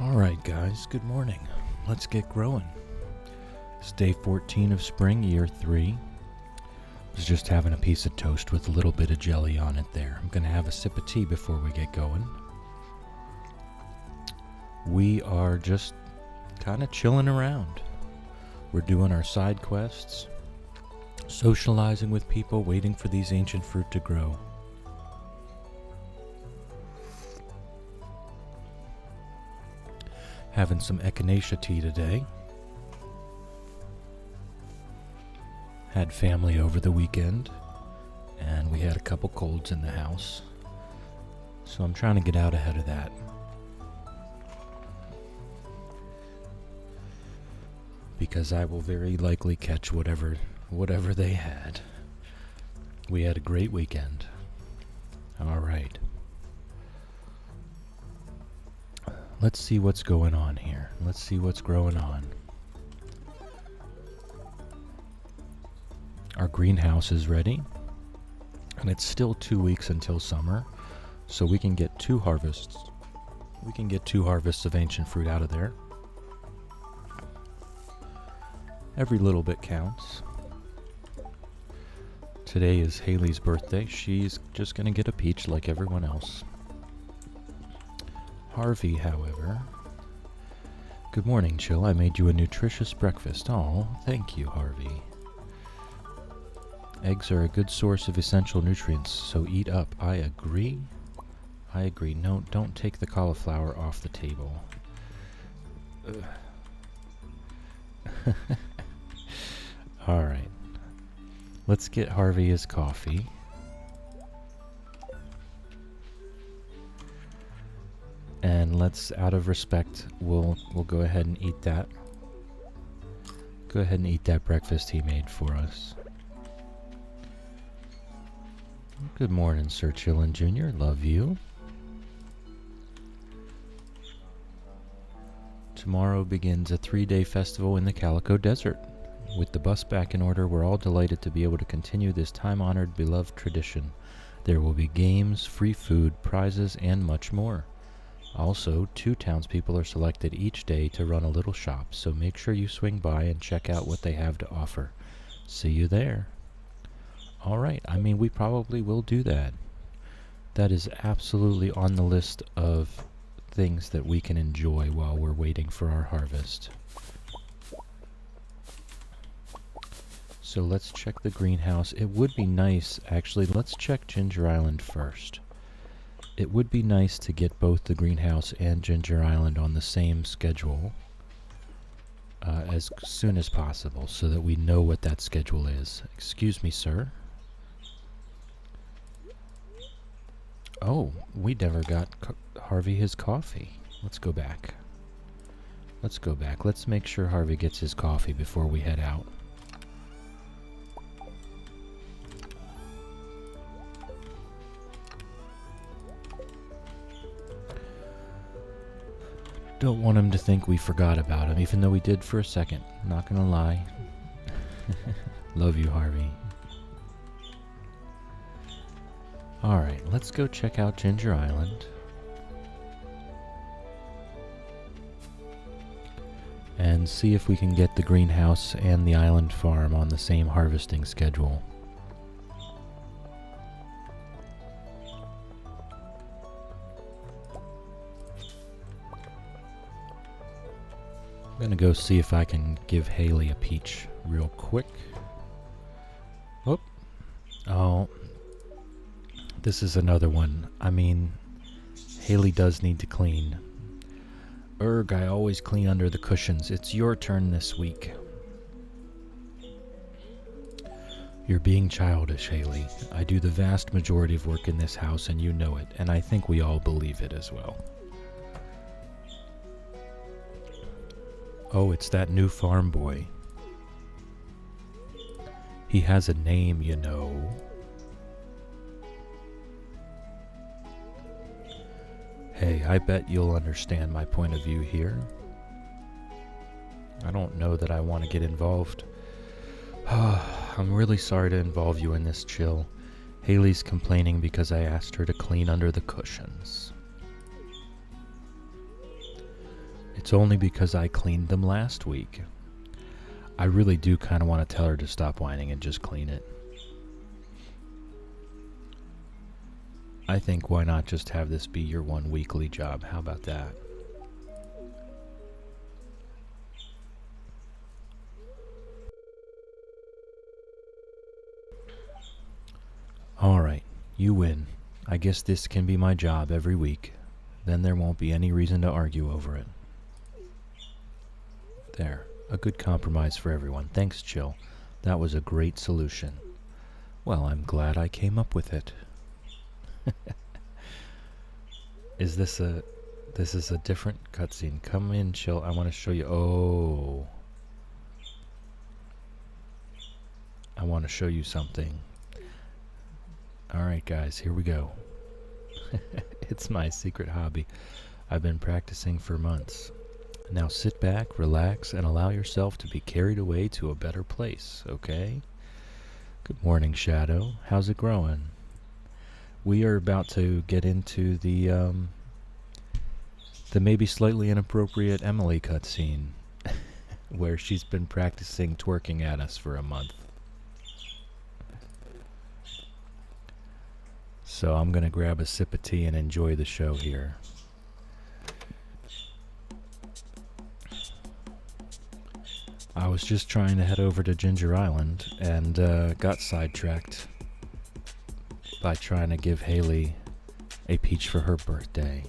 Alright guys, good morning. Let's get growing. It's day 14 of spring, year 3. Was just having a piece of toast with a little bit of jelly on it there. I'm going to have a sip of tea before we get going. We are just kind of chilling around. We're doing our side quests, socializing with people, waiting for these ancient fruit to grow. Having some echinacea tea today. Had family over the weekend, and we had a couple colds in the house. So I'm trying to get out ahead of that. Because I will very likely catch whatever they had. We had a great weekend. All right. Let's see what's going on here. Let's see what's growing on. Our greenhouse is ready, and it's still 2 weeks until summer, so we can get 2 harvests. We can get 2 harvests of ancient fruit out of there. Every little bit counts. Today is Haley's birthday. She's just going to get a peach like everyone else. Harvey, however... Good morning, Chill. I made you a nutritious breakfast. Oh, thank you, Harvey. Eggs are a good source of essential nutrients, so eat up. I agree. No, don't take the cauliflower off the table. Alright. Let's get Harvey his coffee. And let's, out of respect, we'll go ahead and eat that. Go ahead and eat that breakfast he made for us. Good morning, Sir Chillin Jr. Love you. Tomorrow begins a 3-day festival in the Calico Desert. With the bus back in order, we're all delighted to be able to continue this time-honored, beloved tradition. There will be games, free food, prizes, and much more. Also, 2 townspeople are selected each day to run a little shop, so make sure you swing by and check out what they have to offer. See you there. Alright, we probably will do that. That is absolutely on the list of things that we can enjoy while we're waiting for our harvest. So let's check the greenhouse. It would be nice, actually, let's check Ginger Island first. It would be nice to get both the greenhouse and Ginger Island on the same schedule as soon as possible so that we know what that schedule is. Excuse me, sir. Oh, we never got Harvey his coffee. Let's go back. Let's make sure Harvey gets his coffee before we head out. Don't want him to think we forgot about him, even though we did for a second. Not gonna lie. Love you, Harvey. Alright, let's go check out Ginger Island. And see if we can get the greenhouse and the island farm on the same harvesting schedule. I'm gonna go see if I can give Haley a peach real quick. Whoop. Oh. This is another one. Haley does need to clean. Erg, I always clean under the cushions. It's your turn this week. You're being childish, Haley. I do the vast majority of work in this house and you know it, and I think we all believe it as well. Oh, it's that new farm boy. He has a name, you know. Hey, I bet you'll understand my point of view here. I don't know that I want to get involved. I'm really sorry to involve you in this, Chill. Haley's complaining because I asked her to clean under the cushions. It's only because I cleaned them last week. I really do kind of want to tell her to stop whining and just clean it. I think why not just have this be your one weekly job? How about that? Alright, you win. I guess this can be my job every week. Then there won't be any reason to argue over it. There, a good compromise for everyone. Thanks, Chill. That was a great solution. Well, I'm glad I came up with it. This is a different cutscene. Come in, Chill. I want to show you. Oh. I want to show you something. Alright, guys, here we go. It's my secret hobby. I've been practicing for months. Now sit back, relax, and allow yourself to be carried away to a better place, okay? Good morning, Shadow. How's it growing? We are about to get into the maybe slightly inappropriate Emily cutscene, where she's been practicing twerking at us for a month. So I'm gonna grab a sip of tea and enjoy the show here. I was just trying to head over to Ginger Island and got sidetracked by trying to give Haley a peach for her birthday.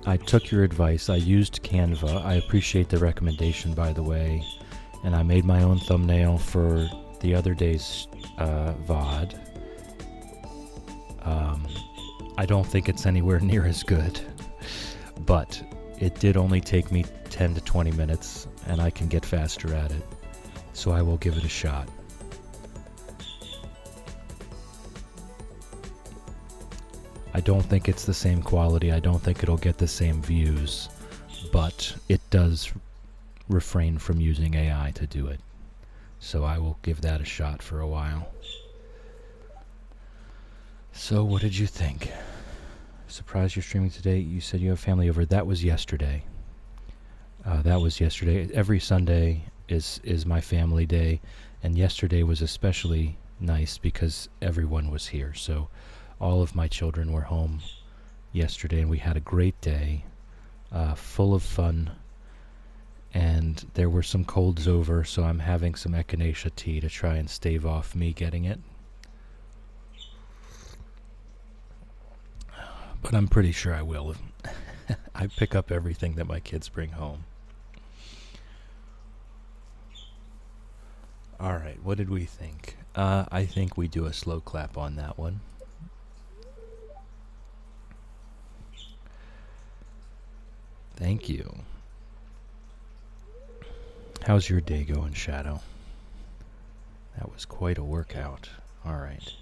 I took your advice. I used Canva. I appreciate the recommendation, by the way. And I made my own thumbnail for the other day's VOD. I don't think it's anywhere near as good. But it did only take me 10 to 20 minutes, and I can get faster at it. So I will give it a shot. I don't think it's the same quality. I don't think it'll get the same views, but it does refrain from using AI to do it. So I will give that a shot for a while. So what did you think? Surprised you're streaming today. You said you have family over. That was yesterday. Every Sunday is my family day, and yesterday was especially nice because everyone was here. So all of my children were home yesterday, and we had a great day, full of fun. And there were some colds over, so I'm having some echinacea tea to try and stave off me getting it. But I'm pretty sure I will. I pick up everything that my kids bring home. Alright, what did we think? I think we do a slow clap on that one. Thank you. How's your day going, Shadow? That was quite a workout. Alright.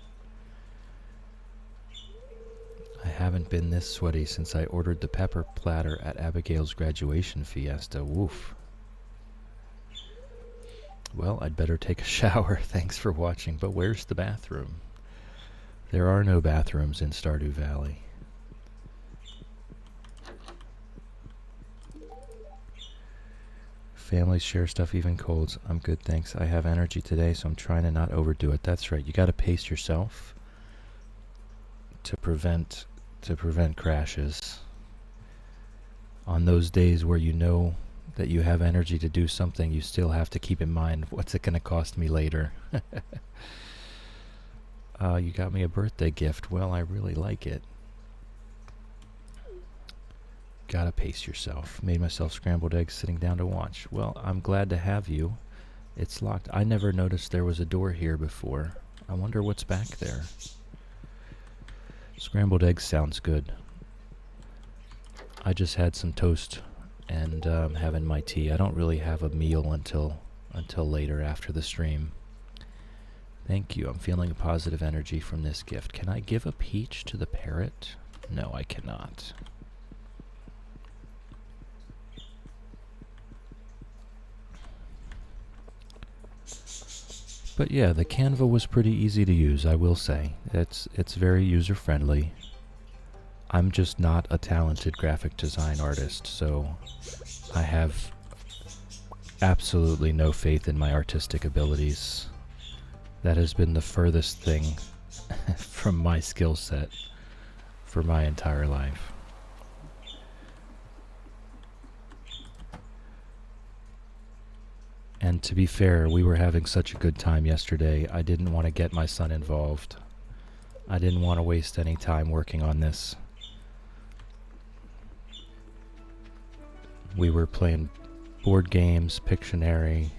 I haven't been this sweaty since I ordered the pepper platter at Abigail's graduation fiesta. Woof. Well, I'd better take a shower. Thanks for watching. But where's the bathroom? There are no bathrooms in Stardew Valley. Families share stuff, even colds. I'm good, thanks. I have energy today, so I'm trying to not overdo it. That's right. You got to pace yourself to prevent crashes. On those days where you know that you have energy to do something, you still have to keep in mind, what's it going to cost me later? You got me a birthday gift. Well, I really like it. Gotta pace yourself. Made myself scrambled eggs sitting down to watch. Well, I'm glad to have you. It's locked. I never noticed there was a door here before. I wonder what's back there. Scrambled eggs sounds good. I just had some toast and having my tea. I don't really have a meal until later after the stream. Thank you. I'm feeling a positive energy from this gift. Can I give a peach to the parrot? No, I cannot. But yeah, the Canva was pretty easy to use, I will say. It's very user-friendly. I'm just not a talented graphic design artist, so I have absolutely no faith in my artistic abilities. That has been the furthest thing from my skill set for my entire life. And to be fair, we were having such a good time yesterday, I didn't want to get my son involved. I didn't want to waste any time working on this. We were playing board games, Pictionary.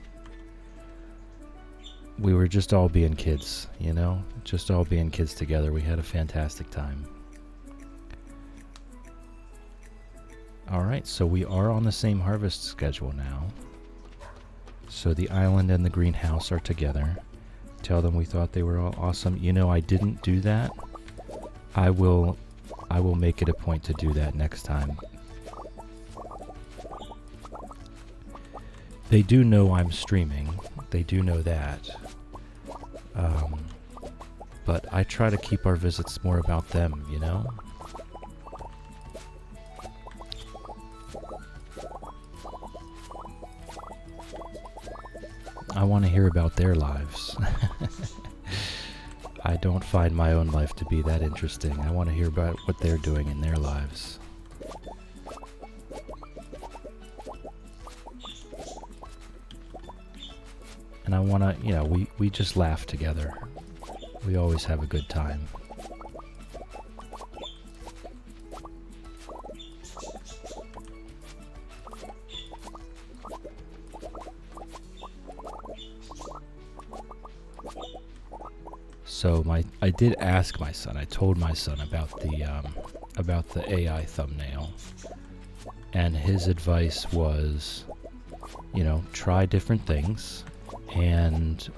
We were just all being kids, you know? Just all being kids together. We had a fantastic time. Alright, so we are on the same harvest schedule now. So the island and the greenhouse are together. Tell them we thought they were all awesome. You know, I didn't do that. I will make it a point to do that next time. They do know I'm streaming. They do know that. But I try to keep our visits more about them, you know? I want to hear about their lives. I don't find my own life to be that interesting. I want to hear about what they're doing in their lives. And I want to, you know, we just laugh together. We always have a good time. So I did ask my son. I told my son about the AI thumbnail, and his advice was, you know, try different things, and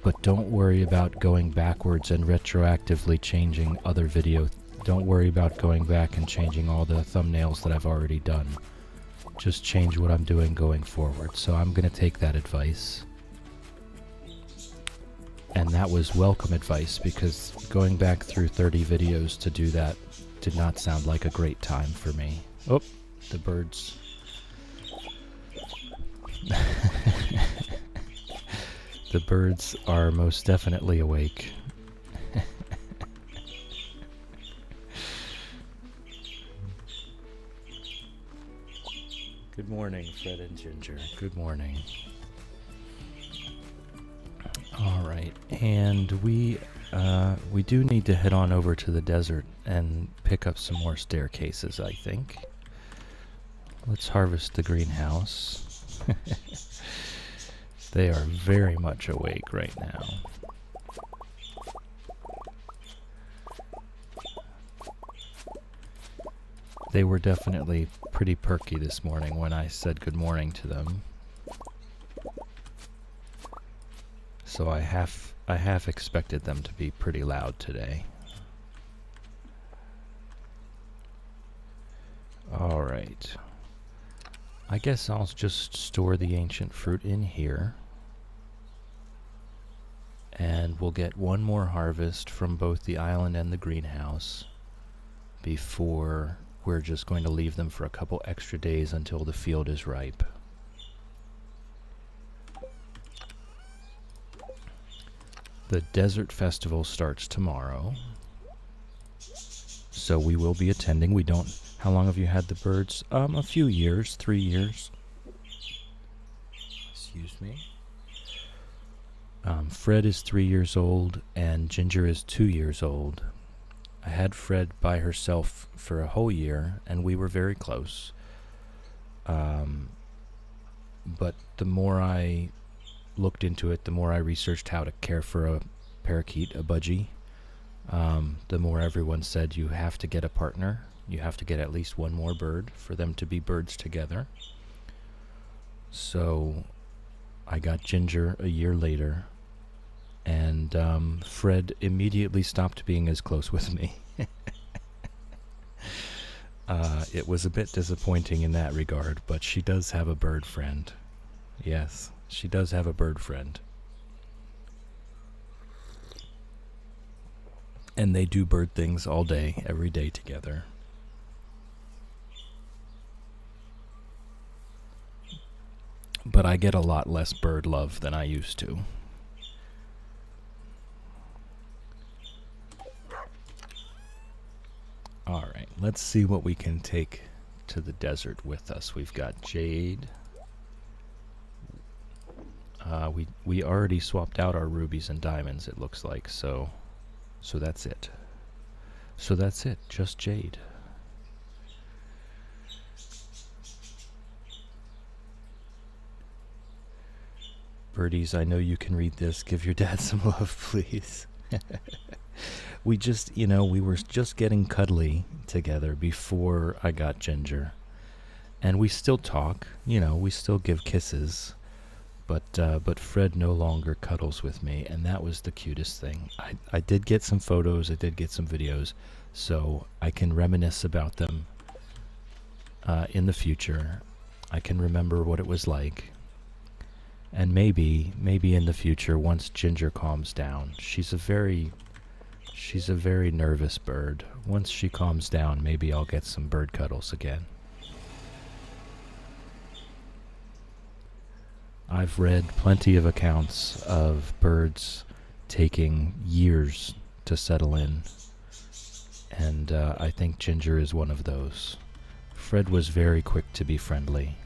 but don't worry about going backwards and retroactively changing other video. Don't worry about going back and changing all the thumbnails that I've already done. Just change what I'm doing going forward. So I'm gonna take that advice. And that was welcome advice, because going back through 30 videos to do that did not sound like a great time for me. Oh, the birds. The birds are most definitely awake. Good morning, Fred and Ginger. Good morning. All right, and we do need to head on over to the desert and pick up some more staircases, I think. Let's harvest the greenhouse. They are very much awake right now. They were definitely pretty perky this morning when I said good morning to them. So I half expected them to be pretty loud today. All right. I guess I'll just store the ancient fruit in here. And we'll get one more harvest from both the island and the greenhouse before we're just going to leave them for a couple extra days until the field is ripe. The Desert Festival starts tomorrow, so we will be attending. We don't... How long have you had the birds? A few years, 3 years. Excuse me. Fred is 3 years old, and Ginger is 2 years old. I had Fred by herself for a whole year, and we were very close. But the more I looked into it, the more I researched how to care for a parakeet, a budgie, the more everyone said you have to get a partner. You have to get at least one more bird for them to be birds together. So I got Ginger a year later, and Fred immediately stopped being as close with me. It was a bit disappointing in that regard, but she does have a bird friend. Yes, she does have a bird friend. And they do bird things all day, every day together. But I get a lot less bird love than I used to. Alright, let's see what we can take to the desert with us. We've got jade. We already swapped out our rubies and diamonds, it looks like, so that's it. So that's it, just jade. Birdies, I know you can read this. Give your dad some love, please. We just, we were just getting cuddly together before I got Ginger. And we still talk, we still give kisses. But Fred no longer cuddles with me, and that was the cutest thing. I did get some photos, I did get some videos, so I can reminisce about them in the future. I can remember what it was like. And maybe in the future, once Ginger calms down, she's a very nervous bird. Once she calms down, maybe I'll get some bird cuddles again. I've read plenty of accounts of birds taking years to settle in, and I think Ginger is one of those. Fred was very quick to be friendly,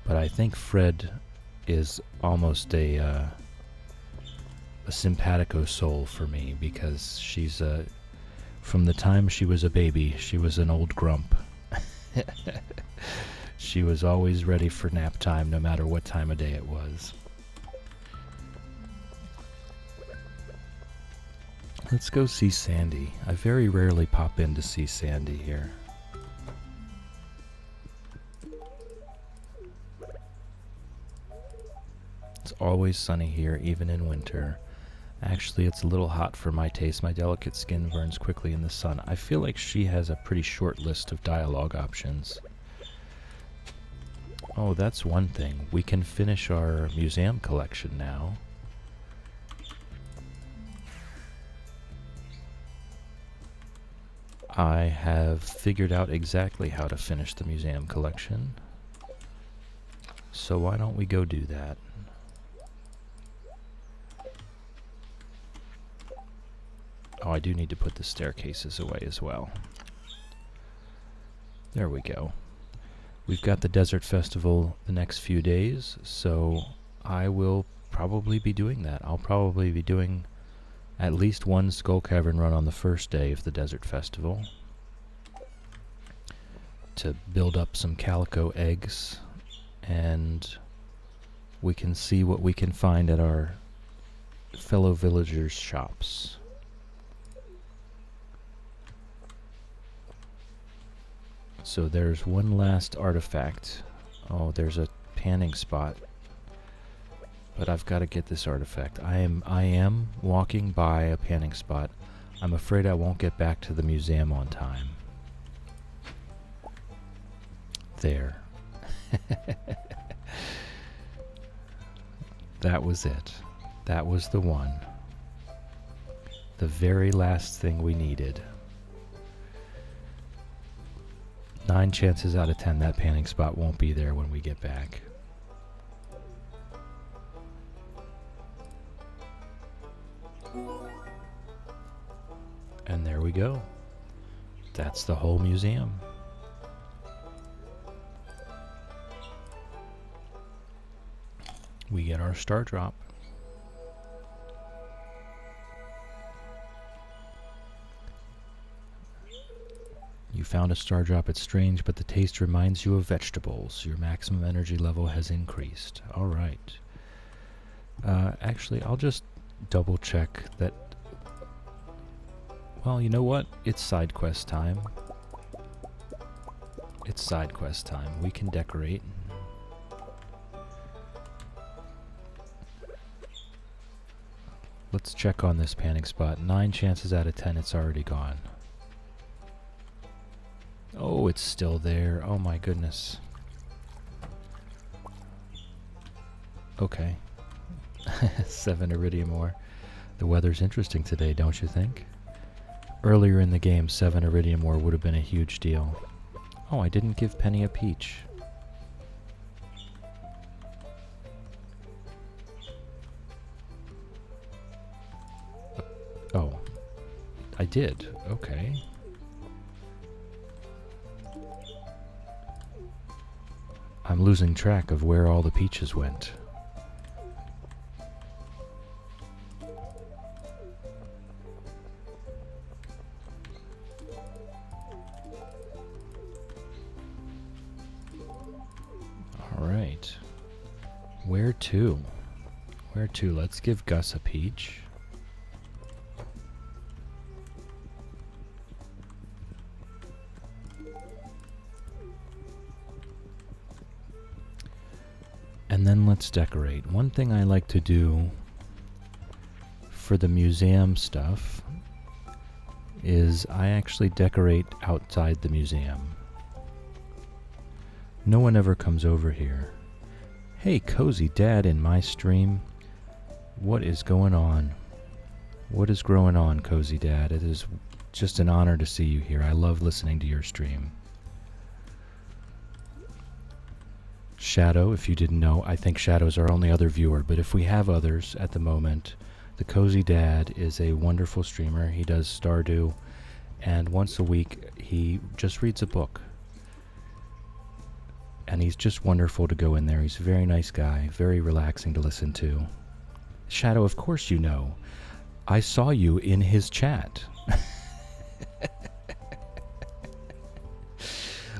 but I think Fred is almost a simpatico soul for me, because she's from the time she was a baby, she was an old grump. She was always ready for nap time, no matter what time of day it was. Let's go see Sandy. I very rarely pop in to see Sandy here. It's always sunny here, even in winter. Actually, it's a little hot for my taste. My delicate skin burns quickly in the sun. I feel like she has a pretty short list of dialogue options. Oh, that's one thing. We can finish our museum collection now. I have figured out exactly how to finish the museum collection. So why don't we go do that? Oh, I do need to put the staircases away as well. There we go. We've got the Desert Festival the next few days, so I will probably be doing that. I'll probably be doing at least one Skull Cavern run on the first day of the Desert Festival to build up some calico eggs, and we can see what we can find at our fellow villagers' shops. So there's one last artifact. Oh, there's a panning spot. But I've got to get this artifact. I am walking by a panning spot. I'm afraid I won't get back to the museum on time. There. That was it. That was the one. The very last thing we needed. 9 chances out of 10 that panning spot won't be there when we get back. And there we go. That's the whole museum. We get our star drop. You found a star drop. It's strange, but the taste reminds you of vegetables. Your maximum energy level has increased. All right. Actually, I'll just double check that. Well, you know what? It's side quest time. It's side quest time. We can decorate. Let's check on this panning spot. 9 chances out of 10 it's already gone. Oh, it's still there. Oh my goodness. Okay. 7 iridium ore. The weather's interesting today, don't you think? Earlier in the game, 7 iridium ore would have been a huge deal. Oh, I didn't give Penny a peach. Oh, I did. Okay. I'm losing track of where all the peaches went. Alright. Where to? Where to? Let's give Gus a peach. And then let's decorate. One thing I like to do for the museum stuff is I actually decorate outside the museum. No one ever comes over here. Hey, Cozy Dad in my stream. What is going on? What is growing on, Cozy Dad? It is just an honor to see you here. I love listening to your stream. Shadow, if you didn't know, I think Shadow's our only other viewer, but if we have others at the moment, the Cozy Dad is a wonderful streamer. He does Stardew, and once a week he just reads a book. And he's just wonderful to go in there. He's a very nice guy, very relaxing to listen to. Shadow, of course you know. I saw you in his chat.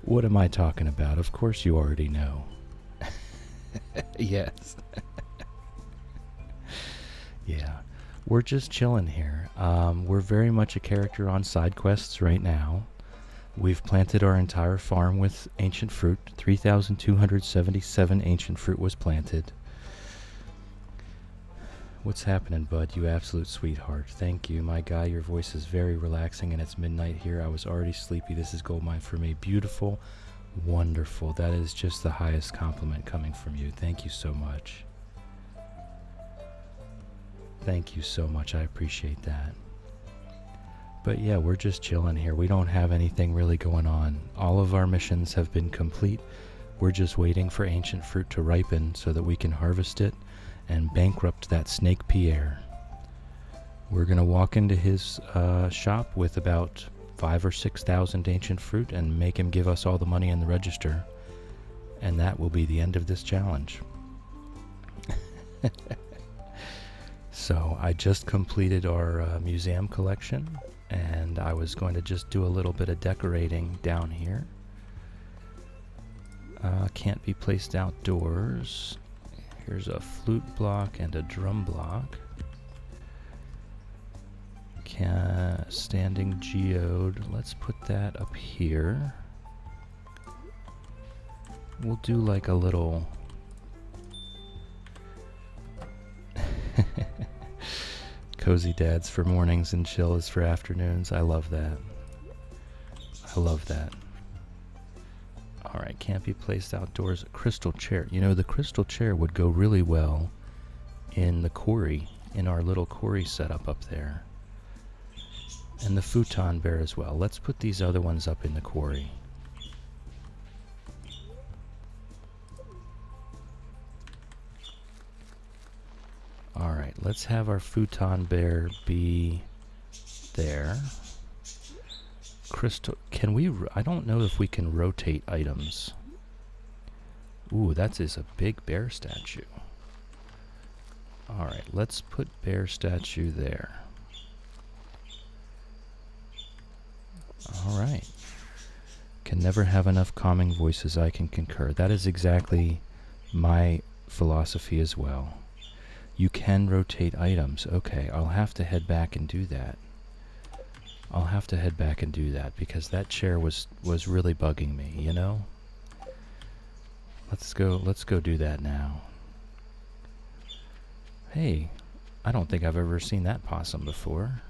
What am I talking about? Of course you already know. Yes. Yeah. We're just chilling here. We're very much a character on side quests right now. We've planted our entire farm with ancient fruit. 3,277 ancient fruit was planted. What's happening, bud? You absolute sweetheart. Thank you, my guy. Your voice is very relaxing, and it's midnight here. I was already sleepy. This is goldmine for me. Beautiful. Wonderful. That is just the highest compliment coming from you. Thank you so much. Thank you so much. I appreciate that. But yeah, we're just chilling here. We don't have anything really going on. All of our missions have been complete. We're just waiting for ancient fruit to ripen so that we can harvest it and bankrupt that Snake Pierre. We're going to walk into his shop with about 5,000 or 6,000 ancient fruit and make him give us all the money in the register. And that will be the end of this challenge. So I just completed our museum collection, and I was going to just do a little bit of decorating down here. Can't be placed outdoors. Here's a flute block and a drum block. Standing geode. Let's put that up here. We'll do like a little... Cozy Dads for mornings and chill is for afternoons. I love that. I love that. Alright, can't be placed outdoors. Crystal chair. You know, the crystal chair would go really well in the quarry, in our little quarry setup up there. And the futon bear as well. Let's put these other ones up in the quarry. Alright, let's have our futon bear be there. Crystal, can we, I don't know if we can rotate items. Ooh, that is a big bear statue. Alright, let's put bear statue there. Alright. Can never have enough calming voices, I can concur. That is exactly my philosophy as well. You can rotate items. Okay, I'll have to head back and do that. I'll have to head back and do that because that chair was really bugging me, you know? Let's go do that now. Hey, I don't think I've ever seen that possum before.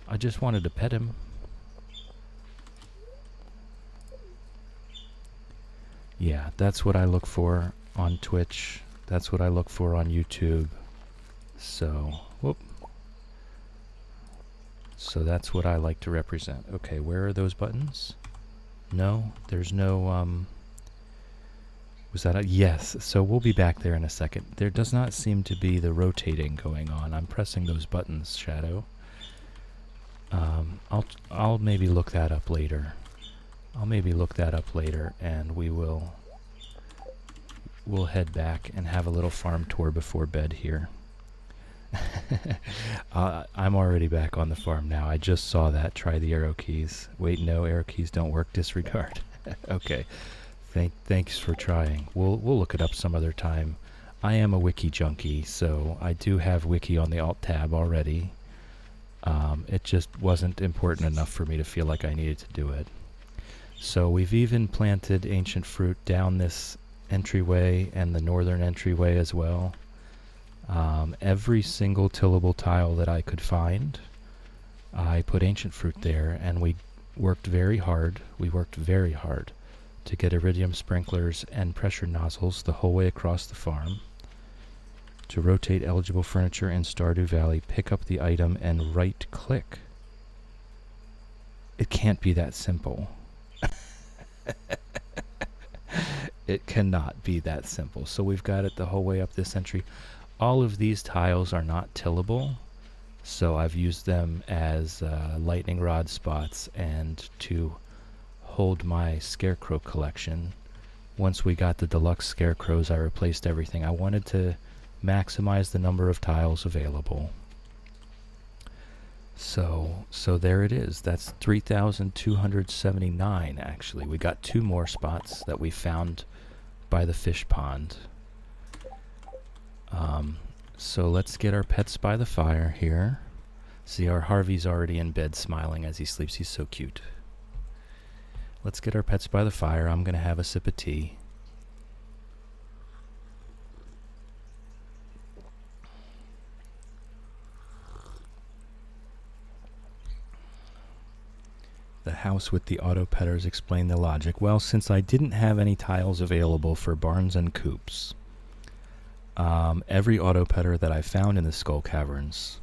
I just wanted to pet him. Yeah, that's what I look for on Twitch. That's what I look for on YouTube. So, whoop. So that's what I like to represent. Okay, where are those buttons? No, there's no, was that a yes? So we'll be back there in a second. There does not seem to be the rotating going on. I'm pressing those buttons, Shadow. I'll maybe look that up later. And we'll head back and have a little farm tour before bed here. I'm already back on the farm now. I just saw that. Try the arrow keys. Wait, no, arrow keys don't work. Disregard. Okay. Thanks for trying. We'll look it up some other time. I am a wiki junkie, so I do have wiki on the alt tab already. It just wasn't important enough for me to feel like I needed to do it. So we've even planted ancient fruit down this entryway and the northern entryway as well. Every single tillable tile that I could find, I put ancient fruit there, and we worked very hard to get iridium sprinklers and pressure nozzles the whole way across the farm to rotate eligible furniture in Stardew Valley, pick up the item, and right-click. It can't be that simple. It cannot be that simple. So we've got it the whole way up this entry. All of these tiles are not tillable, so I've used them as lightning rod spots and to hold my scarecrow collection. Once we got the deluxe scarecrows, I replaced everything. I wanted to maximize the number of tiles available. So there it is. That's 3,279 actually. We got 2 more spots that we found by the fish pond. So let's get our pets by the fire here. See, our Harvey's already in bed smiling as he sleeps. He's so cute. Let's get our pets by the fire. I'm going to have a sip of tea. The house with the auto petters, explain the logic. Well, since I didn't have any tiles available for barns and coops, every auto petter that I found in the Skull Caverns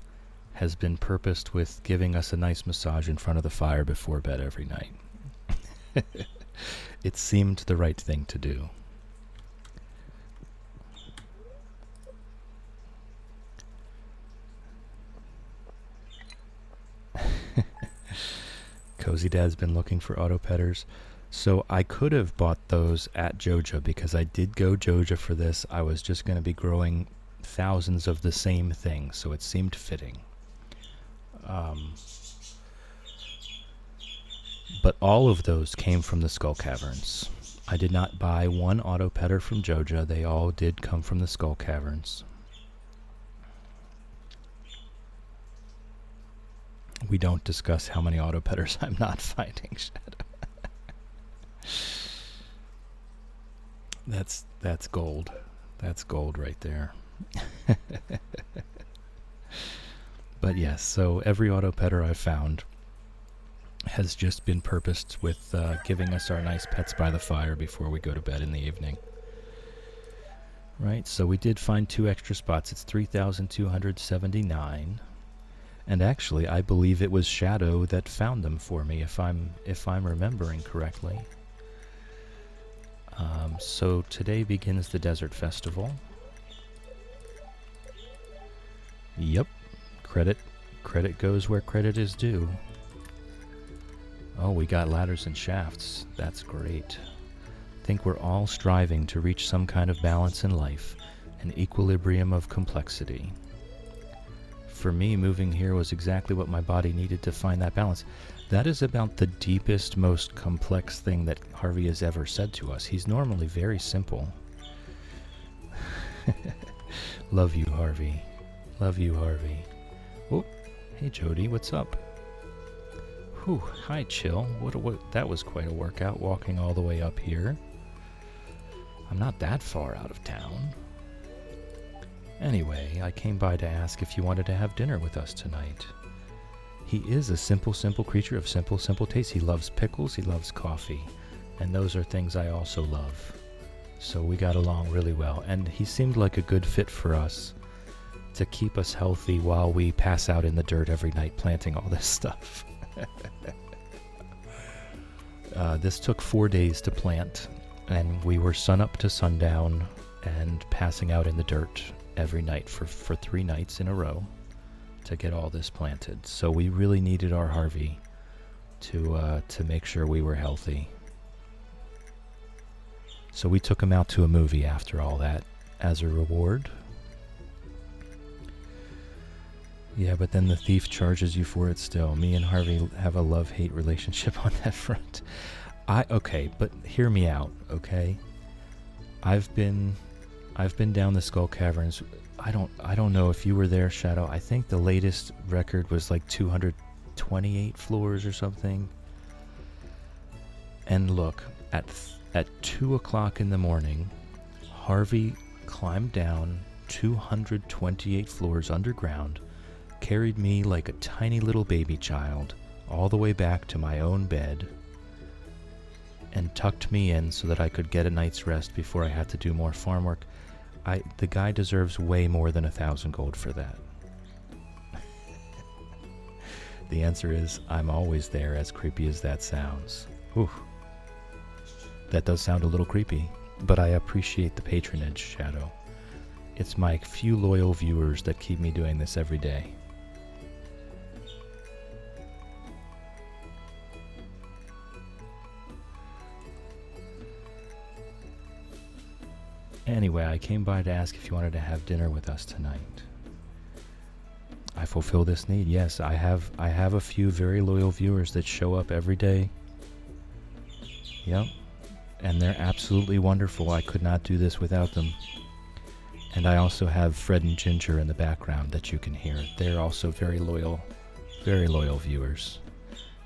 has been purposed with giving us a nice massage in front of the fire before bed every night. It seemed the right thing to do. Cozy Dad's been looking for auto petters. So I could have bought those at Joja because I did go Joja for this. I was just going to be growing thousands of the same thing, so it seemed fitting. But all of those came from the Skull Caverns. I did not buy one auto petter from Joja. They all did come from the Skull Caverns. We don't discuss how many auto petters I'm not finding, Shadow. That's gold. That's gold right there. But yes, so every auto petter I've found has just been purposed with giving us our nice pets by the fire before we go to bed in the evening. Right, so we did find 2 extra spots. It's 3,279. And actually, I believe it was Shadow that found them for me, if I'm remembering correctly. So today begins the Desert Festival. Yep, credit goes where credit is due. Oh, we got ladders and shafts. That's great. Think we're all striving to reach some kind of balance in life, an equilibrium of complexity. For me, moving here was exactly what my body needed to find that balance. That is about the deepest, most complex thing that Harvey has ever said to us. He's normally very simple. Love you, Harvey. Love you, Harvey. Oh, hey, Jody, what's up? Whew, hi, Chill. What? That was quite a workout, walking all the way up here. I'm not that far out of town. Anyway, I came by to ask if you wanted to have dinner with us tonight. He is a simple creature of simple taste. He loves pickles, he loves coffee, and those are things I also love. So we got along really well, and he seemed like a good fit for us to keep us healthy while we pass out in the dirt every night planting all this stuff. This took 4 days to plant, and we were sun up to sundown and passing out in the dirt every night for 3 nights in a row to get all this planted. So we really needed our Harvey to make sure we were healthy. So we took him out to a movie after all that as a reward. Yeah, but then the thief charges you for it still. Me and Harvey have a love-hate relationship on that front. Okay, but hear me out, okay? I've been down the Skull Caverns. I don't know if you were there, Shadow. I think the latest record was like 228 floors or something. And look, at 2 o'clock in the morning, Harvey climbed down 228 floors underground, carried me like a tiny little baby child all the way back to my own bed, and tucked me in so that I could get a night's rest before I had to do more farm work. The guy deserves way more than 1,000 gold for that. The answer is, I'm always there, as creepy as that sounds. Whew. That does sound a little creepy, but I appreciate the patronage, Shadow. It's my few loyal viewers that keep me doing this every day. Anyway, I came by to ask if you wanted to have dinner with us tonight. I fulfill this need. Yes, I have a few very loyal viewers that show up every day. Yep. And they're absolutely wonderful. I could not do this without them. And I also have Fred and Ginger in the background that you can hear. They're also very loyal viewers.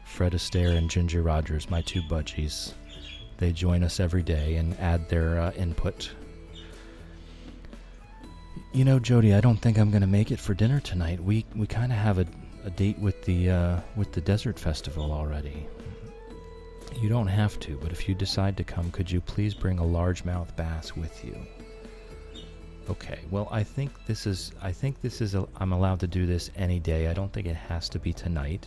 Fred Astaire and Ginger Rogers, my 2 budgies. They join us every day and add their input. You know, Jody, I don't think I'm going to make it for dinner tonight. We kind of have a date with the Desert Festival already. You don't have to, but if you decide to come, could you please bring a largemouth bass with you? Okay, well, I think this is I'm allowed to do this any day. I don't think it has to be tonight.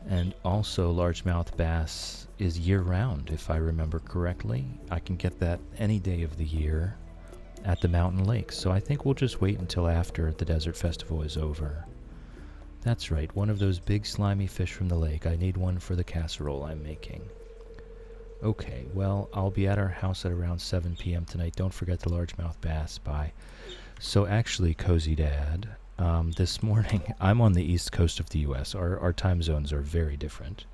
And also, largemouth bass is year-round, if I remember correctly. I can get that any day of the year at the mountain lakes. So I think we'll just wait until after the Desert Festival is over. That's right, one of those big slimy fish from the lake. I need one for the casserole I'm making. Okay, well, I'll be at our house at around 7 p.m. tonight. Don't forget the largemouth bass. Bye. So actually, Cozy Dad, this morning, I'm on the east coast of the U.S. Our time zones are very different.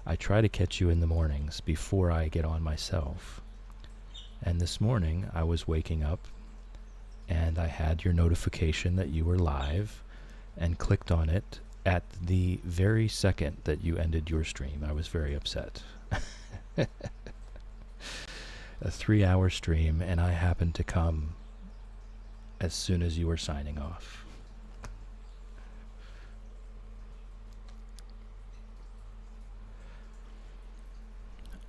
I try to catch you in the mornings before I get on myself. And this morning, I was waking up, and I had your notification that you were live, and clicked on it at the very second that you ended your stream. I was very upset. A 3-hour stream, and I happened to come as soon as you were signing off.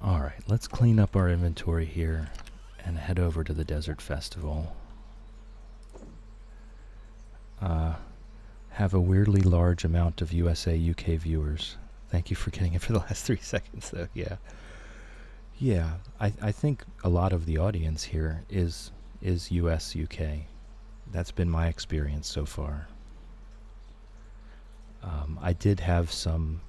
Alright, let's clean up our inventory here and head over to the Desert Festival. Have a weirdly large amount of USA, UK viewers. Thank you for getting it for the last 3 seconds, though. Yeah, I think a lot of the audience here is US, UK. That's been my experience so far. I did have some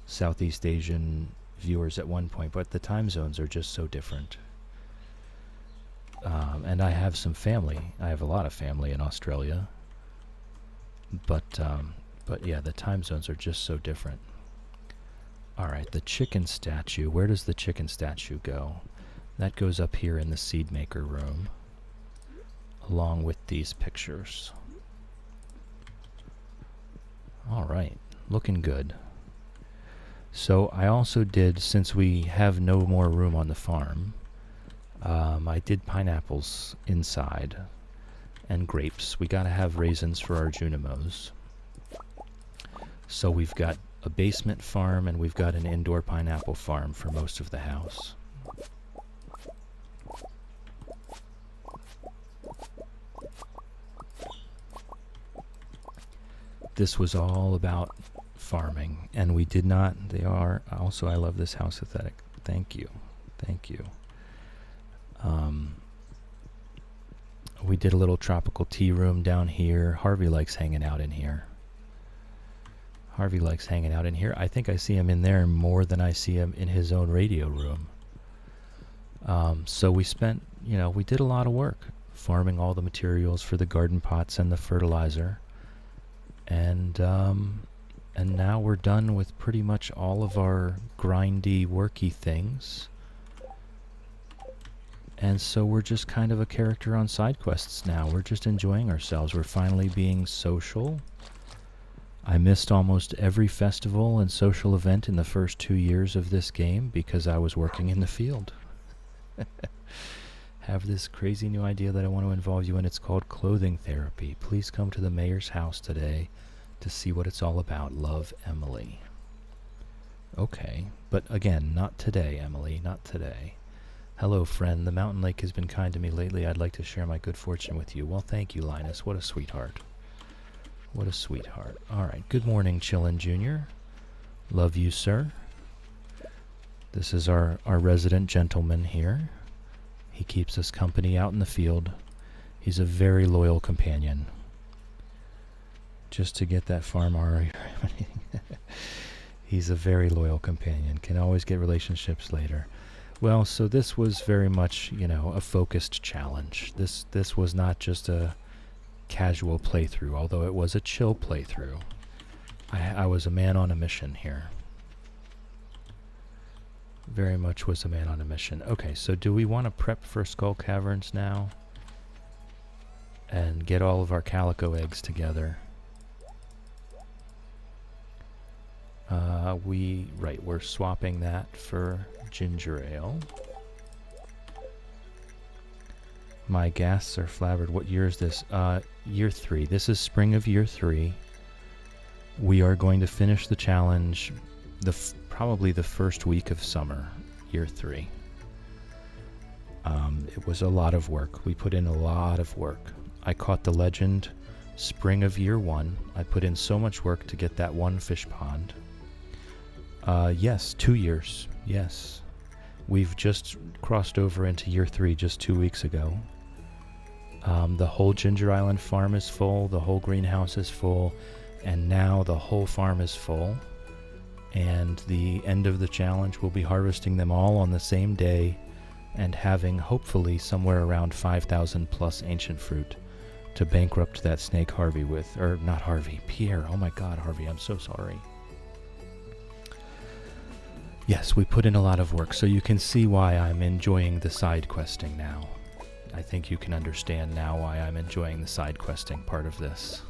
Southeast Asian viewers at one point, but the time zones are just so different. And I have some family. I have a lot of family in Australia. But yeah, the time zones are just so different. Alright, the chicken statue. Where does the chicken statue go? That goes up here in the seed maker room, along with these pictures. Alright, looking good. So I also did, since we have no more room on the farm, I did pineapples inside and grapes. We gotta have raisins for our Junimos. So we've got a basement farm and we've got an indoor pineapple farm for most of the house. this was all about farming, and we did not. They are also. I love this house aesthetic. Thank you, thank you. We did a little tropical tea room down here. Harvey likes hanging out in here. Harvey likes hanging out in here. I think I see him in there more than I see him in his own radio room. So we spent, we did a lot of work farming all the materials for the garden pots and the fertilizer. And now we're done with pretty much all of our grindy, worky things. And so we're just kind of a character on side quests now. We're just enjoying ourselves. We're finally being social. I missed almost every festival and social event in the first 2 years of this game because I was working in the field. Have this crazy new idea that I want to involve you in. It's called clothing therapy. Please come to the mayor's house today to see what it's all about. Love, Emily. Okay, but again, not today, Emily, not today. Hello, friend. The mountain lake has been kind to me lately. I'd like to share my good fortune with you. Well, thank you, Linus. What a sweetheart. What a sweetheart. All right. Good morning, Chillin' Jr. Love you, sir. This is our resident gentleman here. He keeps us company out in the field. He's a very loyal companion. Just to get that farm RA. He's a very loyal companion. Can always get relationships later. Well, so this was very much, a focused challenge. This was not just a casual playthrough, although it was a chill playthrough. I was a man on a mission here. Very much was a man on a mission. Okay, so do we want to prep for Skull Caverns now? And get all of our calico eggs together? We're swapping that for ginger ale. My ghasts are flabbered. What year is this? Year 3. This is spring of year 3. We are going to finish the challenge probably the first week of summer, year 3. It was a lot of work. We put in a lot of work. I caught the legend spring of year 1. I put in so much work to get that one fish pond. Yes, 2 years. Yes. We've just crossed over into year 3 just 2 weeks ago. The whole Ginger Island farm is full, the whole greenhouse is full, and now the whole farm is full. And the end of the challenge, we'll be harvesting them all on the same day and having hopefully somewhere around 5,000 plus ancient fruit to bankrupt that snake Harvey with. Or not Harvey, Pierre. Oh my god, Harvey, I'm so sorry. Yes, we put in a lot of work, so you can see why I'm enjoying the side questing now. I think you can understand now why I'm enjoying the side questing part of this.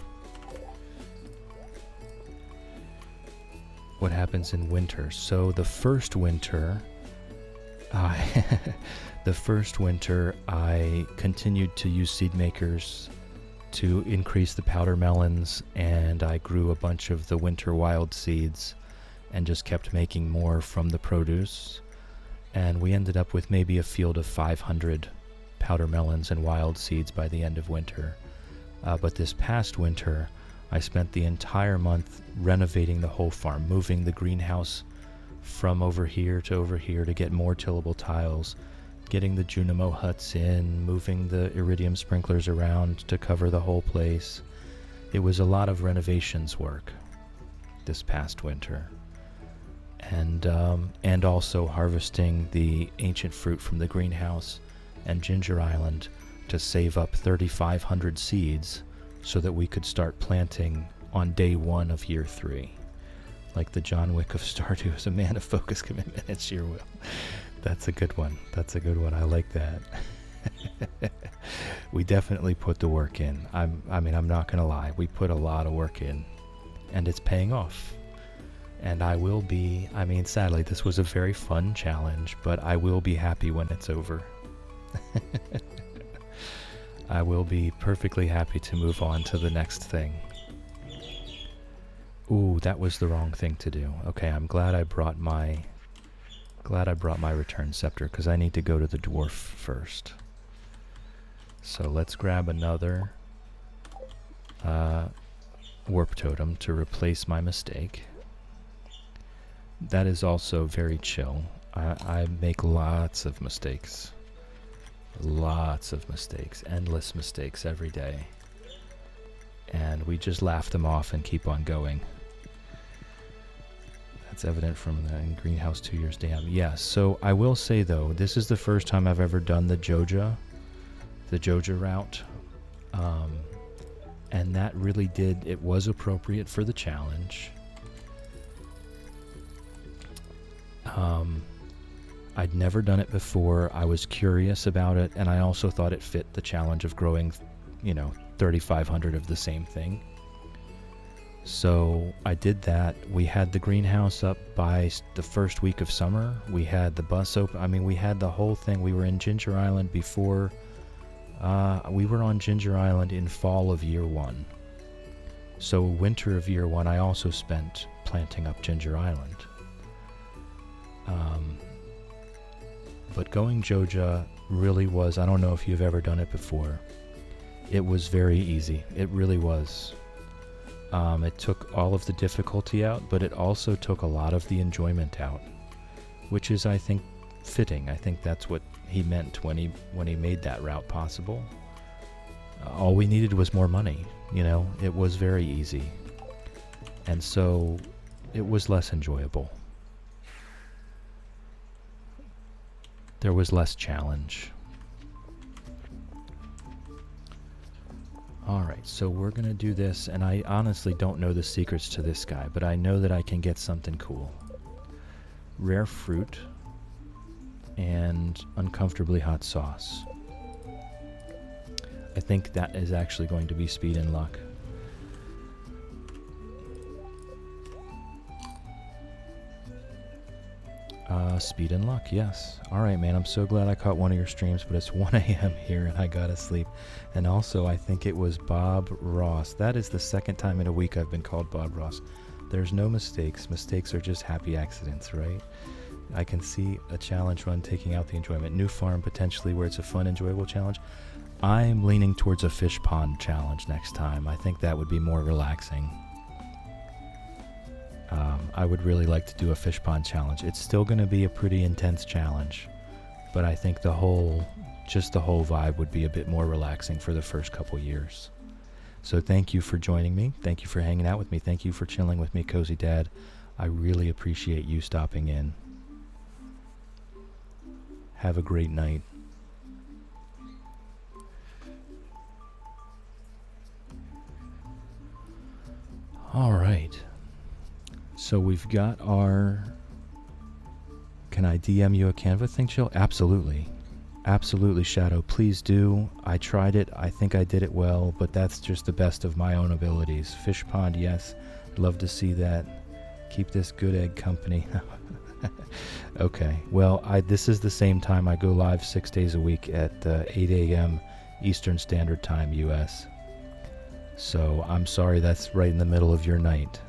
What happens in winter? So the first winter, I continued to use seed makers to increase the powder melons, and I grew a bunch of the winter wild seeds and just kept making more from the produce. And we ended up with maybe a field of 500 powder melons and wild seeds by the end of winter. But this past winter, I spent the entire month renovating the whole farm, moving the greenhouse from over here to get more tillable tiles, getting the Junimo huts in, moving the iridium sprinklers around to cover the whole place. It was a lot of renovations work this past winter. And also harvesting the ancient fruit from the greenhouse and Ginger Island to save up 3,500 seeds so that we could start planting on day 1 of year 3. Like the John Wick of Stardew is a man of focus, commitment, and sheer will. That's a good one. That's a good one. I like that. We definitely put the work in. I'm not going to lie. We put a lot of work in, and it's paying off. And I will be, sadly, this was a very fun challenge, but I will be happy when it's over. I will be perfectly happy to move on to the next thing. Ooh, that was the wrong thing to do. Okay, I'm glad I brought my return scepter, because I need to go to the dwarf first. So let's grab another warp totem to replace my mistake. That is also very chill. I make lots of mistakes. Endless mistakes every day. And we just laugh them off and keep on going. That's evident from the greenhouse 2 years down. Yes, so I will say though, this is the first time I've ever done the Joja route. And that really it was appropriate for the challenge. I'd never done it before. I was curious about it, and I also thought it fit the challenge of growing, 3,500 of the same thing. So I did that. We had the greenhouse up by the first week of summer. We had the bus open. We had the whole thing. We were in Ginger Island before. We were on Ginger Island in fall of year 1. So winter of year 1, I also spent planting up Ginger Island. But going Joja really was, I don't know if you've ever done it before. It was very easy. It really was. It took all of the difficulty out, but it also took a lot of the enjoyment out, which is, I think, fitting. I think that's what he meant when he made that route possible. All we needed was more money. It was very easy, and so it was less enjoyable. There was less challenge. Alright, so we're going to do this, and I honestly don't know the secrets to this guy, but I know that I can get something cool. Rare fruit and uncomfortably hot sauce. I think that is actually going to be speed and luck. Speed and luck, yes. Alright, man, I'm so glad I caught one of your streams, but it's 1 a.m. here and I gotta sleep. And also, I think it was Bob Ross. That is the second time in a week I've been called Bob Ross. There's no mistakes. Mistakes are just happy accidents, right? I can see a challenge run taking out the enjoyment. New farm, potentially, where it's a fun, enjoyable challenge. I'm leaning towards a fish pond challenge next time. I think that would be more relaxing. I would really like to do a fish pond challenge. It's still going to be a pretty intense challenge, but I think the whole vibe would be a bit more relaxing for the first couple years. So thank you for joining me. Thank you for hanging out with me. Thank you for chilling with me, Cozy Dad. I really appreciate you stopping in. Have a great night. All right. So we've got our... Can I DM you a Canva thing, Chill? Absolutely. Absolutely, Shadow. Please do. I tried it. I think I did it well, but that's just the best of my own abilities. Fish pond, yes. Love to see that. Keep this good egg company. Okay. Well, this is the same time I go live 6 days a week at 8 a.m. Eastern Standard Time, U.S. So I'm sorry that's right in the middle of your night.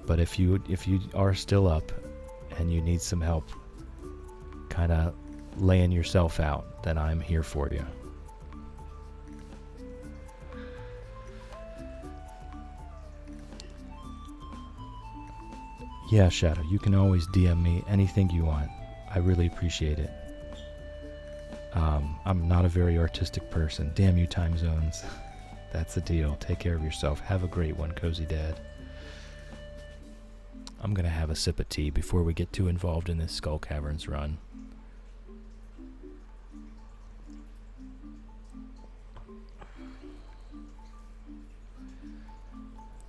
But if you are still up and you need some help kind of laying yourself out, then I'm here for you. Yeah, Shadow, you can always DM me anything you want. I really appreciate it. I'm not a very artistic person. Damn you, time zones. That's the deal. Take care of yourself. Have a great one, Cozy Dad. I'm going to have a sip of tea before we get too involved in this Skull Caverns run.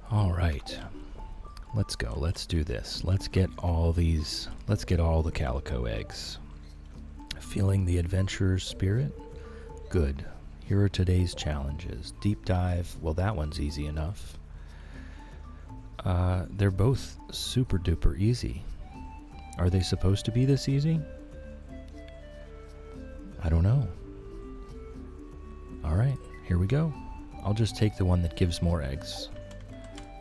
All right. Let's go. Let's do this. Let's get all the calico eggs. Feeling the adventurer's spirit? Good. Here are today's challenges. Deep dive. Well, that one's easy enough. They're both super duper easy. Are they supposed to be this easy? I don't know. Alright, here we go. I'll just take the one that gives more eggs.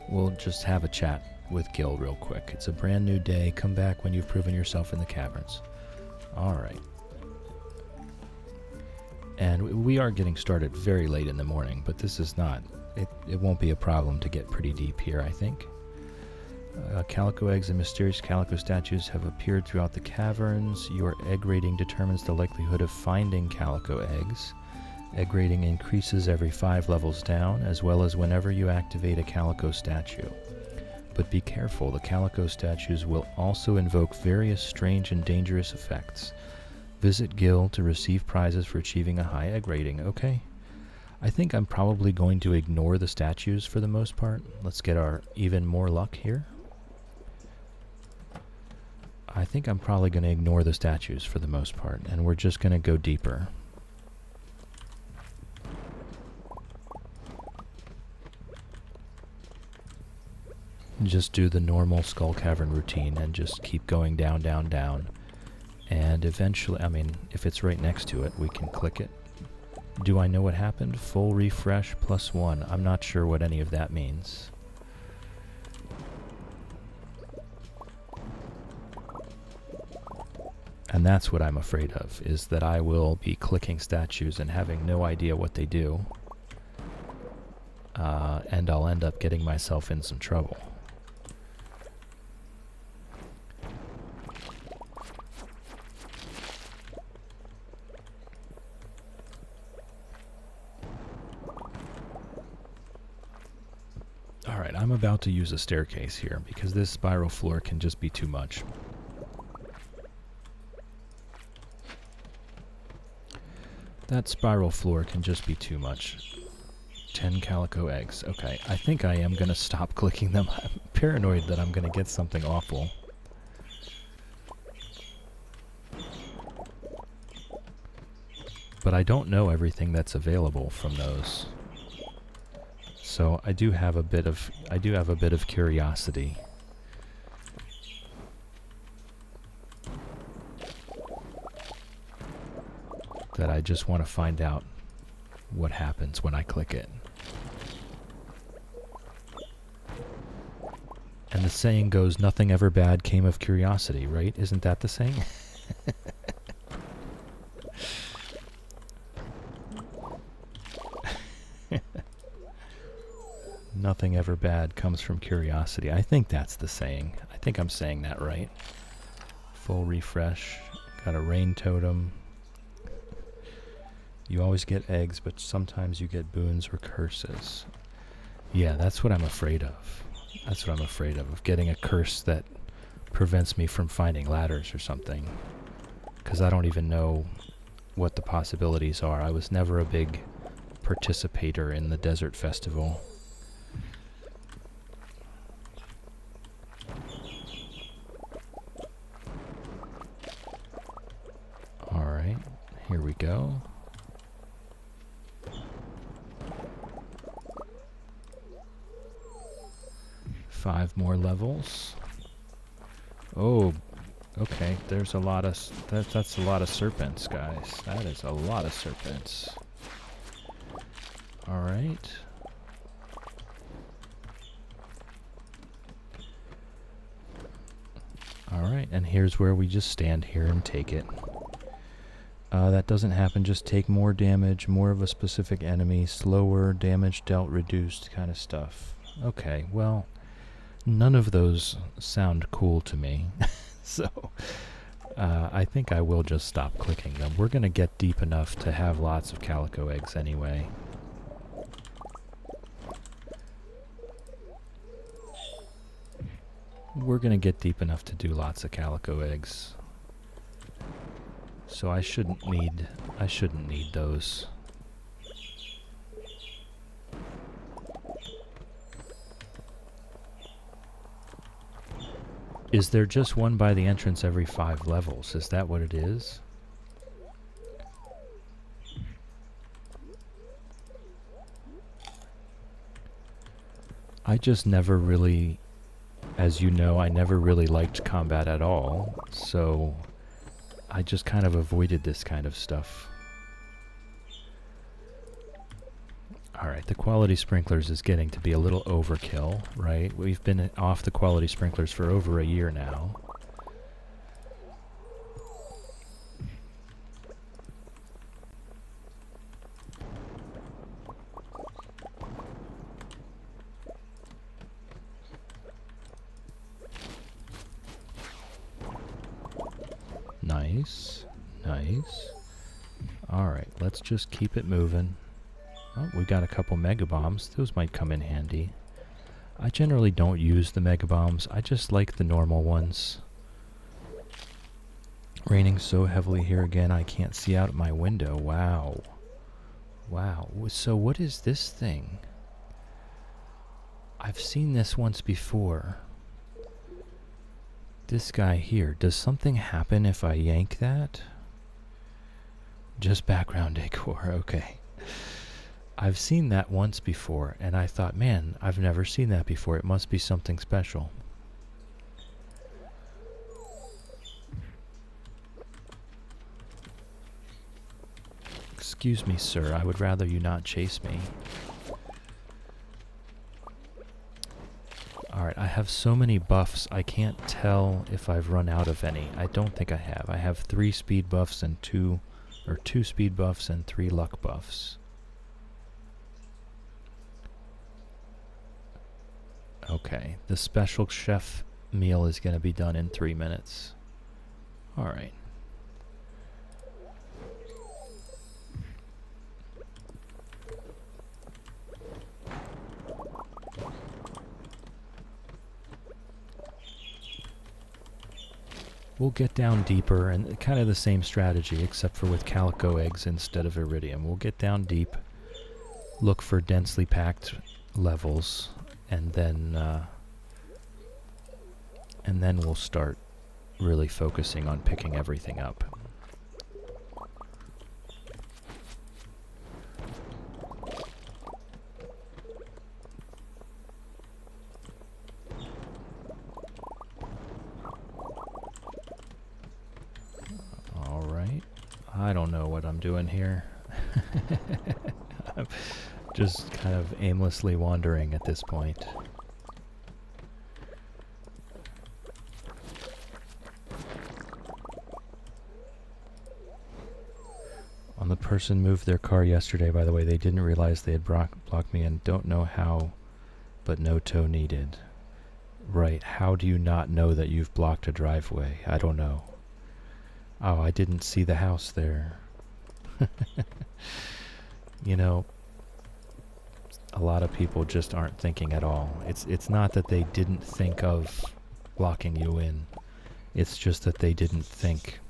We'll just have a chat with Gil real quick. It's a brand new day. Come back when you've proven yourself in the caverns. Alright. And we are getting started very late in the morning, but this is not it won't be a problem to get pretty deep here, I think. Calico eggs and mysterious calico statues have appeared throughout the caverns. Your egg rating determines the likelihood of finding calico eggs. Egg rating increases every 5 levels down, as well as whenever you activate a calico statue. But be careful, the calico statues will also invoke various strange and dangerous effects. Visit Gil to receive prizes for achieving a high egg rating. Okay. I think I'm probably going to ignore the statues for the most part. Let's get our even more luck here. I think I'm probably going to ignore the statues for the most part, and we're just going to go deeper. Just do the normal Skull Cavern routine and just keep going down, down, down. And eventually, I mean, if it's right next to it, we can click it. Do I know what happened? Full refresh +1. I'm not sure what any of that means. And that's what I'm afraid of, is that I will be clicking statues and having no idea what they do. And I'll end up getting myself in some trouble. Alright, I'm about to use a staircase here because this spiral floor can just be too much. That spiral floor can just be too much. 10 calico eggs. Okay, I think I am going to stop clicking them. I'm paranoid that I'm going to get something awful. But I don't know everything that's available from those. So I do have a bit of curiosity. That I just want to find out what happens when I click it. And the saying goes, nothing ever bad came of curiosity, right? Isn't that the saying? Nothing ever bad comes from curiosity. I think that's the saying. I think I'm saying that right. Full refresh. Got a rain totem. You always get eggs, but sometimes you get boons or curses. Yeah, that's what I'm afraid of. That's what I'm afraid of getting a curse that prevents me from finding ladders or something. Because I don't even know what the possibilities are. I was never a big participator in the desert festival. Alright, here we go. Five more levels. Oh, okay. There's a lot of that's a lot of serpents, guys. That is a lot of serpents. All right. All right, and here's where we just stand here and take it. That doesn't happen. Just take more damage, more of a specific enemy, slower, damage dealt reduced kind of stuff. Okay, well. None of those sound cool to me, so I think I will just stop clicking them. We're going to get deep enough to have lots of calico eggs anyway. We're going to get deep enough to do lots of calico eggs. So I shouldn't need those. Is there just one by the entrance every 5 levels? Is that what it is? I just never really, as you know, I never really liked combat at all, so I just kind of avoided this kind of stuff. Alright, the quality sprinklers is getting to be a little overkill, right? We've been off the quality sprinklers for over a year now. Nice. Nice. Alright, let's just keep it moving. Oh, we got a couple mega bombs. Those might come in handy. I generally don't use the mega bombs. I just like the normal ones. Raining so heavily here again, I can't see out my window. Wow. Wow. So what is this thing? I've seen this once before. This guy here. Does something happen if I yank that? Just background decor. Okay. I've seen that once before, and I thought, man, I've never seen that before. It must be something special. Excuse me, sir. I would rather you not chase me. Alright, I have so many buffs, I can't tell if I've run out of any. I don't think I have. I have 3 speed buffs and 2 speed buffs and 3 luck buffs. Okay, the special chef meal is going to be done in 3 minutes. Alright. We'll get down deeper, and kind of the same strategy, except for with calico eggs instead of iridium. We'll get down deep, look for densely packed levels, and then we'll start really focusing on picking everything up. I don't know what I'm doing here. I'm just kind of aimlessly wandering at this point. On the person moved their car yesterday, by the way, they didn't realize they had blocked me and don't know how, but no tow needed. Right, how do you not know that you've blocked a driveway? I don't know. Oh, I didn't see the house there. You know, a lot of people just aren't thinking at all. It's not that they didn't think of blocking you in. It's just that they didn't think.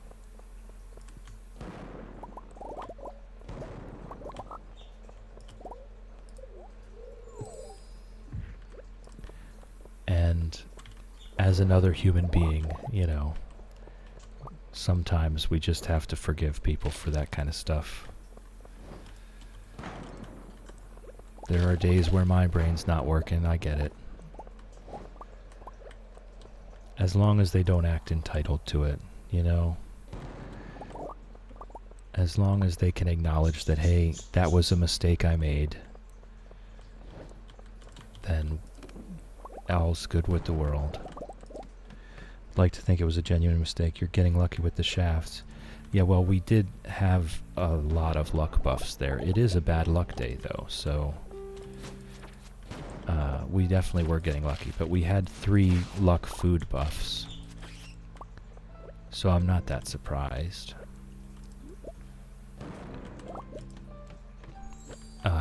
And as another human being, you know, sometimes we just have to forgive people for that kind of stuff. There are days where my brain's not working, I get it. As long as they don't act entitled to it, you know? As long as they can acknowledge that, hey, that was a mistake I made, then all's good with the world. I'd like to think it was a genuine mistake. You're getting lucky with the shafts. Yeah, well, we did have a lot of luck buffs there. It is a bad luck day, though, so we definitely were getting lucky. But we had 3 luck food buffs, so I'm not that surprised.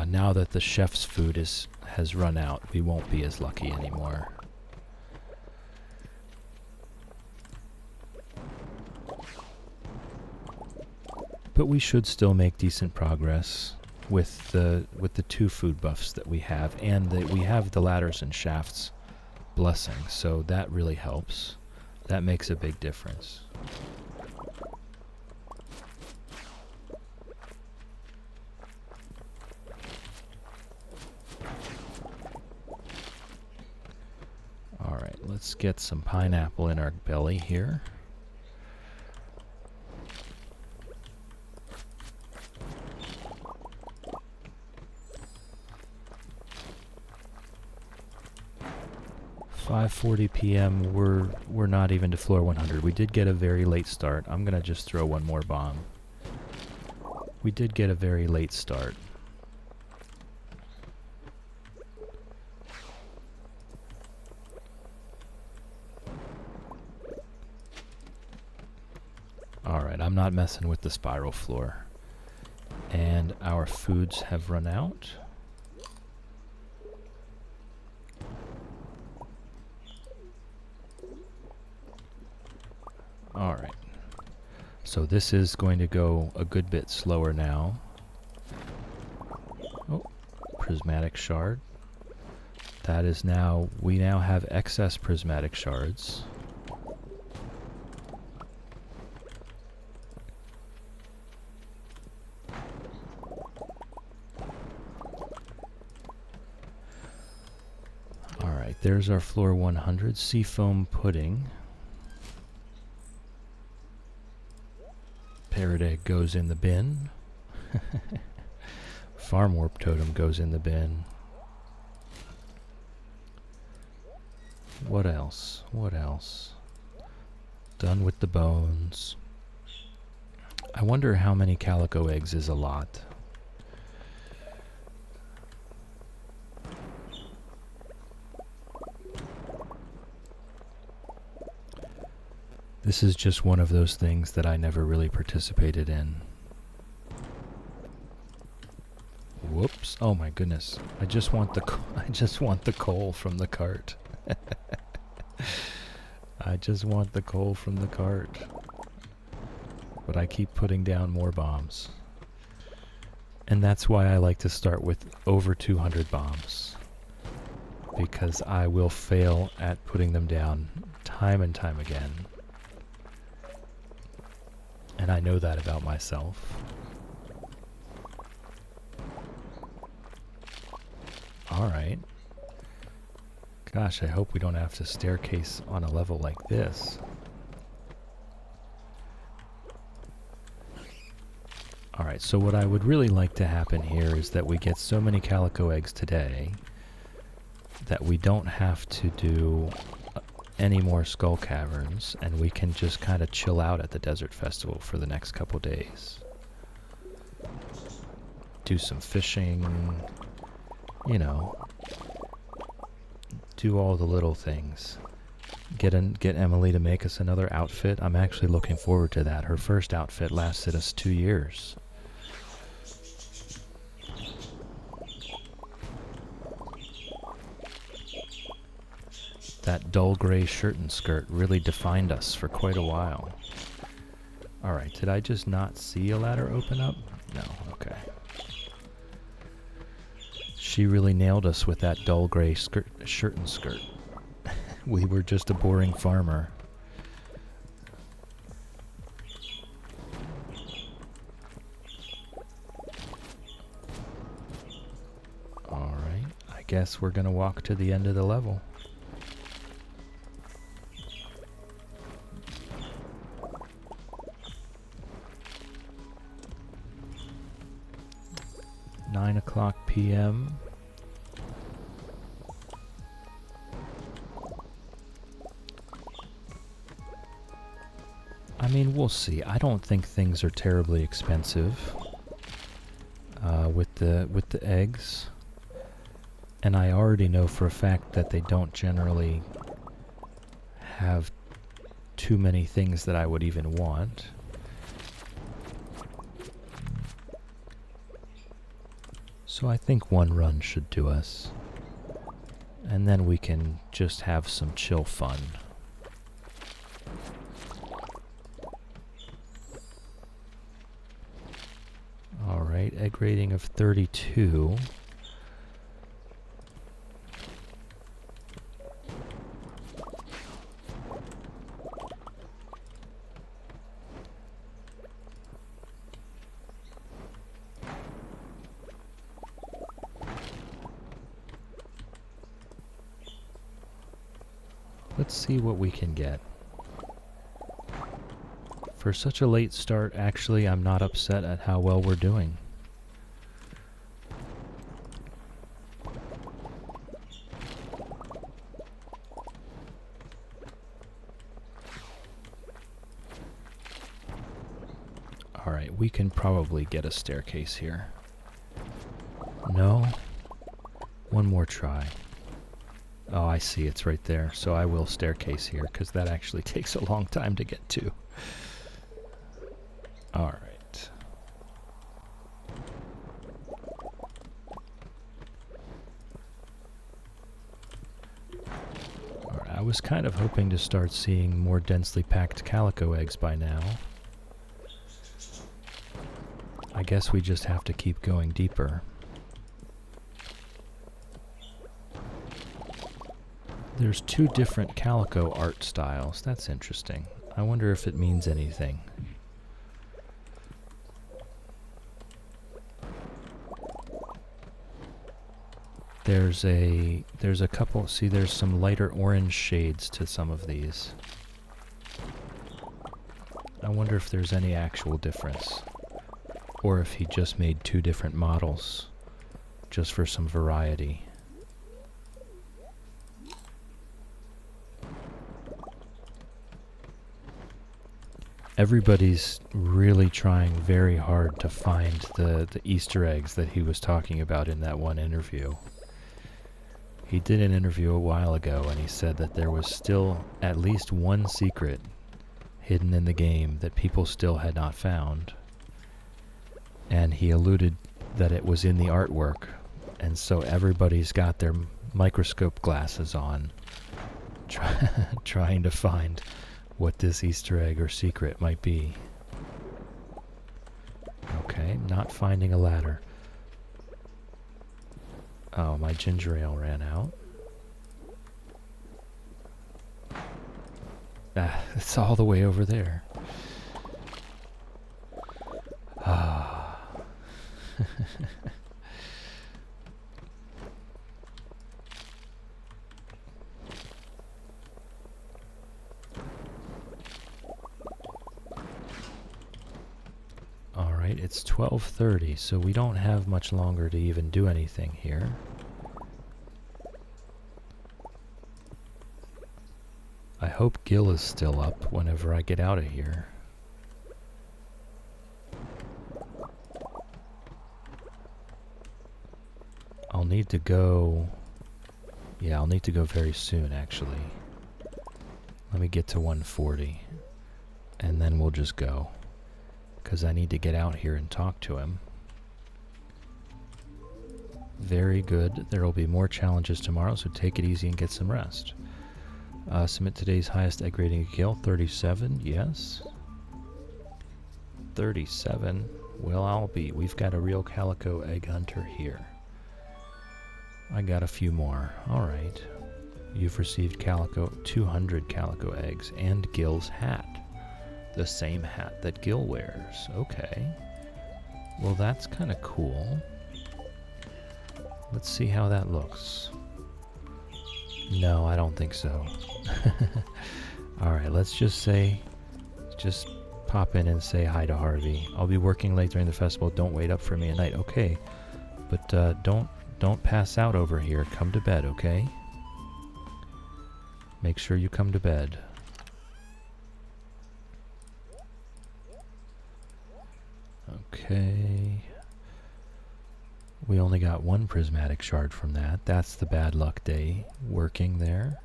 Now that the chef's food has run out, we won't be as lucky anymore. But we should still make decent progress with the 2 food buffs that we have, and we have the ladders and shafts blessing, so that really helps. That makes a big difference. All right, let's get some pineapple in our belly here. .40 p.m. We're not even to floor 100. We did get a very late start. I'm gonna just throw one more bomb. We did get a very late start. Alright, I'm not messing with the spiral floor. And our foods have run out. Alright. So this is going to go a good bit slower now. Oh, prismatic shard. That is now, we now have excess prismatic shards. Alright, there's our floor 100 seafoam pudding. Parrot egg goes in the bin. Farm warp totem goes in the bin. What else? What else? Done with the bones. I wonder how many calico eggs is a lot. This is just one of those things that I never really participated in. Whoops. Oh my goodness. I just want the coal from the cart. I just want the coal from the cart. But I keep putting down more bombs. And that's why I like to start with over 200 bombs. Because I will fail at putting them down time and time again. And I know that about myself. Alright. Gosh, I hope we don't have to staircase on a level like this. Alright, so what I would really like to happen here is that we get so many calico eggs today that we don't have to do any more skull caverns, and we can just kind of chill out at the desert festival for the next couple days. Do some fishing, you know, do all the little things. Get Emily to make us another outfit. I'm actually looking forward to that. Her first outfit lasted us 2 years. That dull gray shirt and skirt really defined us for quite a while. Alright, did I just not see a ladder open up? No, okay. She really nailed us with that dull gray shirt and skirt. We were just a boring farmer. Alright, I guess we're gonna walk to the end of the level. PM. I mean, we'll see. I don't think things are terribly expensive with the eggs, and I already know for a fact that they don't generally have too many things that I would even want. So I think one run should do us. And then we can just have some chill fun. Alright, egg rating of 32. Let's see what we can get. For such a late start, actually, I'm not upset at how well we're doing. Alright, we can probably get a staircase here. No? One more try. Oh, I see, it's right there. So I will staircase here, because that actually takes a long time to get to. All right. All right. I was kind of hoping to start seeing more densely packed calico eggs by now. I guess we just have to keep going deeper. There's 2 different calico art styles. That's interesting. I wonder if it means anything. There's a couple, see there's some lighter orange shades to some of these. I wonder if there's any actual difference. Or if he just made 2 different models just for some variety. Everybody's really trying very hard to find the Easter eggs that he was talking about in that one interview. He did an interview a while ago and he said that there was still at least one secret hidden in the game that people still had not found. And he alluded that it was in the artwork, and so everybody's got their microscope glasses on, trying to find what this Easter egg or secret might be. Okay, not finding a ladder. Oh, my ginger ale ran out. Ah, it's all the way over there. Ah. Alright, it's 12:30, so we don't have much longer to even do anything here. I hope Gil is still up whenever I get out of here. I'll need to go... Yeah, I'll need to go very soon, actually. Let me get to 140, and then we'll just go. Because I need to get out here and talk to him. Very good. There will be more challenges tomorrow, so take it easy and get some rest. Submit today's highest egg rating Gil, 37, yes. 37. Well, we've got a real calico egg hunter here. I got a few more. Alright. You've received 200 calico eggs and Gil's hat. The same hat that Gil wears. Okay. Well, that's kind of cool. Let's see how that looks. No, I don't think so. Alright, let's just pop in and say hi to Harvey. I'll be working late during the festival. Don't wait up for me at night. Okay. But don't pass out over here. Come to bed, okay? Make sure you come to bed. Okay. We only got 1 prismatic shard from that. That's the bad luck day working there.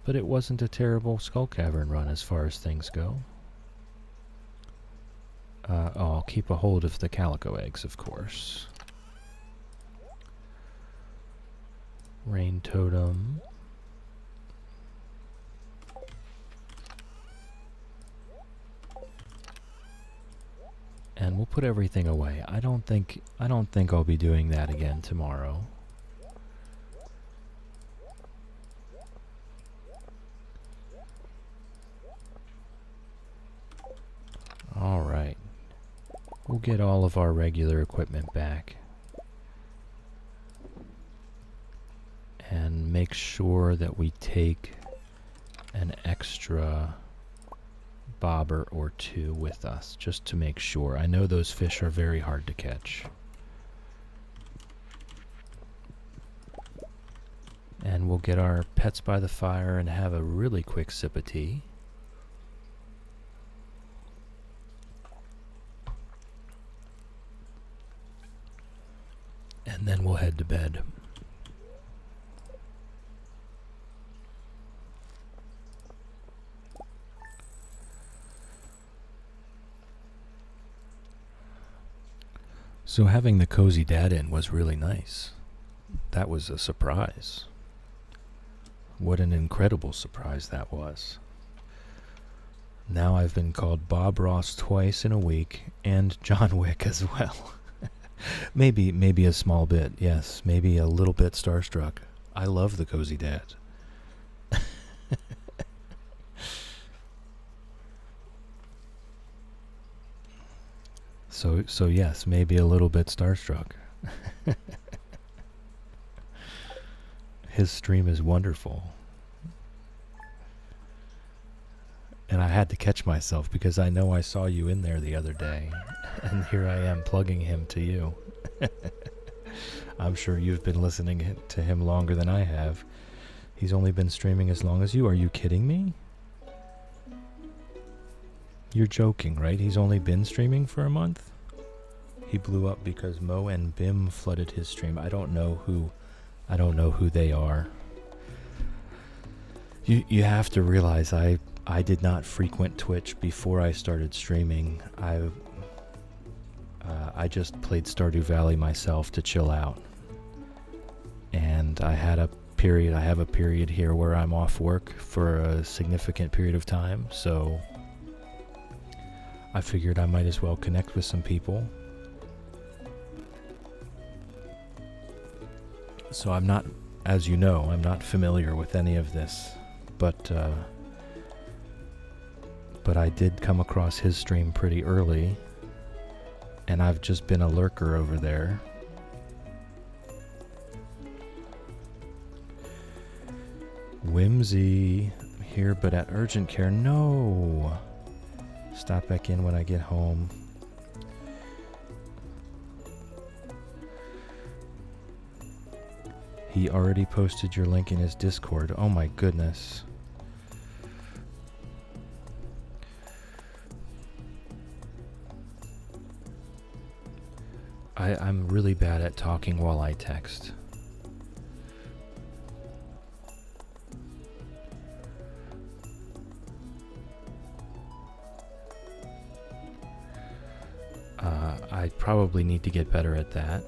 But it wasn't a terrible Skull Cavern run as far as things go. I'll keep a hold of the calico eggs, of course. Rain totem. And we'll put everything away. I don't think I'll be doing that again tomorrow. All right. We'll get all of our regular equipment back. And make sure that we take an extra bobber or 2 with us, just to make sure. I know those fish are very hard to catch. And we'll get our pets by the fire and have a really quick sip of tea. And then we'll head to bed. So having the cozy dad in was really nice. That was a surprise. What an incredible surprise that was. Now I've been called Bob Ross twice in a week, and John Wick as well. maybe a small bit, yes. Maybe a little bit starstruck. I love the cozy dad. So yes, maybe a little bit starstruck. His stream is wonderful. And I had to catch myself because I know I saw you in there the other day. And here I am plugging him to you. I'm sure you've been listening to him longer than I have. He's only been streaming as long as you. Are you kidding me? You're joking, right? He's only been streaming for a month? He blew up because Mo and Bim flooded his stream. I don't know who they are. You have to realize I did not frequent Twitch before I started streaming. I just played Stardew Valley myself to chill out. And I have a period here where I'm off work for a significant period of time, so I figured I might as well connect with some people. So I'm not, as you know, I'm not familiar with any of this, but I did come across his stream pretty early, and I've just been a lurker over there. Whimsy, here but at urgent care. No! Stop back in when I get home. He already posted your link in his Discord. Oh my goodness. I'm really bad at talking while I text. I probably need to get better at that,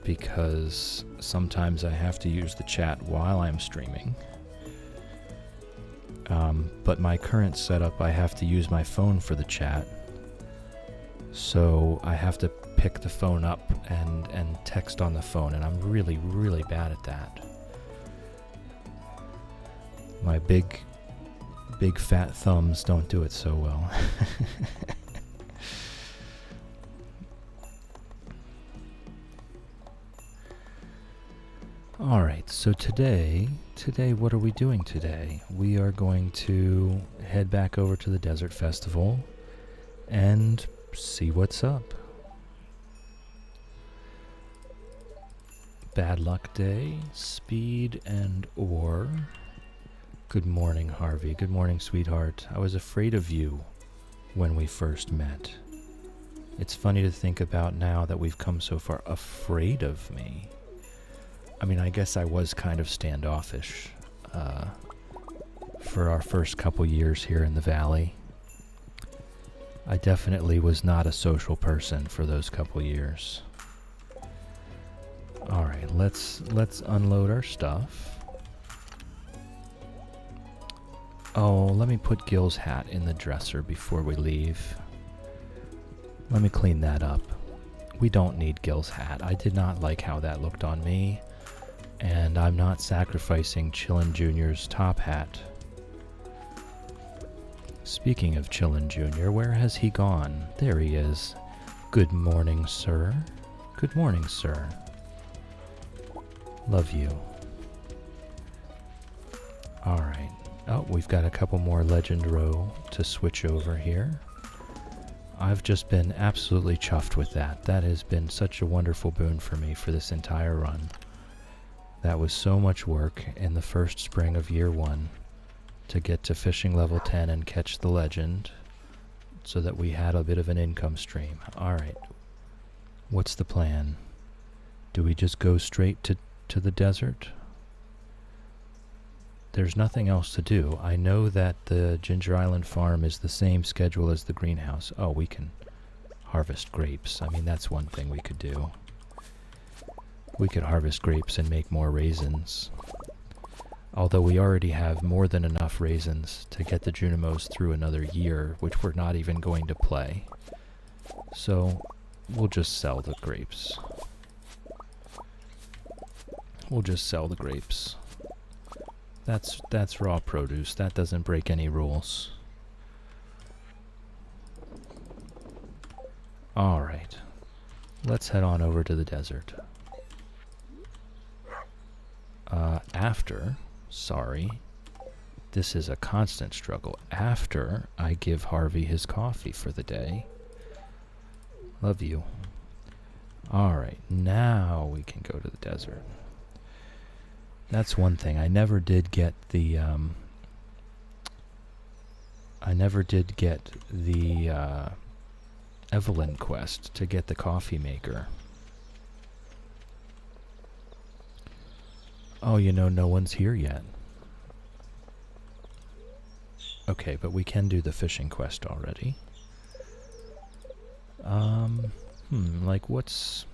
because sometimes I have to use the chat while I'm streaming. But my current setup, I have to use my phone for the chat. So I have to pick the phone up and text on the phone, and I'm really, really bad at that. My big fat thumbs don't do it so well. Alright, so today, what are we doing today? We are going to head back over to the Desert Festival and see what's up. Bad luck day, speed and ore. Good morning, Harvey. Good morning, sweetheart. I was afraid of you when we first met. It's funny to think about now that we've come so far. Afraid of me? I mean, I guess I was kind of standoffish for our first couple years here in the valley. I definitely was not a social person for those couple years. Alright, let's unload our stuff. Oh, let me put Gil's hat in the dresser before we leave. Let me clean that up. We don't need Gil's hat. I did not like how that looked on me. And I'm not sacrificing Chillin' Jr.'s top hat. Speaking of Chillin' Jr., where has he gone? There he is. Good morning, sir. Good morning, sir. Love you. Alright. Oh, we've got a couple more Legend Row to switch over here. I've just been absolutely chuffed with that. That has been such a wonderful boon for me for this entire run. That was so much work in the first spring of year 1 to get to fishing level 10 and catch the legend so that we had a bit of an income stream. Alright, what's the plan? Do we just go straight to the desert? There's nothing else to do. I know that the Ginger Island farm is the same schedule as the greenhouse. Oh, we can harvest grapes. I mean, that's one thing we could do. We could harvest grapes and make more raisins. Although we already have more than enough raisins to get the Junimos through another year, which we're not even going to play. So we'll just sell the grapes. We'll just sell the grapes. That's raw produce. That doesn't break any rules. Alright. Let's head on over to the desert. Sorry. This is a constant struggle. After I give Harvey his coffee for the day. Love you. Alright, now we can go to the desert. That's one thing. I never did get the Evelyn quest to get the coffee maker. Oh, you know, no one's here yet. Okay, but we can do the fishing quest already. Like what's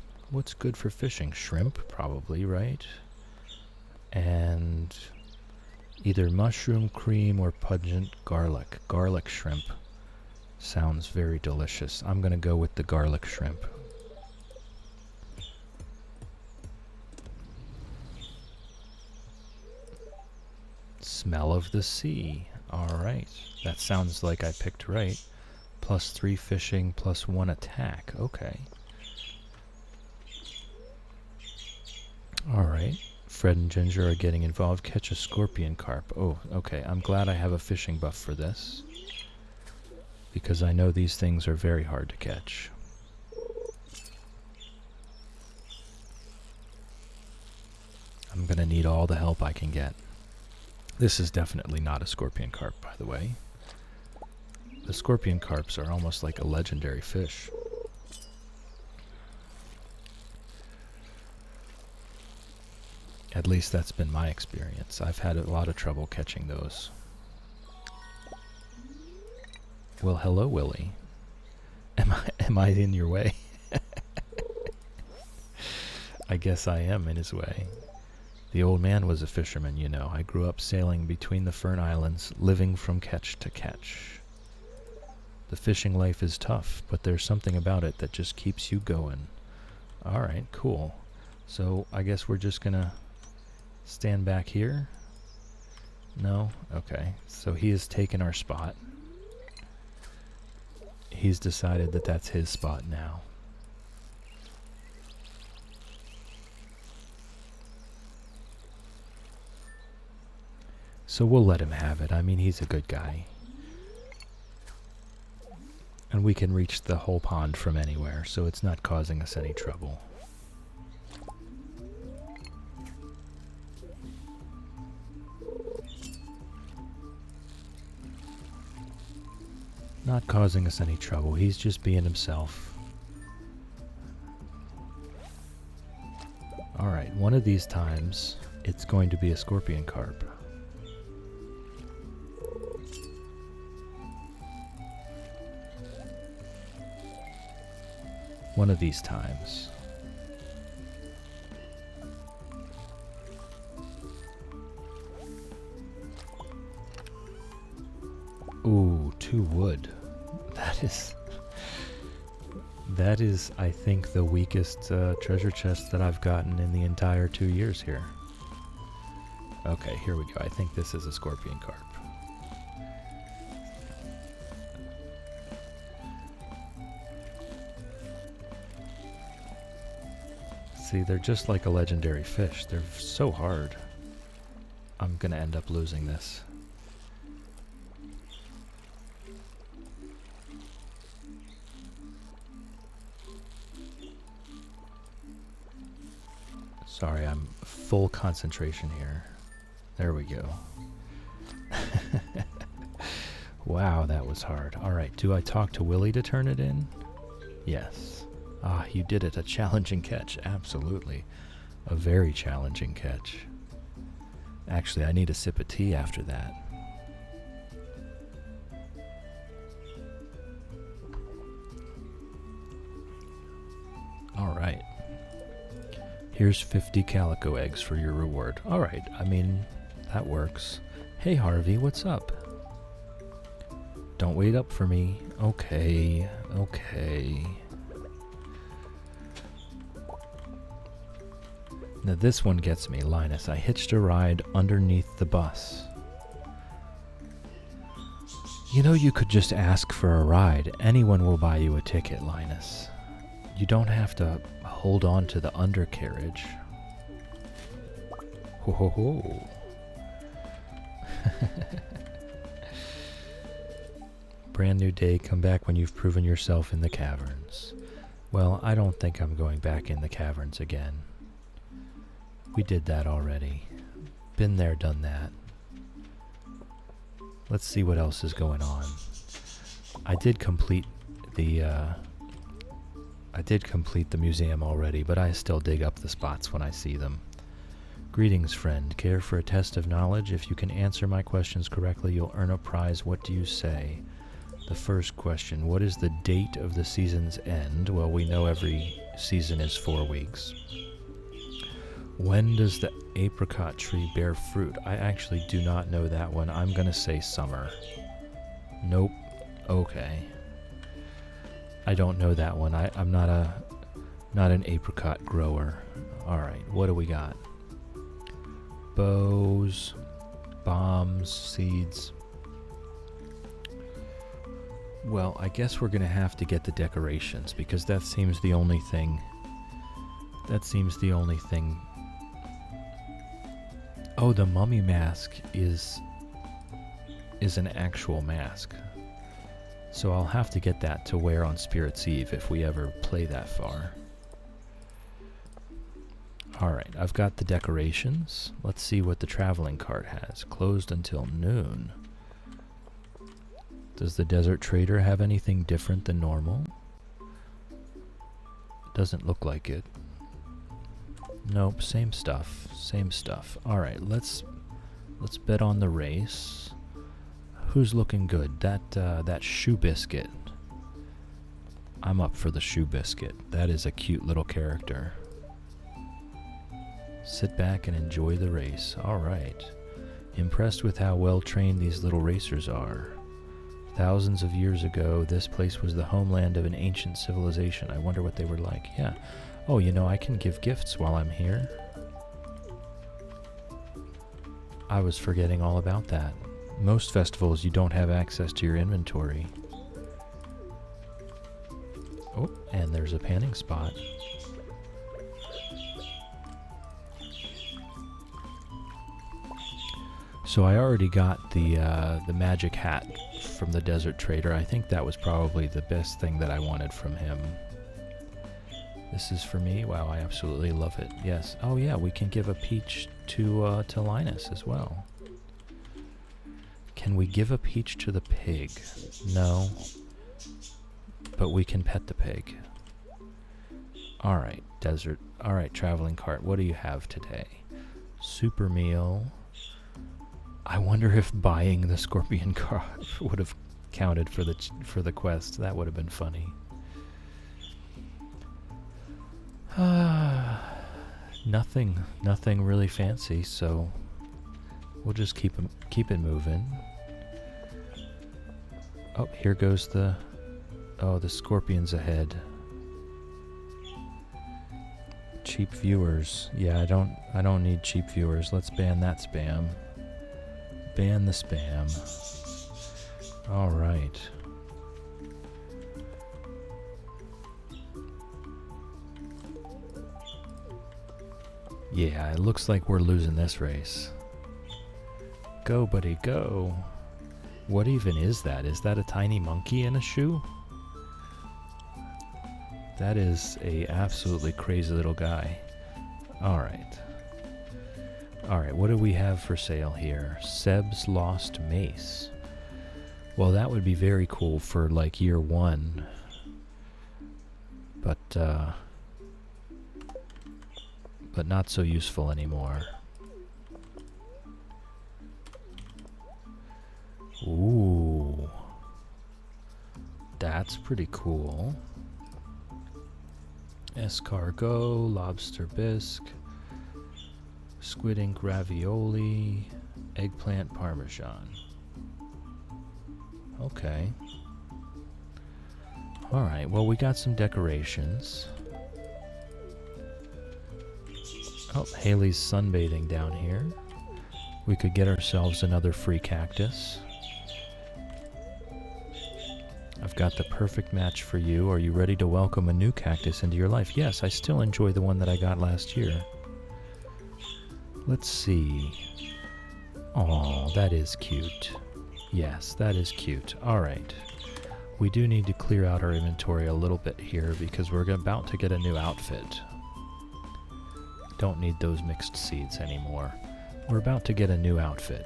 good for fishing? Shrimp, probably, right? And either mushroom cream or pungent garlic. Garlic shrimp sounds very delicious. I'm gonna go with the garlic shrimp. Smell of the sea. Alright. That sounds like I picked right. +3 fishing, +1 attack. Okay. Alright. Fred and Ginger are getting involved. Catch a scorpion carp. Oh, okay. I'm glad I have a fishing buff for this, because I know these things are very hard to catch. I'm gonna need all the help I can get. This is definitely not a scorpion carp, by the way. The scorpion carps are almost like a legendary fish. At least that's been my experience. I've had a lot of trouble catching those. Well, hello, Willie. Am I in your way? I guess I am in his way. The old man was a fisherman, you know. I grew up sailing between the Fern Islands, living from catch to catch. The fishing life is tough, but there's something about it that just keeps you going. Alright, cool. So I guess we're just gonna stand back here? No? Okay. So he has taken our spot. He's decided that that's his spot now. So we'll let him have it. I mean, he's a good guy. And we can reach the whole pond from anywhere, so it's not causing us any trouble. Not causing us any trouble. He's just being himself. Alright, one of these times, it's going to be a scorpion carp. One of these times. Ooh, 2 wood. That is, I think, the weakest treasure chest that I've gotten in the entire 2 years here. Okay, here we go. I think this is a scorpion carp. See, they're just like a legendary fish. They're so hard. I'm gonna end up losing this. Sorry, I'm full concentration here. There we go. Wow, that was hard. Alright, do I talk to Willie to turn it in? Yes. Ah, you did it. A challenging catch. Absolutely. A very challenging catch. Actually, I need a sip of tea after that. Alright. Here's 50 calico eggs for your reward. Alright, I mean, that works. Hey Harvey, what's up? Don't wait up for me. Okay, okay. Now this one gets me, Linus. I hitched a ride underneath the bus. You know, you could just ask for a ride. Anyone will buy you a ticket, Linus. You don't have to hold on to the undercarriage. Ho ho ho. Brand new day, come back when you've proven yourself in the caverns. Well, I don't think I'm going back in the caverns again. We did that already. Been there, done that. Let's see what else is going on. I did complete the museum already, but I still dig up the spots when I see them. Greetings, friend. Care for a test of knowledge? If you can answer my questions correctly, you'll earn a prize. What do you say? The first question, what is the date of the season's end? Well, we know every season is 4 weeks. When does the apricot tree bear fruit? I actually do not know that one. I'm going to say summer. Nope. Okay. I don't know that one. I'm not an apricot grower. Alright, what do we got? Bows, bombs, seeds. Well, I guess we're going to have to get the decorations because that seems the only thing. Oh, the mummy mask is an actual mask. So I'll have to get that to wear on Spirit's Eve if we ever play that far. Alright, I've got the decorations. Let's see what the traveling cart has. Closed until noon. Does the desert trader have anything different than normal? Doesn't look like it. Nope, same stuff. Same stuff. Alright, let's bet on the race. Who's looking good? That shoe biscuit. I'm up for the shoe biscuit. That is a cute little character. Sit back and enjoy the race. Alright. Impressed with how well trained these little racers are. Thousands of years ago, this place was the homeland of an ancient civilization. I wonder what they were like. Yeah. Oh, you know, I can give gifts while I'm here. I was forgetting all about that. Most festivals, you don't have access to your inventory. Oh, and there's a panning spot. So I already got the magic hat from the desert trader. I think that was probably the best thing that I wanted from him. This is for me. Wow, I absolutely love it. Yes. Oh yeah, we can give a peach to Linus as well. Can we give a peach to the pig? No. But we can pet the pig. Alright, desert. Alright, traveling cart. What do you have today? Super meal. I wonder if buying the scorpion cart would have counted for the quest. That would have been funny. Nothing really fancy, so we'll just keep it moving. Oh, here goes the scorpion's ahead. Cheap viewers. Yeah, I don't need cheap viewers. Let's ban that spam. Ban the spam. All right. Yeah, it looks like we're losing this race. Go, buddy, go. What even is that? Is that a tiny monkey in a shoe? That is a absolutely crazy little guy. Alright. Alright, what do we have for sale here? Seb's Lost Mace. Well, that would be very cool for, like, year 1. But not so useful anymore. Ooh. That's pretty cool. Escargot, lobster bisque, squid ink ravioli, eggplant parmesan. Okay. Alright, well, we got some decorations. Oh, Haley's sunbathing down here. We could get ourselves another free cactus. I've got the perfect match for you. Are you ready to welcome a new cactus into your life? Yes, I still enjoy the one that I got last year. Let's see. Oh, that is cute. Yes, that is cute. Alright. We do need to clear out our inventory a little bit here because we're about to get a new outfit. Don't need those mixed seeds anymore. We're about to get a new outfit.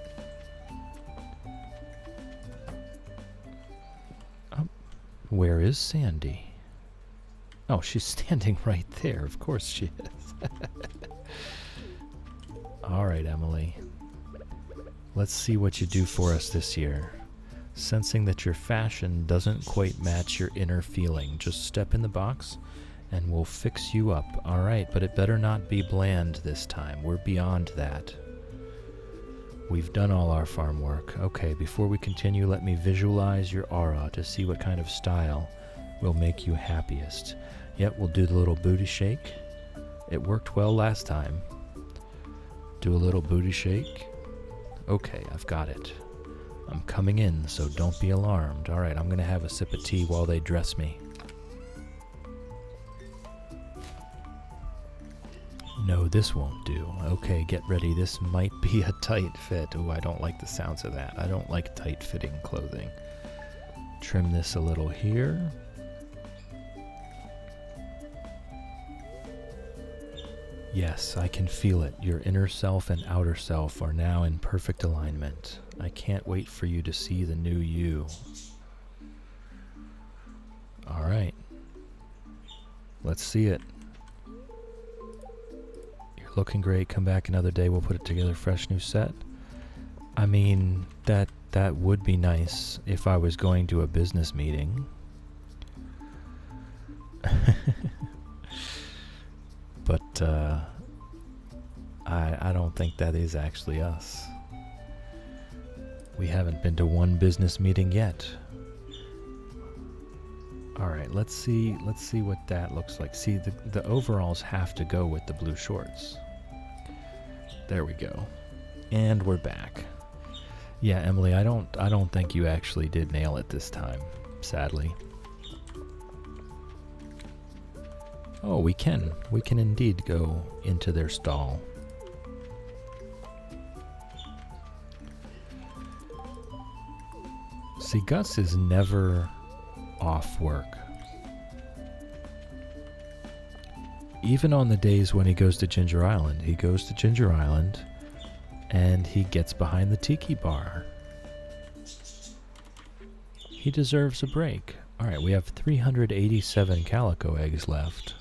Where is Sandy? Oh, she's standing right there. Of course she is. Alright, Emily. Let's see what you do for us this year. Sensing that your fashion doesn't quite match your inner feeling, just step in the box and we'll fix you up. Alright, but it better not be bland this time. We're beyond that. We've done all our farm work. Okay, before we continue, let me visualize your aura to see what kind of style will make you happiest. Yep, we'll do the little booty shake. It worked well last time. Do a little booty shake. Okay, I've got it. I'm coming in, so don't be alarmed. Alright, I'm gonna have a sip of tea while they dress me. No, this won't do. Okay, get ready. This might be a tight fit. Oh, I don't like the sounds of that. I don't like tight-fitting clothing. Trim this a little here. Yes, I can feel it. Your inner self and outer self are now in perfect alignment. I can't wait for you to see the new you. Alright. Let's see it. You're looking great. Come back another day. We'll put it together. Fresh new set. I mean, that would be nice if I was going to a business meeting. But I don't think that is actually us. We haven't been to one business meeting yet. Alright, let's see what that looks like. See, the overalls have to go with the blue shorts. There we go. And we're back. Yeah, Emily, I don't think you actually did nail it this time, sadly. Oh, we can. We can indeed go into their stall. See, Gus is never off work. Even on the days when he goes to Ginger Island, and he gets behind the tiki bar. He deserves a break. Alright, we have 387 calico eggs left.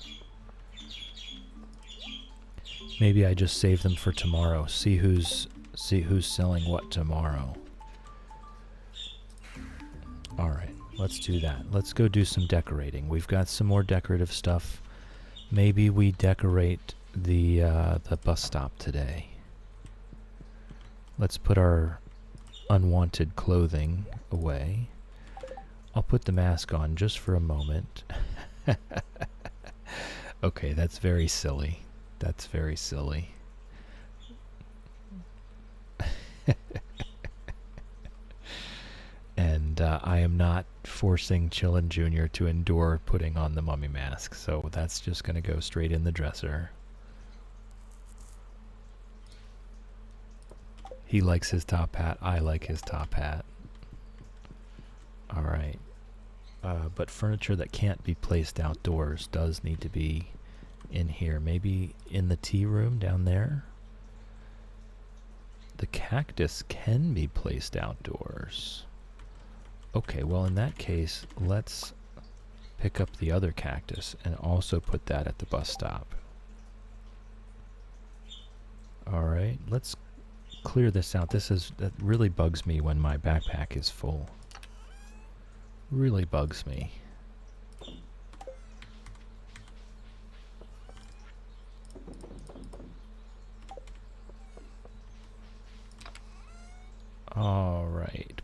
Maybe I just save them for tomorrow. See who's selling what tomorrow. Alright, let's do that. Let's go do some decorating. We've got some more decorative stuff. Maybe we decorate the bus stop today. Let's put our unwanted clothing away. I'll put the mask on just for a moment. Okay, that's very silly. That's very silly. And I am not forcing Chillin' Jr. to endure putting on the mummy mask, so that's just going to go straight in the dresser. He likes his top hat. I like his top hat. Alright. But furniture that can't be placed outdoors does need to be in here. Maybe in the tea room down there? The cactus can be placed outdoors. Okay, well in that case, let's pick up the other cactus and also put that at the bus stop. Alright, let's clear this out. That really bugs me when my backpack is full. Really bugs me.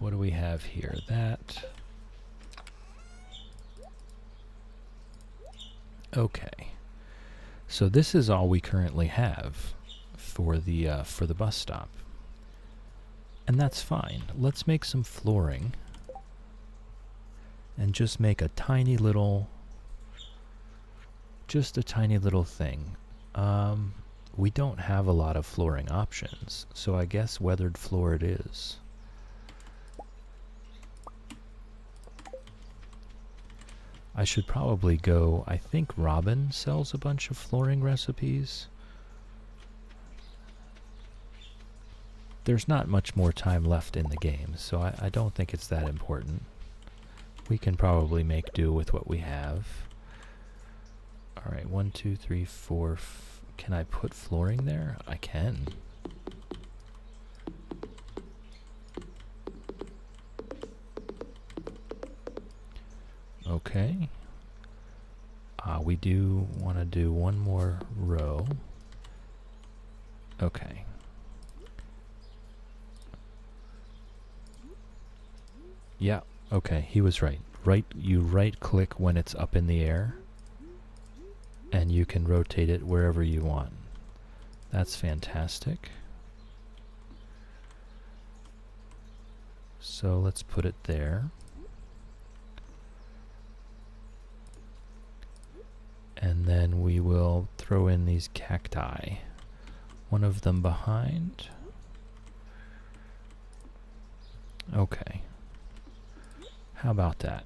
What do we have here? That. Okay. So this is all we currently have for the bus stop. And that's fine. Let's make some flooring and just make a tiny little thing. We don't have a lot of flooring options, so I guess weathered floor it is. I should probably go, I think Robin sells a bunch of flooring recipes. There's not much more time left in the game, so I don't think it's that important. We can probably make do with what we have. Alright, 1, 2, 3, 4. Can I put flooring there? I can. Okay. We do want to do one more row. Okay. Yeah, okay, he was right. You right click when it's up in the air, and you can rotate it wherever you want. That's fantastic. So let's put it there. And then we will throw in these cacti. One of them behind. Okay. How about that?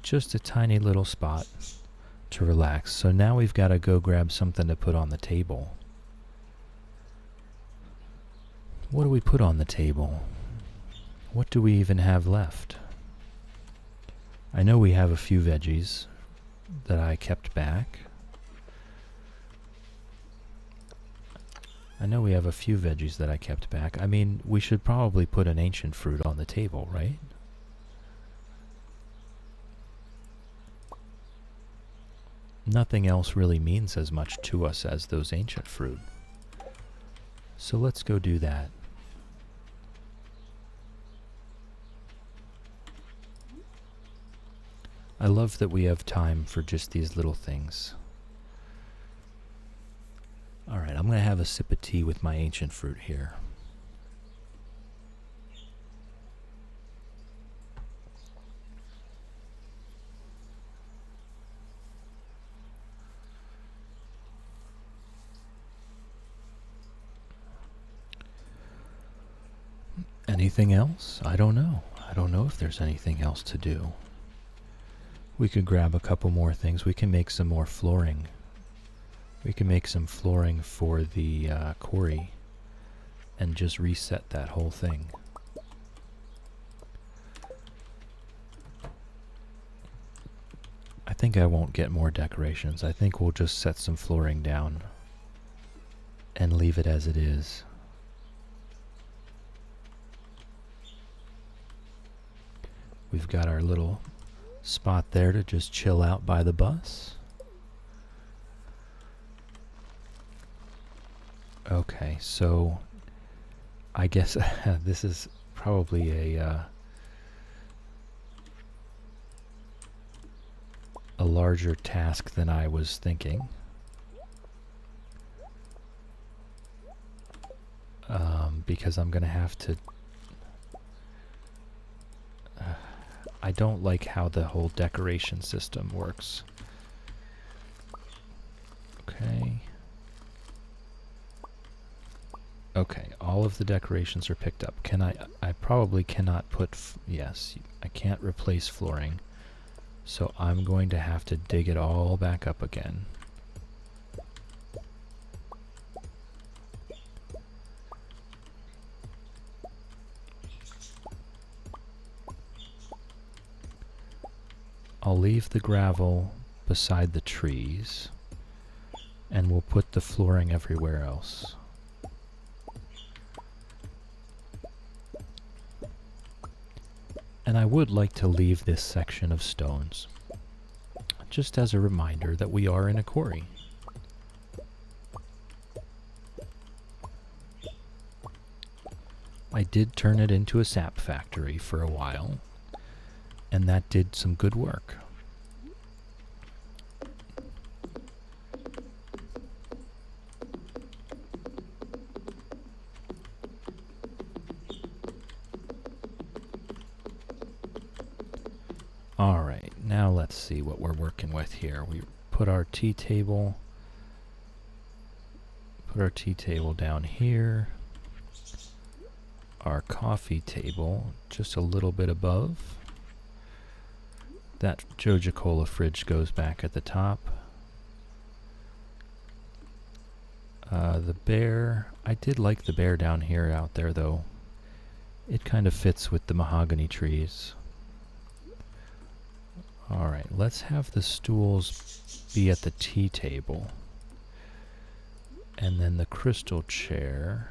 Just a tiny little spot to relax. So now we've got to go grab something to put on the table. What do we put on the table? What do we even have left? I know we have a few veggies that I kept back. I mean, we should probably put an ancient fruit on the table, right? Nothing else really means as much to us as those ancient fruit. So let's go do that. I love that we have time for just these little things. Alright, I'm going to have a sip of tea with my ancient fruit here. Anything else? I don't know. I don't know if there's anything else to do. We could grab a couple more things. We can make some more flooring. We can make some flooring for the quarry and just reset that whole thing. I think I won't get more decorations. I think we'll just set some flooring down and leave it as it is. We've got our little spot there to just chill out by the bus. Okay, so I guess this is probably a larger task than I was thinking. Because I'm gonna have to I don't like how the whole decoration system works. Okay. Okay, all of the decorations are picked up. Can I probably cannot put, yes, I can't replace flooring. So I'm going to have to dig it all back up again. I'll leave the gravel beside the trees, and we'll put the flooring everywhere else. And I would like to leave this section of stones, just as a reminder that we are in a quarry. I did turn it into a sap factory for a while, and that did some good work. Alright, now let's see what we're working with here. We put our tea table down here. Our coffee table just a little bit above. That Joja-Cola fridge goes back at the top. The bear, I did like the bear down here out there though. It kind of fits with the mahogany trees. Alright, let's have the stools be at the tea table. And then the crystal chair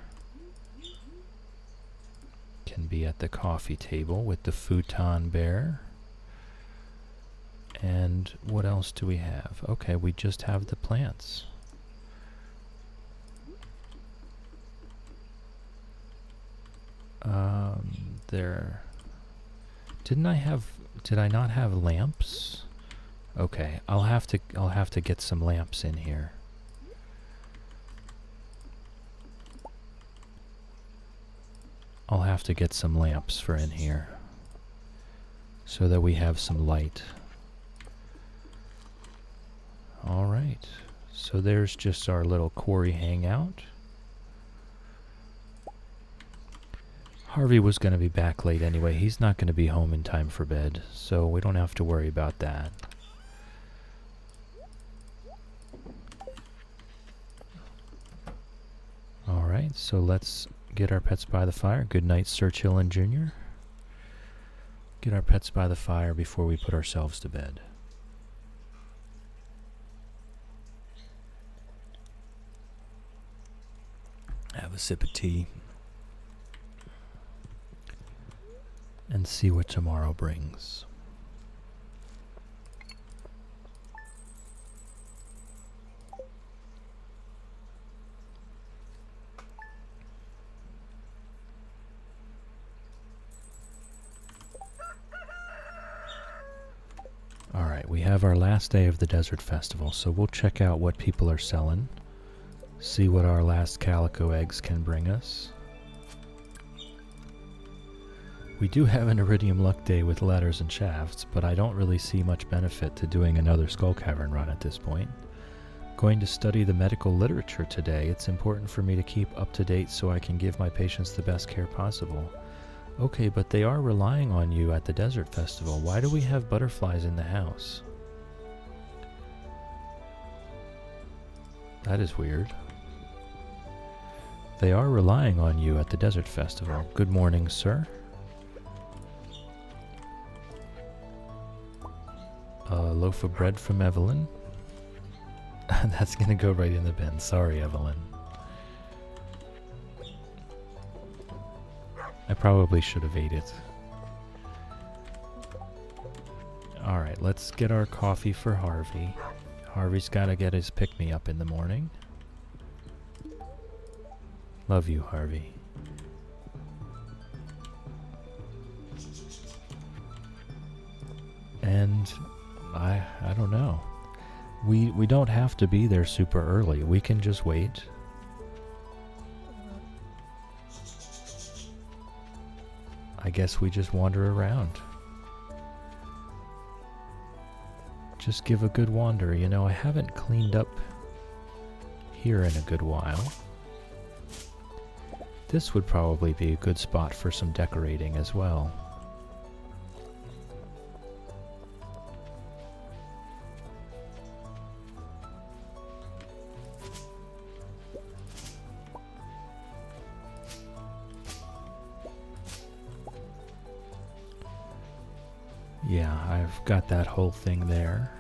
can be at the coffee table with the futon bear. And what else do we have? Okay, we just have the plants. There. Did I not have lamps? Okay, I'll have to get some lamps in here. I'll have to get some lamps for in here so that we have some light. Alright, so there's just our little quarry hangout. Harvey was going to be back late anyway. He's not going to be home in time for bed, so we don't have to worry about that. Alright, so let's get our pets by the fire. Good night, Sir Chillin Jr. Get our pets by the fire before we put ourselves to bed. Have a sip of tea. And see what tomorrow brings. Alright, we have our last day of the Desert Festival, so we'll check out what people are selling. See what our last calico eggs can bring us. We do have an Iridium Luck Day with ladders and shafts, but I don't really see much benefit to doing another Skull Cavern run at this point. Going to study the medical literature today. It's important for me to keep up to date so I can give my patients the best care possible. Okay, but they are relying on you at the Desert Festival. Why do we have butterflies in the house? That is weird. They are relying on you at the Desert Festival. Good morning, sir. A loaf of bread from Evelyn. That's gonna go right in the bin. Sorry, Evelyn. I probably should have ate it. Alright, let's get our coffee for Harvey. Harvey's gotta get his pick-me-up in the morning. Love you, Harvey. And I don't know. We don't have to be there super early. We can just wait. I guess we just wander around. Just give a good wander. You know, I haven't cleaned up here in a good while. This would probably be a good spot for some decorating as well. Yeah, I've got that whole thing there.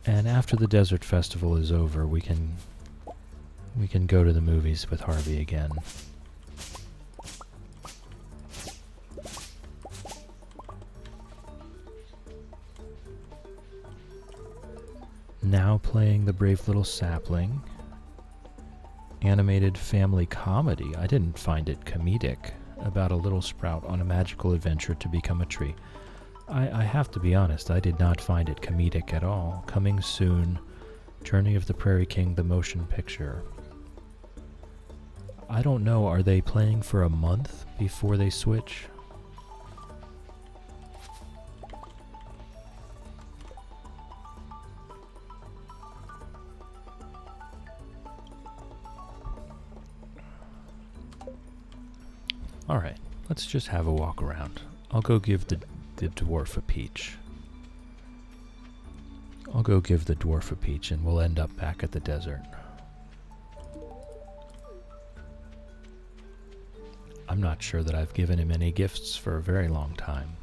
And after the Desert Festival is over, we can go to the movies with Harvey again. Now playing the Brave Little Sapling. animated family comedy. I didn't find it comedic, about a little sprout on a magical adventure to become a tree. I have to be honest, I did not find it comedic at all. Coming soon, Journey of the Prairie King, the motion picture. I don't know, are they playing for a month before they switch? Alright, let's just have a walk around. I'll go give the dwarf a peach. I'll go give the dwarf a peach and we'll end up back at the desert. I'm not sure that I've given him any gifts for a very long time.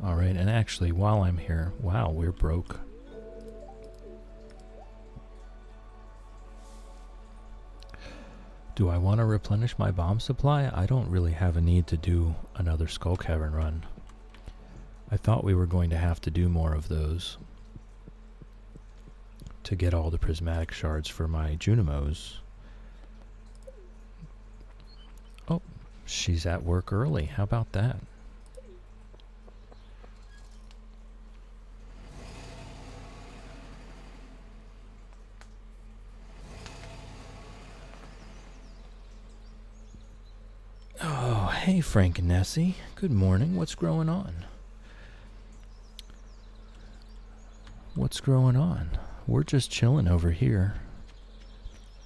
Alright, and actually while I'm here, wow, we're broke. Do I want to replenish my bomb supply? I don't really have a need to do another Skull Cavern run. I thought we were going to have to do more of those to get all the prismatic shards for my Junimos. Oh, she's at work early. How about that? Oh, hey Frank and Nessie. Good morning. What's going on? What's going on? We're just chilling over here.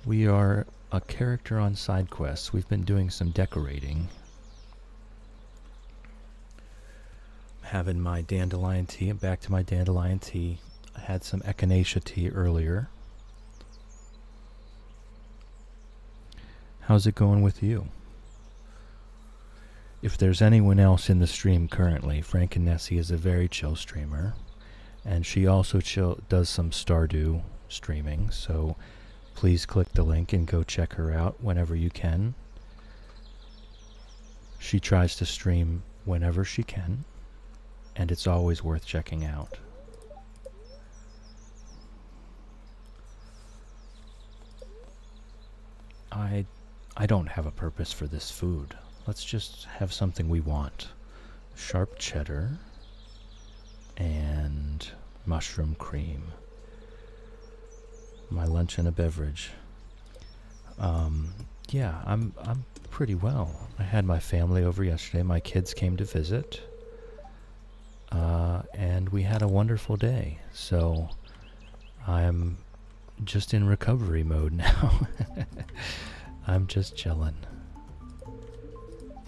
We are a character on side quests. We've been doing some decorating. Having my dandelion tea. I'm back to my dandelion tea. I had some echinacea tea earlier. How's it going with you? If there's anyone else in the stream currently, Frank and Nessie is a very chill streamer. And she also does some Stardew streaming, so please click the link and go check her out whenever you can. She tries to stream whenever she can, and it's always worth checking out. I don't have a purpose for this food. Let's just have something we want. Sharp cheddar and mushroom cream. My lunch and a beverage. Yeah, I'm pretty well. I had my family over yesterday. My kids came to visit. And we had a wonderful day. So I'm just in recovery mode now. I'm just chilling.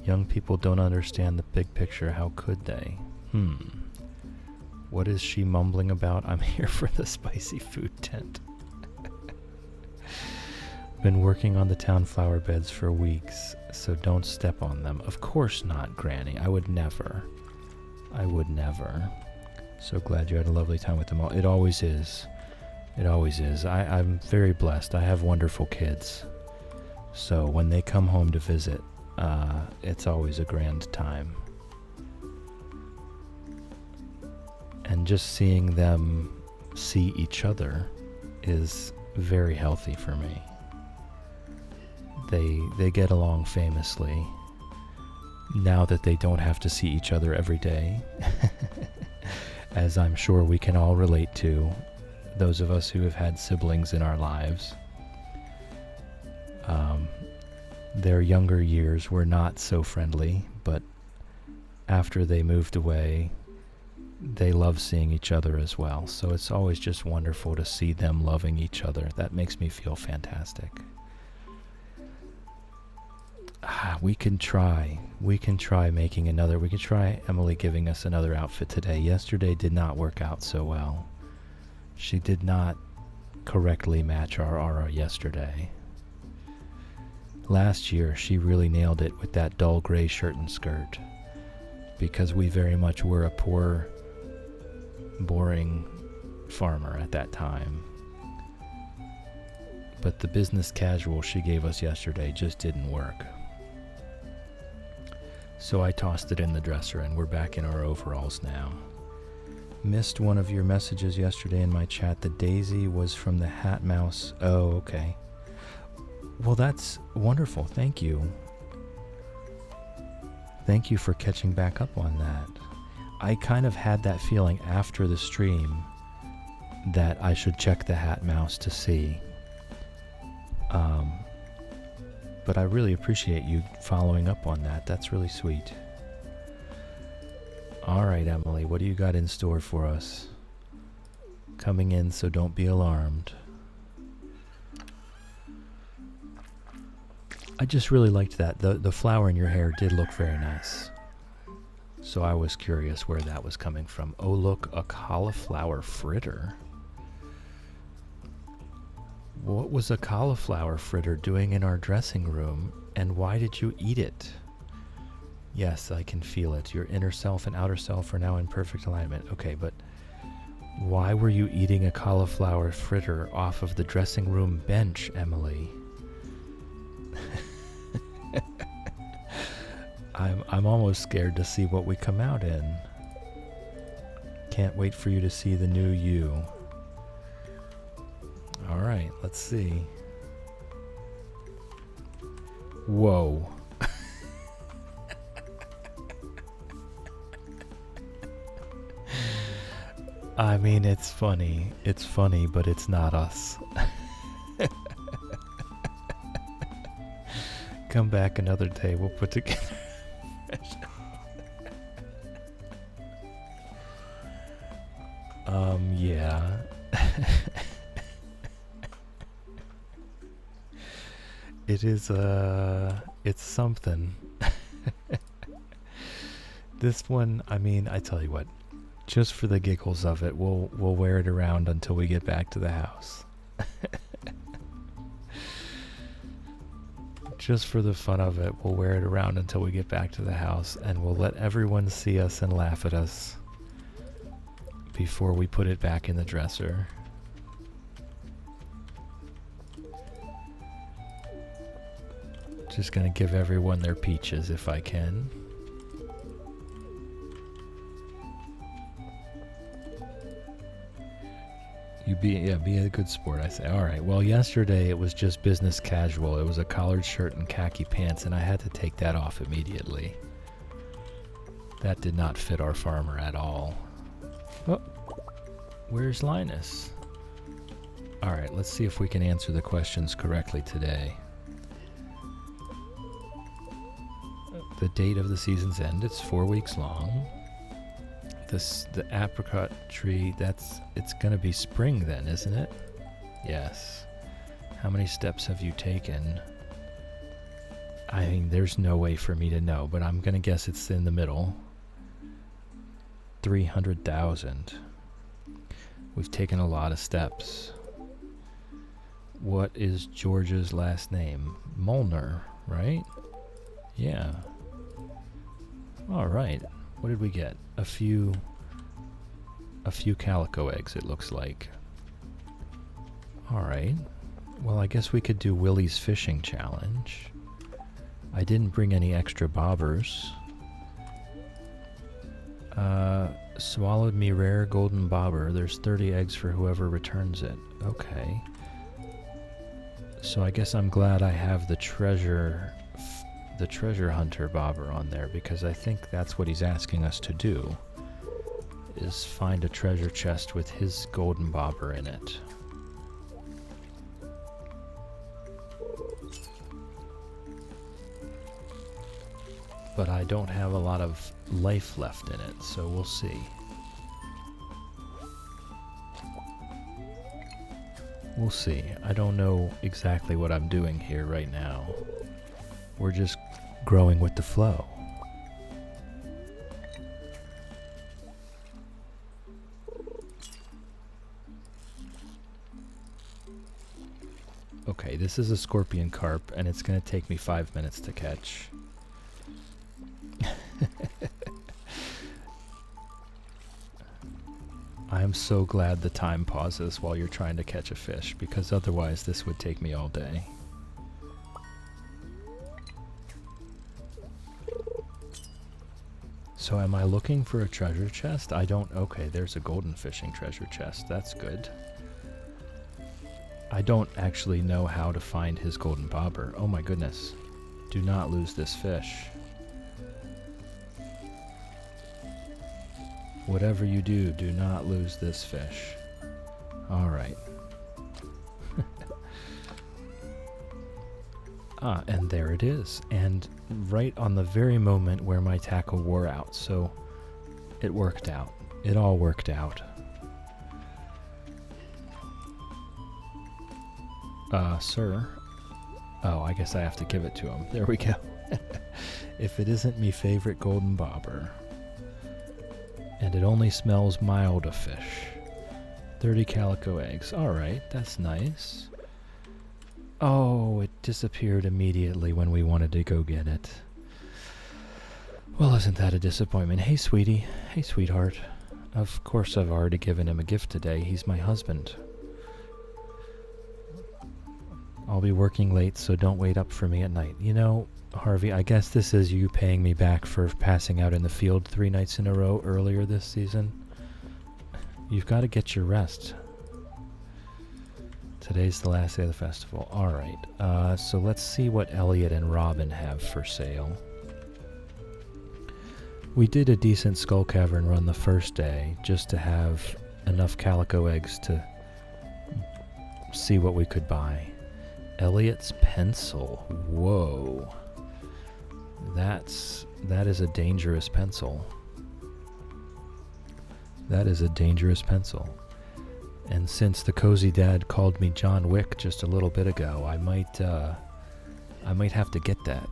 Young people don't understand the big picture. How could they? What is she mumbling about? I'm here for the spicy food tent. Been working on the town flower beds for weeks, so don't step on them. Of course not, Granny. I would never. I would never. So glad you had a lovely time with them all. It always is. It always is. I'm very blessed. I have wonderful kids. So when they come home to visit, it's always a grand time. And just seeing them see each other is very healthy for me. They get along famously now that they don't have to see each other every day. As I'm sure we can all relate to, those of us who have had siblings in our lives. Their younger years were not so friendly, but after they moved away, they love seeing each other as well. So it's always just wonderful to see them loving each other. That makes me feel fantastic. We can try making another. We can try Emily giving us another outfit today. Yesterday did not work out so well. She did not correctly match our aura yesterday. Last year, she really nailed it with that dull gray shirt and skirt, because we very much were a poor, boring farmer at that time. But the business casual she gave us yesterday just didn't work. So I tossed it in the dresser and we're back in our overalls now. Missed one of your messages yesterday in my chat. The daisy was from the Hat Mouse. Oh, okay. Well, that's wonderful. Thank you. Thank you for catching back up on that. I kind of had that feeling after the stream that I should check the Hat Mouse to see. But I really appreciate you following up on that. That's really sweet. All right, Emily, what do you got in store for us? Coming in, so don't be alarmed. I just really liked that. The flower in your hair did look very nice. So I was curious where that was coming from. Oh, look, a cauliflower fritter. What was a cauliflower fritter doing in our dressing room, and why did you eat it? Yes, I can feel it. Your inner self and outer self are now in perfect alignment. Okay, but why were you eating a cauliflower fritter off of the dressing room bench, Emily? I'm almost scared to see what we come out in. Can't wait for you to see the new you. All right, let's see. Whoa. I mean, it's funny. It's funny, but it's not us. Come back another day, we'll put together. Yeah. It is, it's something. This one, I mean, I tell you what, just for the giggles of it, we'll wear it around until we get back to the house. Just for the fun of it, we'll wear it around until we get back to the house, and we'll let everyone see us and laugh at us before we put it back in the dresser. Just gonna give everyone their peaches if I can. Be a good sport, I say. All right, well, yesterday it was just business casual. It was a collared shirt and khaki pants, and I had to take that off immediately. That did not fit our farmer at all. Oh, where's Linus? All right, let's see if we can answer the questions correctly today. The date of the season's end, it's 4 weeks long. The apricot tree, it's gonna be spring then, isn't it? Yes. How many steps have you taken? I mean, there's no way for me to know, but I'm gonna guess it's in the middle. 300,000. We've taken a lot of steps. What is George's last name? Molnar, right? Yeah. All right. What did we get? A few calico eggs, it looks like. All right. Well, I guess we could do Willie's fishing challenge. I didn't bring any extra bobbers. Swallowed me rare golden bobber. There's 30 eggs for whoever returns it. Okay. So I guess I'm glad I have the treasure hunter bobber on there, because I think that's what he's asking us to do, is find a treasure chest with his golden bobber in it. But I don't have a lot of life left in it, so we'll see. We'll see. I don't know exactly what I'm doing here right now. We're just growing with the flow. Okay, this is a scorpion carp, and it's going to take me 5 minutes to catch. I'm so glad the time pauses while you're trying to catch a fish, because otherwise this would take me all day. So am I looking for a treasure chest? I don't... Okay, there's a golden fishing treasure chest. That's good. I don't actually know how to find his golden bobber. Oh my goodness. Do not lose this fish. Whatever you do, do not lose this fish. Alright. And there it is. And right on the very moment where my tackle wore out. So it worked out. It all worked out. Sir. Oh, I guess I have to give it to him. There we go. If it isn't me favorite golden bobber. And it only smells mild of fish. 30 calico eggs. Alright, that's nice. Oh, it disappeared immediately when we wanted to go get it. Well, isn't that a disappointment? Hey, sweetie. Hey, sweetheart. Of course I've already given him a gift today. He's my husband. I'll be working late, so don't wait up for me at night. You know, Harvey, I guess this is you paying me back for passing out in the field 3 nights in a row earlier this season. You've got to get your rest. Today's the last day of the festival. Alright, so let's see what Elliot and Robin have for sale. We did a decent skull cavern run the first day, just to have enough calico eggs to see what we could buy. Elliot's pencil. Whoa. That is a dangerous pencil. That is a dangerous pencil. And since the cozy dad called me John Wick just a little bit ago, I might have to get that.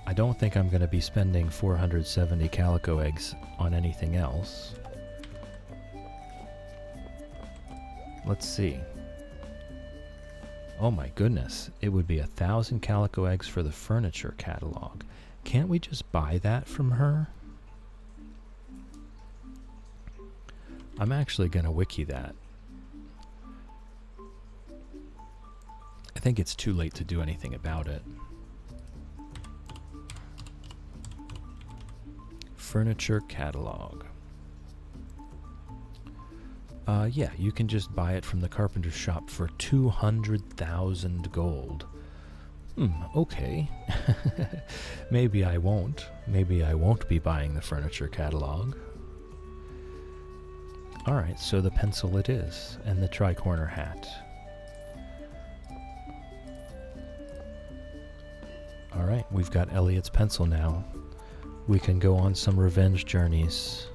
I don't think I'm going to be spending 470 calico eggs on anything else. Let's see. Oh my goodness, it would be 1,000 calico eggs for the furniture catalog. Can't we just buy that from her? I'm actually going to wiki that. I think it's too late to do anything about it. Furniture catalog. Yeah, you can just buy it from the carpenter shop for 200,000 gold. Okay. Maybe I won't. Maybe I won't be buying the furniture catalog. Alright, so the pencil it is, and the tri-corner hat. Alright, we've got Elliot's pencil now. We can go on some revenge journeys.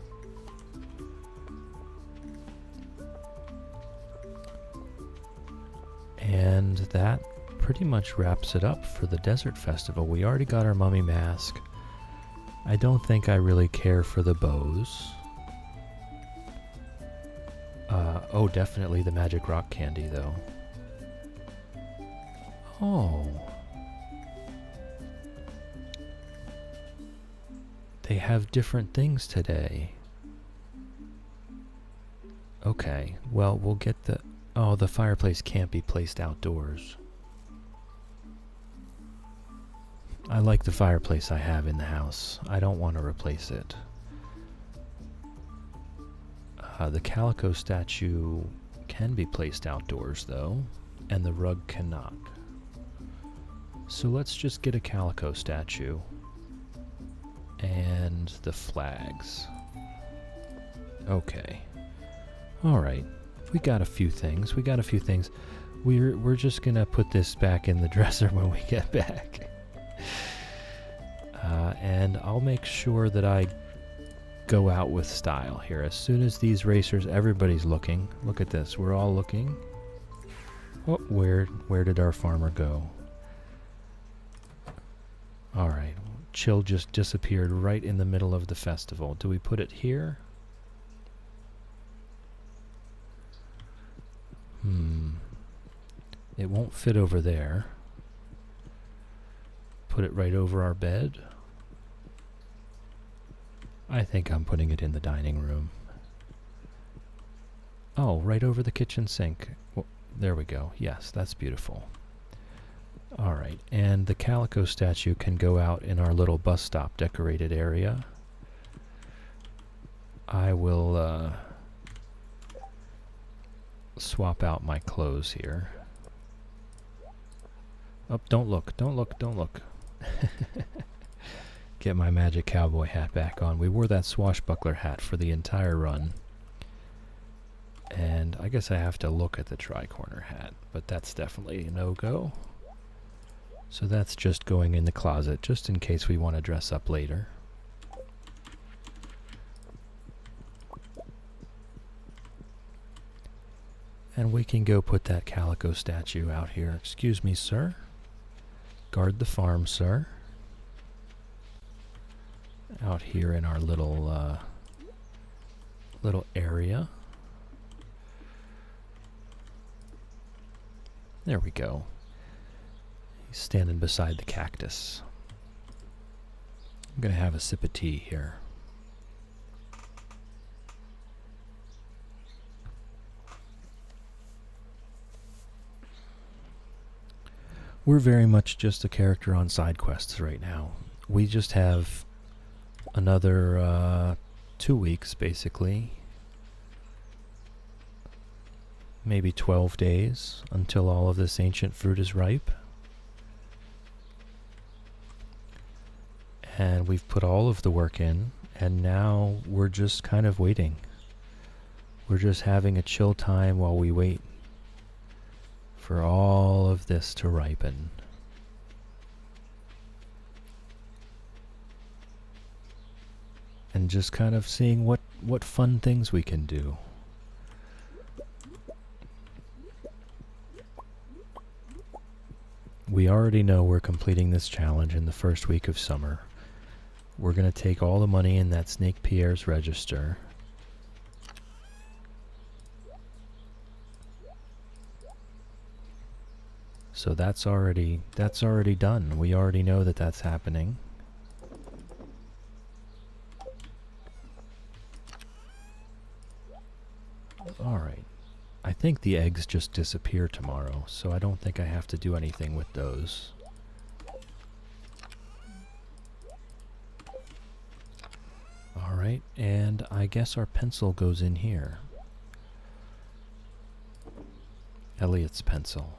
And that pretty much wraps it up for the Desert Festival. We already got our mummy mask. I don't think I really care for the bows. Oh, definitely the magic rock candy, though. Oh. They have different things today. Okay, well, we'll get the... Oh, the fireplace can't be placed outdoors. I like the fireplace I have in the house. I don't want to replace it. The calico statue can be placed outdoors, though, and the rug cannot. So let's just get a calico statue. And the flags. Okay. Alright. We got a few things. We're just gonna put this back in the dresser when we get back. And I'll make sure that I go out with style here. As soon as these racers, everybody's looking. Look at this. We're all looking. Oh, where did our farmer go? Alright. Chill just disappeared right in the middle of the festival. Do we put it here? It won't fit over there. Put it right over our bed. I think I'm putting it in the dining room. Oh, right over the kitchen sink. Well, there we go. Yes, that's beautiful. All right, and the calico statue can go out in our little bus stop decorated area. I will swap out my clothes here. Oh, don't look, don't look, don't look. Get my magic cowboy hat back on. We wore that swashbuckler hat for the entire run. And I guess I have to look at the tri-corner hat, but that's definitely a no-go. So that's just going in the closet, just in case we want to dress up later. And we can go put that calico statue out here. Excuse me, sir. Guard the farm, sir. Out here in our little area. There we go. He's standing beside the cactus. I'm going to have a sip of tea here. We're very much just a character on side quests right now. We just have another 2 weeks, basically. Maybe 12 days until all of this ancient fruit is ripe. And we've put all of the work in, and now we're just kind of waiting. We're just having a chill time while we wait for all of this to ripen. And just kind of seeing what fun things we can do. We already know we're completing this challenge in the first week of summer. We're going to take all the money in that Snake Pierre's register. So that's already done. We already know that that's happening. Alright. I think the eggs just disappear tomorrow, so I don't think I have to do anything with those. Alright, and I guess our pencil goes in here. Elliot's pencil.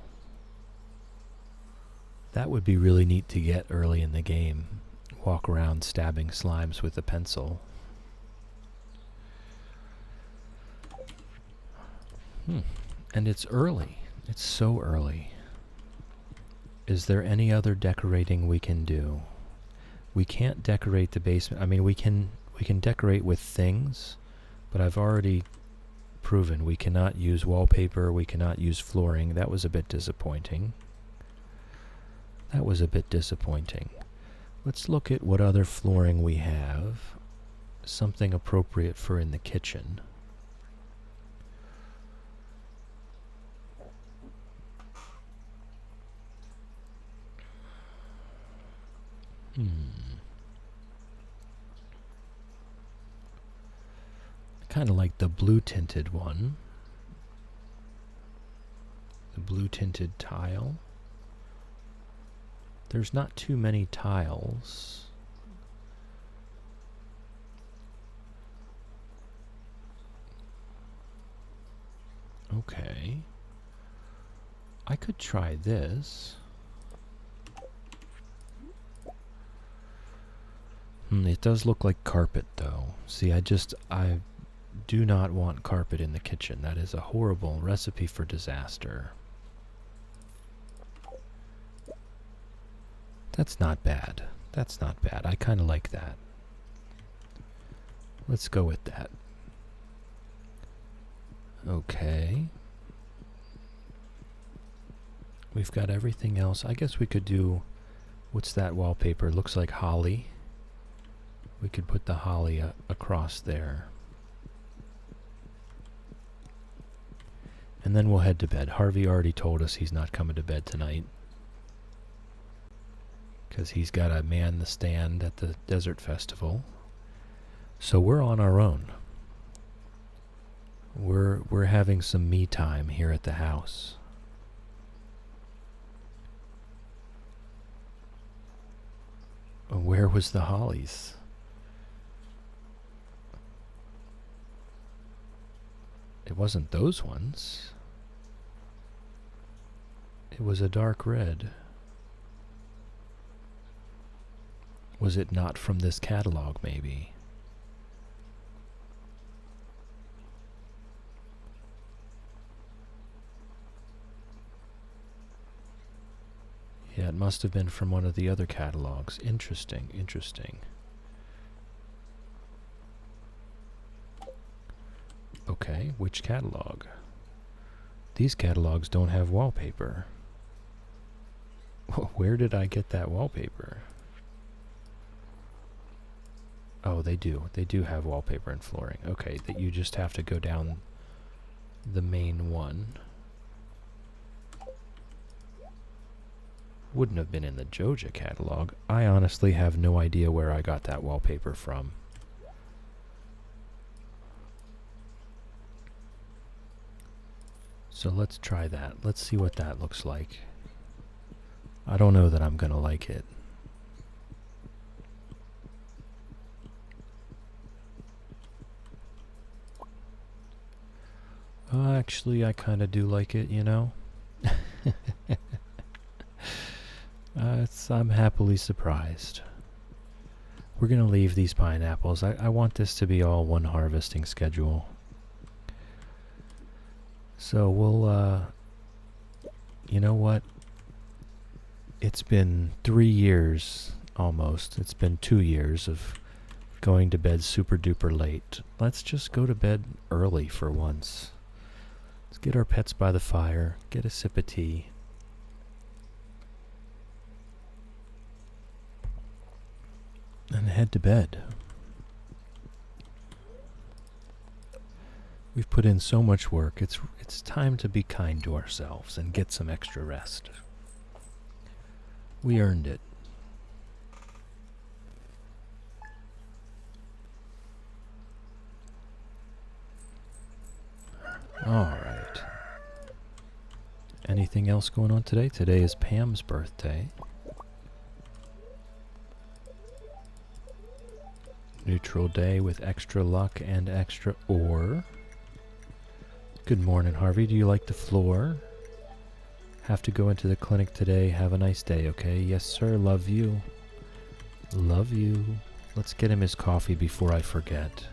That would be really neat to get early in the game. Walk around stabbing slimes with a pencil. And it's early. It's so early. Is there any other decorating we can do? We can't decorate the basement. I mean, we can decorate with things, but I've already proven we cannot use wallpaper, we cannot use flooring. That was a bit disappointing. Let's look at what other flooring we have. Something appropriate for in the kitchen. I kind of like the blue tinted one. The blue tinted tile. There's not too many tiles. Okay. I could try this. It does look like carpet, though. See, I do not want carpet in the kitchen. That is a horrible recipe for disaster. That's not bad. That's not bad. I kind of like that. Let's go with that. Okay. We've got everything else. I guess we could do... What's that wallpaper? Looks like holly. We could put the holly across there. And then we'll head to bed. Harvey already told us he's not coming to bed tonight, because he's got to man the stand at the desert festival. So we're on our own. We're having some me time here at the house. Where was the hollies? It wasn't those ones. It was a dark red. Was it not from this catalog, maybe? Yeah, it must have been from one of the other catalogs. Interesting, interesting. Okay, which catalog? These catalogs don't have wallpaper. Where did I get that wallpaper? Oh, they do. They do have wallpaper and flooring. Okay, that you just have to go down the main one. Wouldn't have been in the Joja catalog. I honestly have no idea where I got that wallpaper from. So let's try that. Let's see what that looks like. I don't know that I'm gonna like it. Actually, I kind of do like it, you know? I'm happily surprised. We're gonna leave these pineapples. I want this to be all one harvesting schedule. So we'll, you know what? It's been 3 years, almost. It's been 2 years of going to bed super duper late. Let's just go to bed early for once. Let's get our pets by the fire, get a sip of tea. And head to bed. We've put in so much work. It's time to be kind to ourselves and get some extra rest. We earned it. All right. Anything else going on today? Today is Pam's birthday. Neutral day with extra luck and extra ore. Good morning, Harvey. Do you like the floor? Have to go into the clinic today. Have a nice day, okay? Yes, sir. Love you. Love you. Let's get him his coffee before I forget.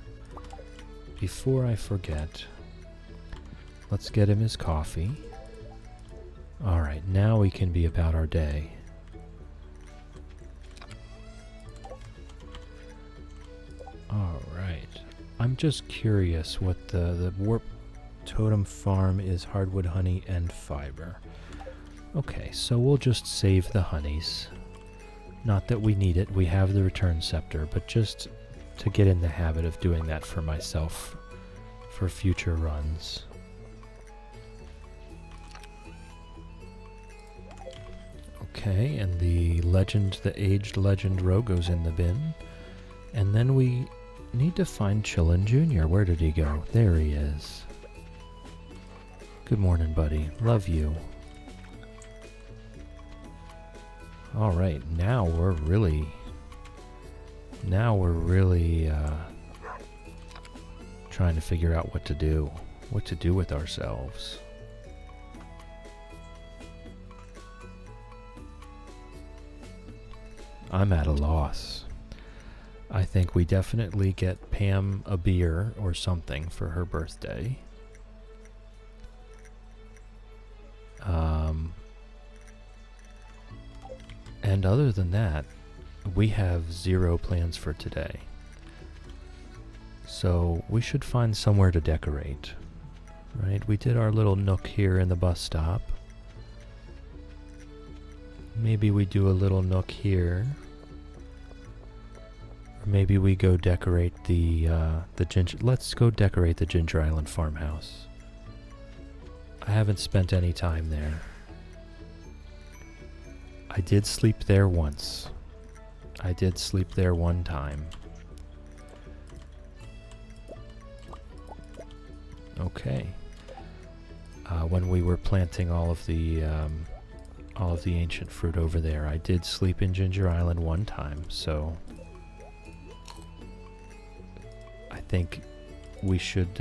Before I forget. Let's get him his coffee. Alright, now we can be about our day. Alright. I'm just curious what the warp totem farm is. Hardwood, honey, and fiber. Okay, so we'll just save the honeys. Not that we need it, we have the return scepter, but just to get in the habit of doing that for myself for future runs. Okay, and the legend, the aged legend row goes in the bin. And then we need to find Chillin' Jr. Where did he go? There he is. Good morning, buddy. Love you. Alright, now we're really trying to figure out what to do with ourselves. I'm at a loss. I think we definitely get Pam a beer or something for her birthday. And other than that, we have 0 plans for today. So we should find somewhere to decorate. Right? We did our little nook here in the bus stop. Maybe we do a little nook here. Or maybe we go decorate the Ginger... Let's go decorate the Ginger Island farmhouse. I haven't spent any time there. I did sleep there once. I did sleep there one time. Okay. When we were planting all of the ancient fruit over there, I did sleep in Ginger Island one time, so I think we should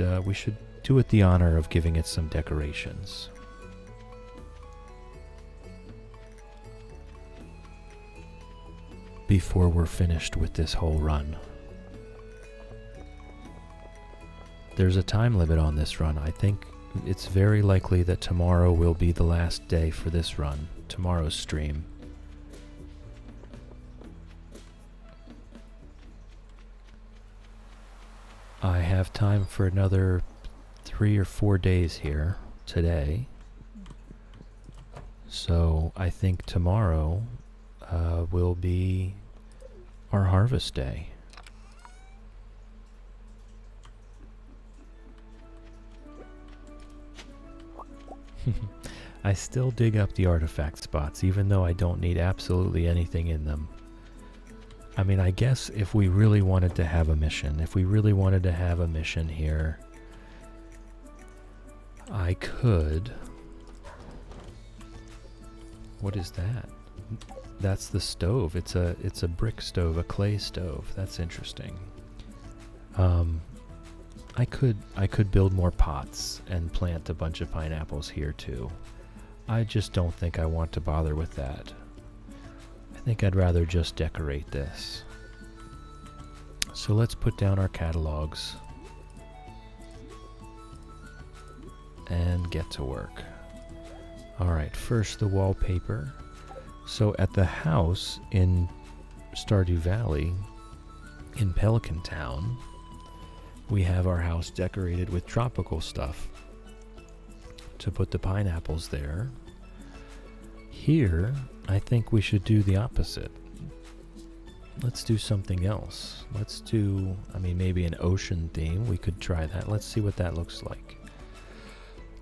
do it the honor of giving it some decorations. Before we're finished with this whole run. There's a time limit on this run. I think it's very likely that tomorrow will be the last day for this run, tomorrow's stream. I have time for another 3 or 4 days here today. So I think tomorrow will be our harvest day. I still dig up the artifact spots, even though I don't need absolutely anything in them. I mean, I guess if we really wanted to have a mission, here, I could... What is that? That's the stove. It's a brick stove, a clay stove. That's interesting. I could build more pots and plant a bunch of pineapples here too. I just don't think I want to bother with that. I think I'd rather just decorate this. So let's put down our catalogs and get to work. Alright, first the wallpaper. So at the house in Stardew Valley, in Pelican Town, we have our house decorated with tropical stuff to put the pineapples there. Here, I think we should do the opposite. Let's do something else. Let's do, maybe an ocean theme. We could try that. Let's see what that looks like.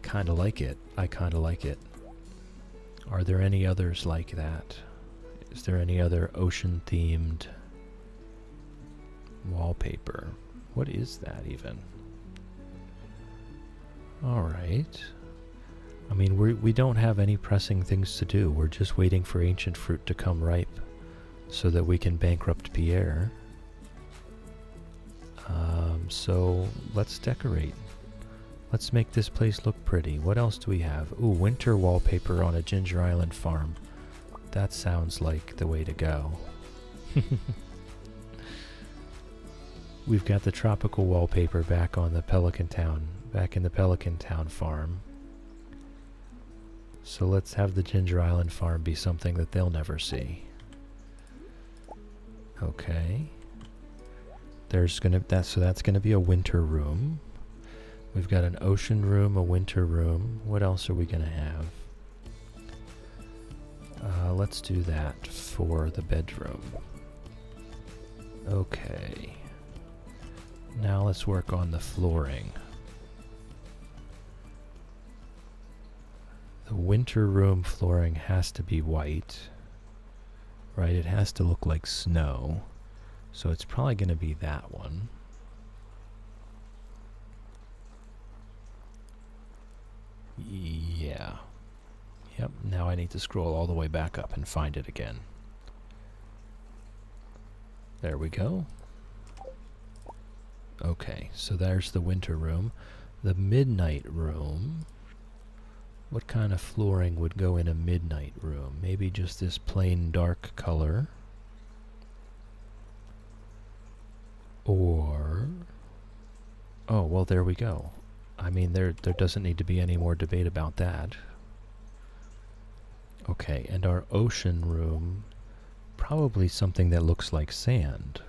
Kinda like it. I kinda like it. Are there any others like that? Is there any other ocean-themed wallpaper? What is that even? Alright. We don't have any pressing things to do. We're just waiting for ancient fruit to come ripe so that we can bankrupt Pierre. So let's decorate. Let's make this place look pretty. What else do we have? Ooh, winter wallpaper on a Ginger Island farm. That sounds like the way to go. We've got the tropical wallpaper back in the Pelican Town farm. So let's have the Ginger Island farm be something that they'll never see. Okay. That's gonna be a winter room. We've got an ocean room, a winter room. What else are we gonna have? Let's do that for the bedroom. Okay. Now let's work on the flooring. The winter room flooring has to be white, right? It has to look like snow. So it's probably going to be that one. Yeah. Yep, now I need to scroll all the way back up and find it again. There we go. Okay, so there's the winter room. The midnight room. What kind of flooring would go in a midnight room? Maybe just this plain dark color. Or... oh, well, there we go. There doesn't need to be any more debate about that. Okay, and our ocean room, probably something that looks like sand.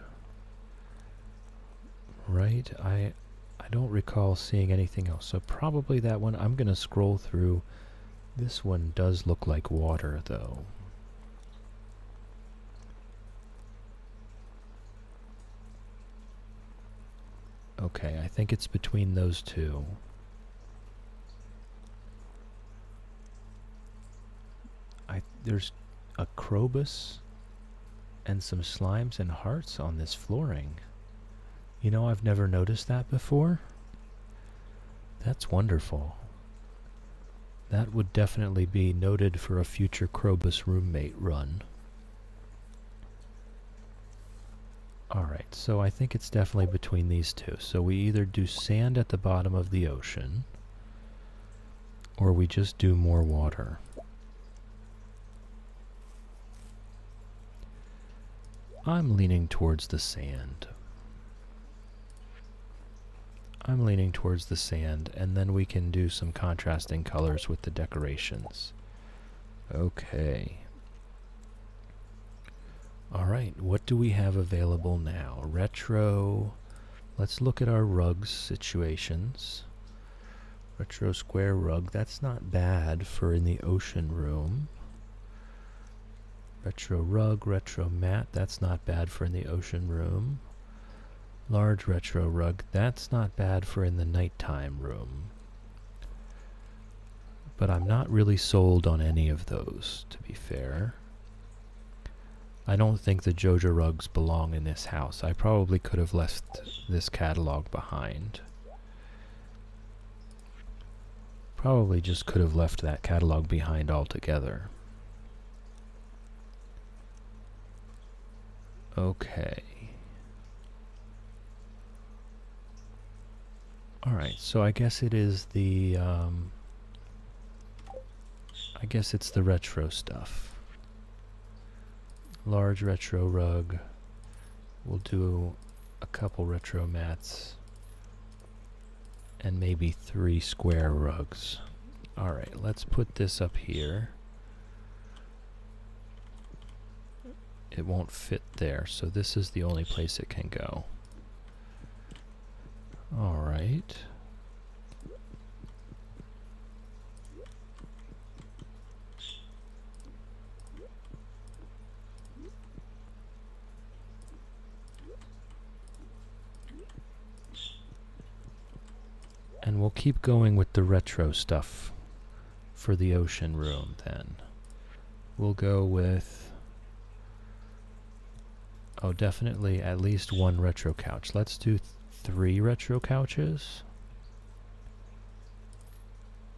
Right? I don't recall seeing anything else, so probably that one. I'm going to scroll through. This one does look like water, though. Okay, I think it's between those two. There's a Krobus and some slimes and hearts on this flooring. You know, I've never noticed that before. That's wonderful. That would definitely be noted for a future Krobus roommate run. Alright, so I think it's definitely between these two. So we either do sand at the bottom of the ocean, or we just do more water. I'm leaning towards the sand. I'm leaning towards the sand, and then we can do some contrasting colors with the decorations. Okay. Alright, what do we have available now? Retro. Let's look at our rugs situations. Retro square rug, that's not bad for in the ocean room. Retro rug, retro mat, that's not bad for in the ocean room. Large retro rug, that's not bad for in the nighttime room. But I'm not really sold on any of those, to be fair. I don't think the Joja rugs belong in this house. I probably could have left this catalog behind. Probably just could have left that catalog behind altogether. Okay. Alright, so I guess it is the, I guess it's the retro stuff. Large retro rug. We'll do a couple retro mats. And maybe 3 square rugs. Alright, let's put this up here. It won't fit there, so this is the only place it can go. Alright. And we'll keep going with the retro stuff for the ocean room then. We'll go with, oh, definitely at least 1 retro couch. Let's do 3 retro couches.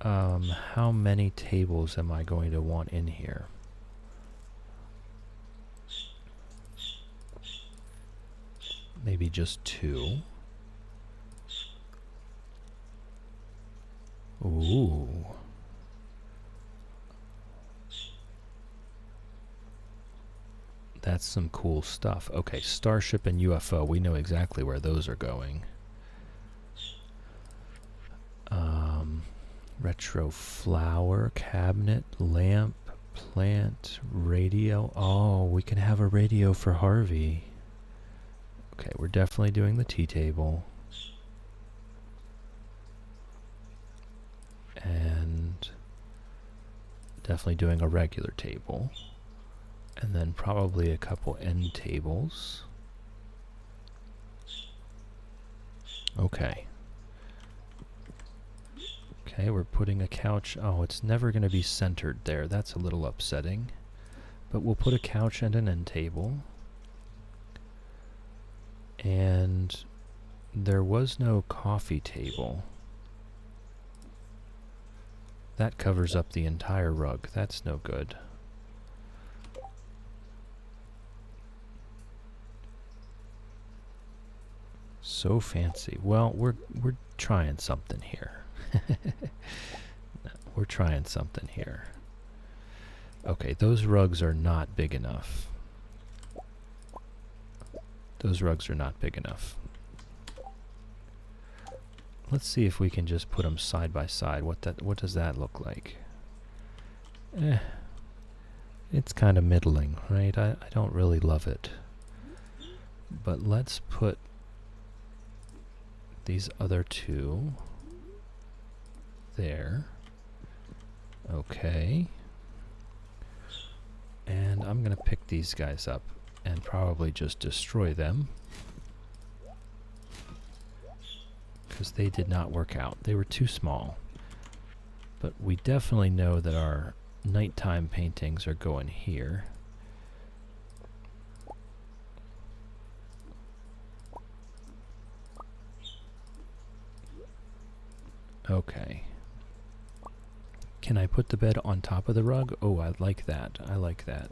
How many tables am I going to want in here? Maybe just 2. Ooh. That's some cool stuff. Okay, Starship and UFO. We know exactly where those are going. Retro flower, cabinet, lamp, plant, radio. Oh, we can have a radio for Harvey. Okay, we're definitely doing the tea table. And definitely doing a regular table. And then probably a couple end tables. Okay. Okay, we're putting a couch. Oh, it's never going to be centered there. That's a little upsetting. But we'll put a couch and an end table. And there was no coffee table. That covers up the entire rug. That's no good. So fancy. Well, we're trying something here. We're trying something here. Okay, those rugs are not big enough. Those rugs are not big enough. Let's see if we can just put them side by side. What does that look like? It's kind of middling, right? I don't really love it. But let's put these other 2 there. Okay. And I'm going to pick these guys up and probably just destroy them. Because they did not work out. They were too small. But we definitely know that our nighttime paintings are going here. Okay. Can I put the bed on top of the rug? Oh, I like that. I like that.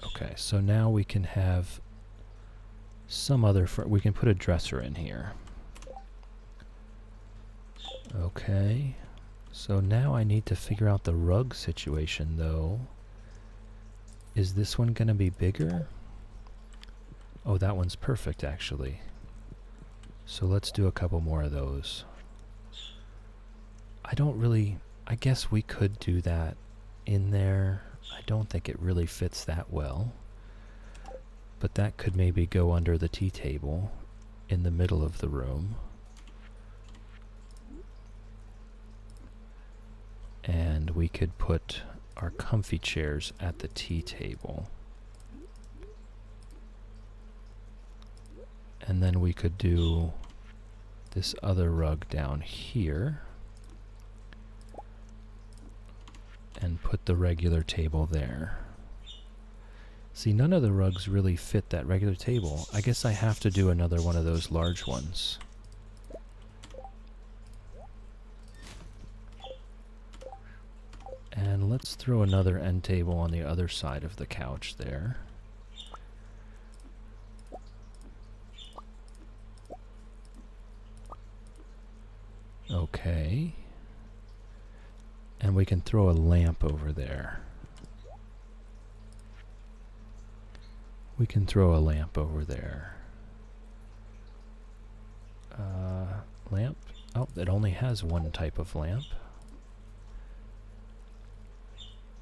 Okay, so now we can have some other... we can put a dresser in here. Okay. So now I need to figure out the rug situation, though. Is this one going to be bigger? Oh, that one's perfect, actually. So let's do a couple more of those. I don't really... I guess we could do that in there. I don't think it really fits that well. But that could maybe go under the tea table in the middle of the room. And we could put our comfy chairs at the tea table. And then we could do this other rug down here. And put the regular table there. See, none of the rugs really fit that regular table. I guess I have to do another one of those large ones. And let's throw another end table on the other side of the couch there. Okay. And we can throw a lamp over there. We can throw a lamp over there. Lamp? Oh, it only has one type of lamp.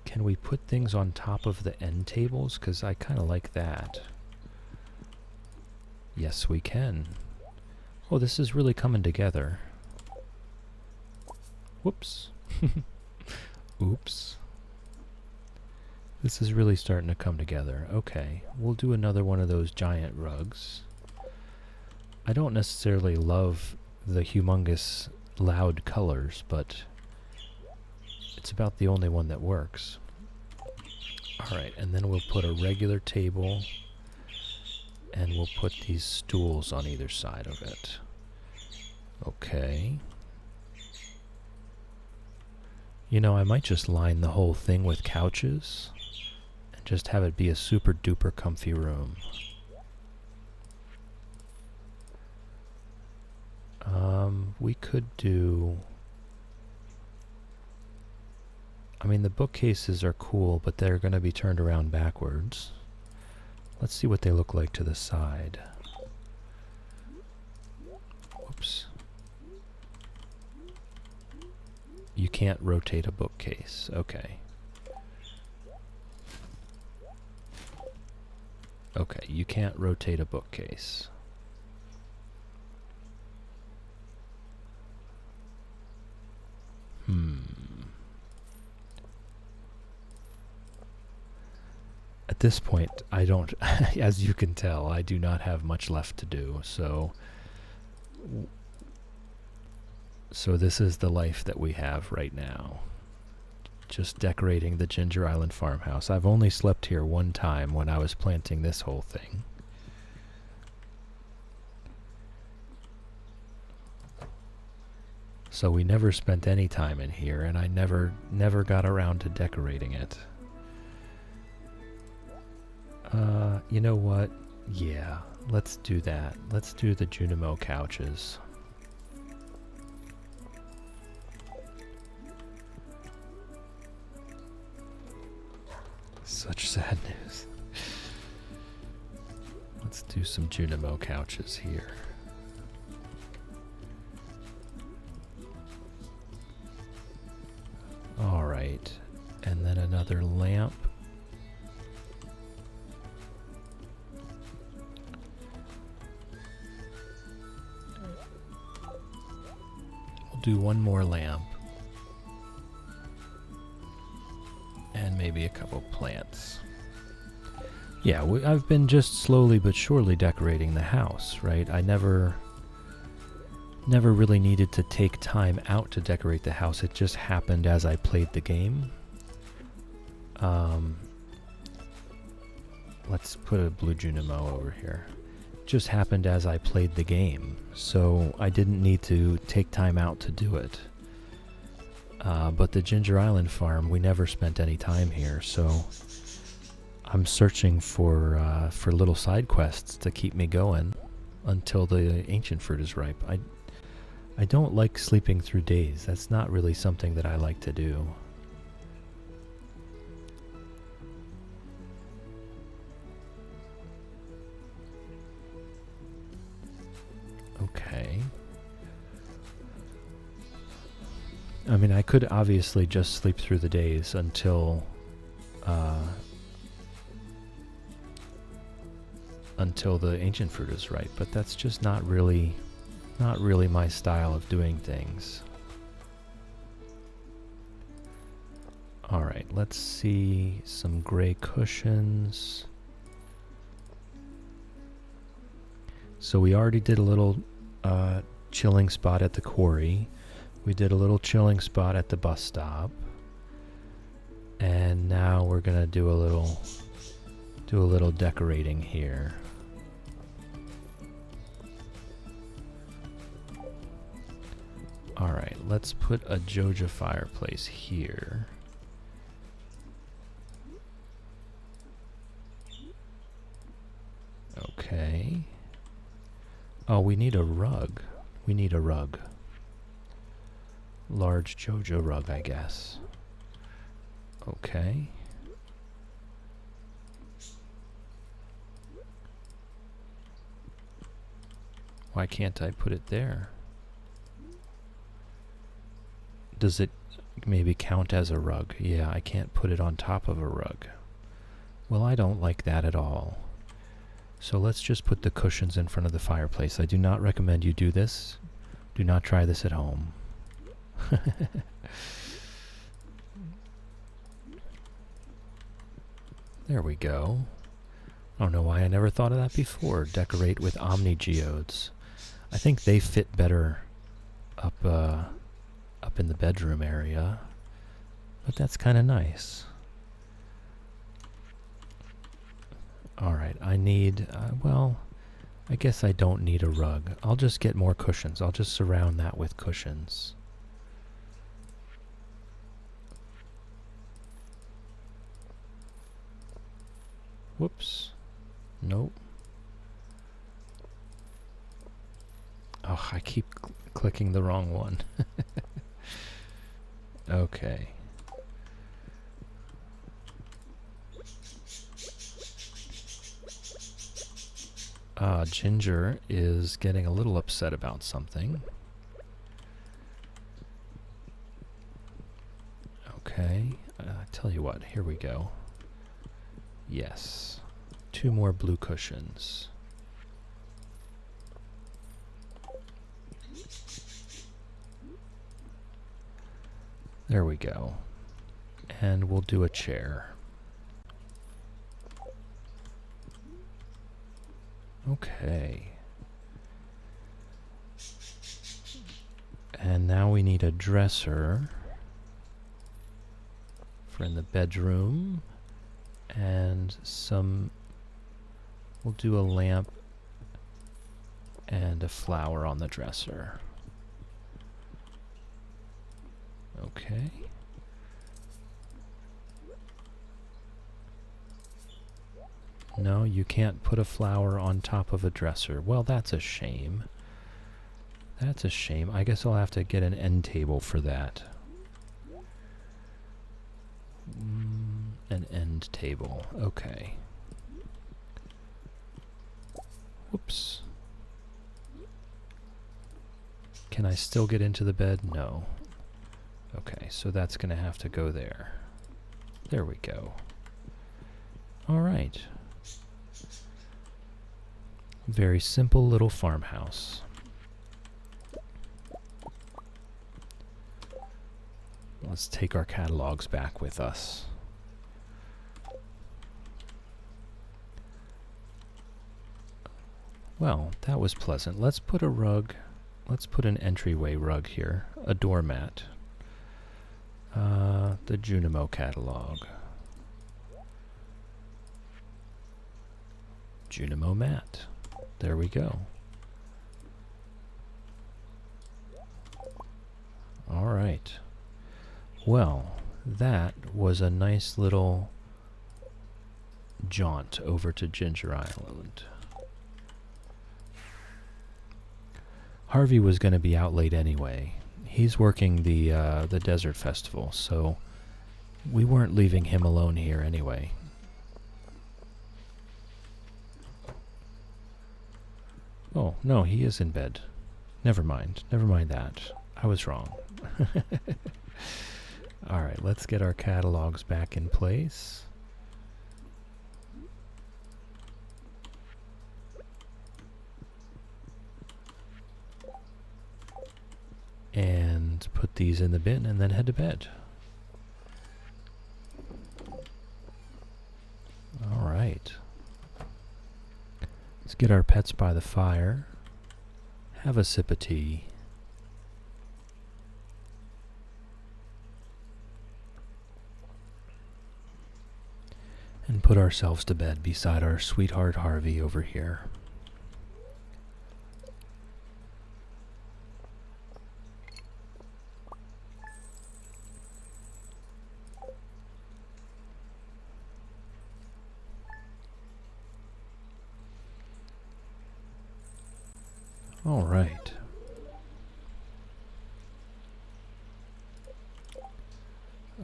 Can we put things on top of the end tables? Because I kind of like that. Yes, we can. Oh, this is really coming together. Whoops. Oops. This is really starting to come together. Okay, we'll do another one of those giant rugs. I don't necessarily love the humongous loud colors, but it's about the only one that works. Alright, and then we'll put a regular table, and we'll put these stools on either side of it. Okay. You know, I might just line the whole thing with couches and just have it be a super duper comfy room. We could do... I mean, the bookcases are cool, but they're going to be turned around backwards. Let's see what they look like to the side. Whoops. You can't rotate a bookcase. Okay. Okay, you can't rotate a bookcase. At this point, I don't, as you can tell, I do not have much left to do, so this is the life that we have right now. Just decorating the Ginger Island farmhouse. I've only slept here one time when I was planting this whole thing. So we never spent any time in here, and I never got around to decorating it. You know what? Yeah, let's do that. Let's do the Junimo couches. Such sad news. Let's do some Junimo couches here. Alright, and then another lamp. We'll do one more lamp. And maybe a couple plants. Yeah, I've been just slowly but surely decorating the house, right? I never really needed to take time out to decorate the house. It just happened as I played the game. Let's put a blue Junimo over here. just happened as I played the game, so I didn't need to take time out to do it. But the Ginger Island farm, we never spent any time here, so I'm searching for little side quests to keep me going until the ancient fruit is ripe. I don't like sleeping through days. That's not really something that I like to do. Okay. I mean, I could obviously just sleep through the days until the ancient fruit is ripe, but that's just not really my style of doing things. All right, let's see some gray cushions. So we already did a little chilling spot at the quarry. We did a little chilling spot at the bus stop. And now we're gonna do a little decorating here. Alright, let's put a Joja fireplace here. Okay. Oh, we need a rug. We need a rug. Large Joja rug, I guess. Okay. Why can't I put it there? Does it maybe count as a rug? Yeah, I can't put it on top of a rug. Well, I don't like that at all. So let's just put the cushions in front of the fireplace. I do not recommend you do this. Do not try this at home. There we go. I don't know why I never thought of that before. Decorate with Omni Geodes. I think they fit better up in the bedroom area, but that's kind of nice. Alright, I need, well, I guess I don't need a rug. I'll just get more cushions. I'll just surround that with cushions. Whoops. Nope. Oh, I keep clicking the wrong one. Okay. Ginger is getting a little upset about something. Okay. Tell you what, here we go. Yes. 2 more blue cushions. There we go. And we'll do a chair. Okay. And now we need a dresser for in the bedroom. And we'll do a lamp and a flower on the dresser. Okay. No, you can't put a flower on top of a dresser. Well, that's a shame. That's a shame. I guess I'll have to get an end table for that. An end table. Okay. Whoops. Can I still get into the bed? No. Okay, so that's going to have to go there. There we go. All right. Very simple little farmhouse. Let's take our catalogs back with us. Well, that was pleasant. Let's put a rug. Let's put an entryway rug here. A doormat. The Junimo catalog. Junimo mat. There we go. All right. Well, that was a nice little jaunt over to Ginger Island. Harvey was going to be out late anyway. He's working the desert festival, so we weren't leaving him alone here anyway. Oh, no, he is in bed. Never mind. Never mind that. I was wrong. Alright, let's get our catalogs back in place. And put these in the bin and then head to bed. Alright. Let's get our pets by the fire. Have a sip of tea. And put ourselves to bed beside our sweetheart Harvey over here. All right.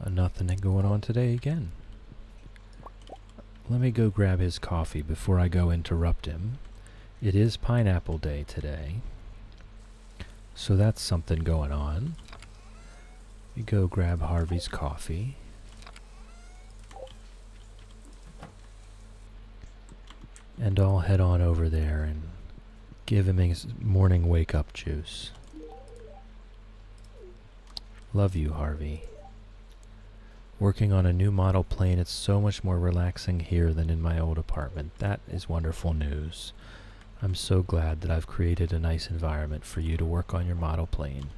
Nothing going on today again. Let me go grab his coffee before I go interrupt him. It is Pineapple Day today, so that's something going on. We go grab Harvey's coffee. And I'll head on over there and give him his morning wake-up juice. Love you, Harvey. Working on a new model plane, it's so much more relaxing here than in my old apartment. That is wonderful news. I'm so glad that I've created a nice environment for you to work on your model plane.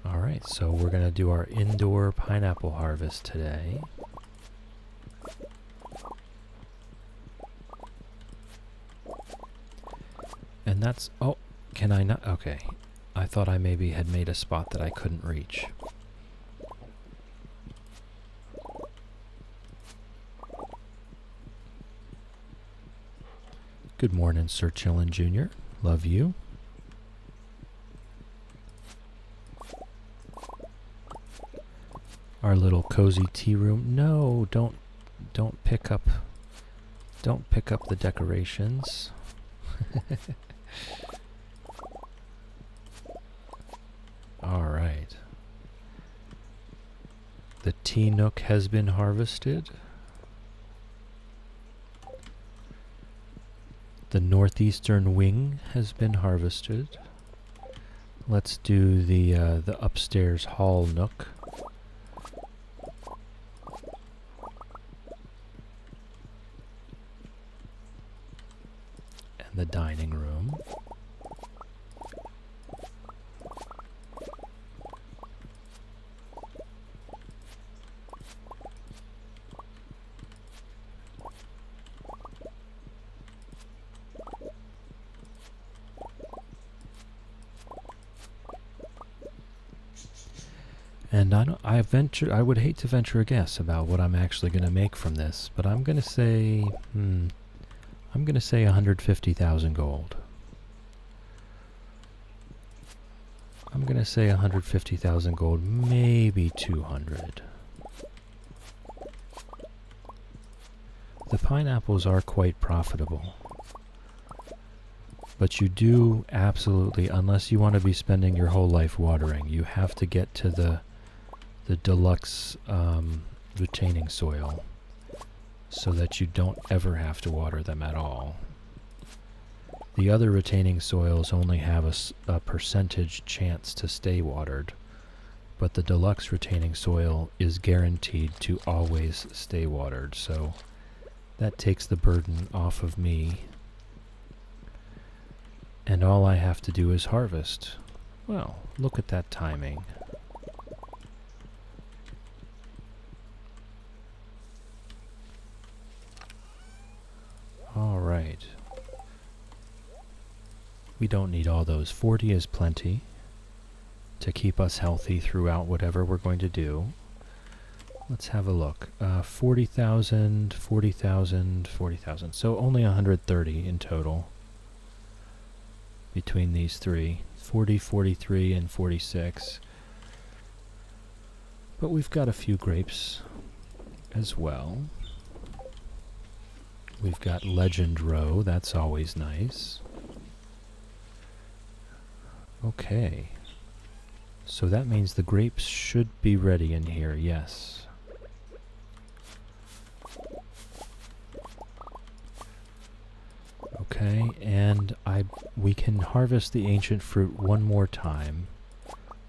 Alright, so we're going to do our indoor pineapple harvest today. And that's... oh, can I not? Okay. I thought I maybe had made a spot that I couldn't reach. Good morning, Sir Chillin Jr. Love you. Our little cozy tea room. No, don't pick up the decorations. All right. The tea nook has been harvested. The northeastern wing has been harvested. Let's do the upstairs hall nook. And the dining room. And I would hate to venture a guess about what I'm actually going to make from this, but I'm going to say, I'm going to say 150,000 gold. I'm going to say 150,000 gold, maybe 200. The pineapples are quite profitable. But you do absolutely, unless you want to be spending your whole life watering, you have to get to the deluxe retaining soil so that you don't ever have to water them at all. The other retaining soils only have a percentage chance to stay watered, but the deluxe retaining soil is guaranteed to always stay watered, so that takes the burden off of me. And all I have to do is harvest. Well, look at that timing. All right. We don't need all those. 40 is plenty to keep us healthy throughout whatever we're going to do. Let's have a look. 40,000, 40,000, 40,000. So only 130 in total between these three. 40, 43, and 46. But we've got a few grapes as well. We've got Legend Row. That's always nice. Okay. So that means the grapes should be ready in here, yes. Okay, and we can harvest the ancient fruit one more time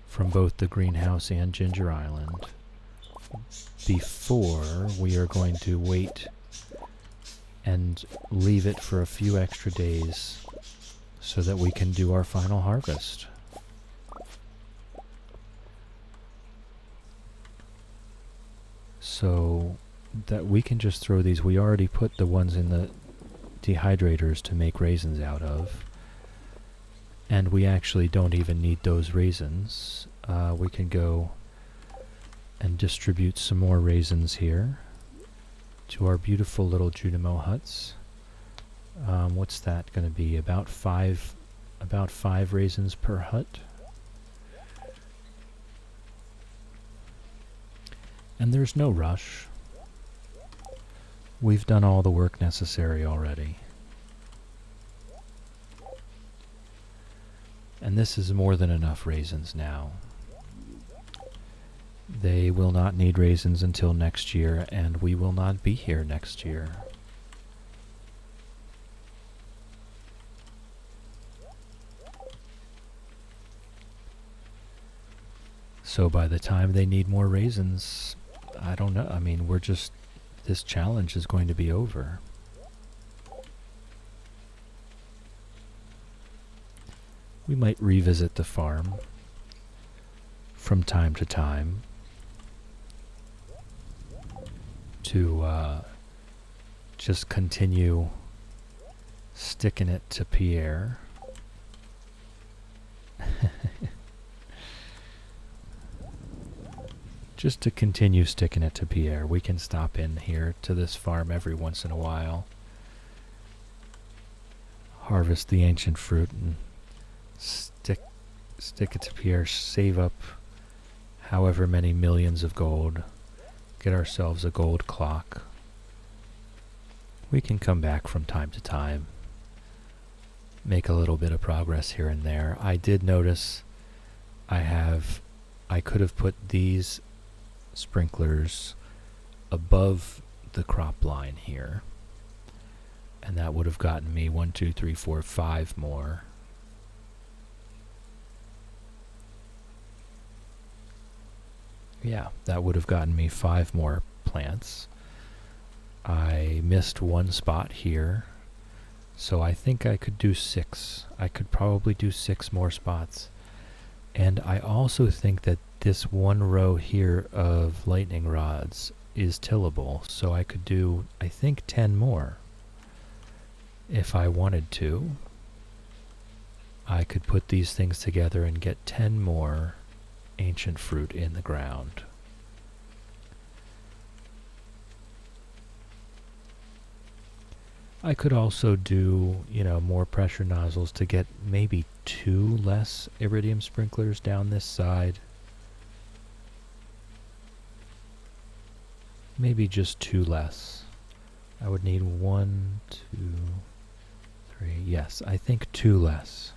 from both the greenhouse and Ginger Island before we are going to wait and leave it for a few extra days so that we can do our final harvest. So that we can just throw these. We already put the ones in the dehydrators to make raisins out of, and we actually don't even need those raisins. We can go and distribute some more raisins here to our beautiful little Junimo huts. What's that going to be? About five raisins per hut. And there's no rush. We've done all the work necessary already. And this is more than enough raisins now. They will not need raisins until next year, and we will not be here next year. So by the time they need more raisins, I don't know. I mean, this challenge is going to be over. We might revisit the farm from time to time to just continue sticking it to Pierre. Just to continue sticking it to Pierre. We can stop in here to this farm every once in a while, harvest the ancient fruit, and stick it to Pierre, save up however many millions of gold, get ourselves a gold clock. We can come back from time to time, make a little bit of progress here and there. I did notice I could have put these sprinklers above the crop line here, and that would have gotten me 1, 2, 3, 4, 5 more. Yeah, that would have gotten me 5 more plants. I missed one spot here, so I think I could do 6. I could probably do 6 more spots. And I also think that this one row here of lightning rods is tillable, so I could do, I think, 10 more. If I wanted to, I could put these things together and get 10 more ancient fruit in the ground. I could also do, more pressure nozzles to get maybe 2 less iridium sprinklers down this side. Maybe just 2 less. I would need 1, 2, 3. Yes, I think 2 less.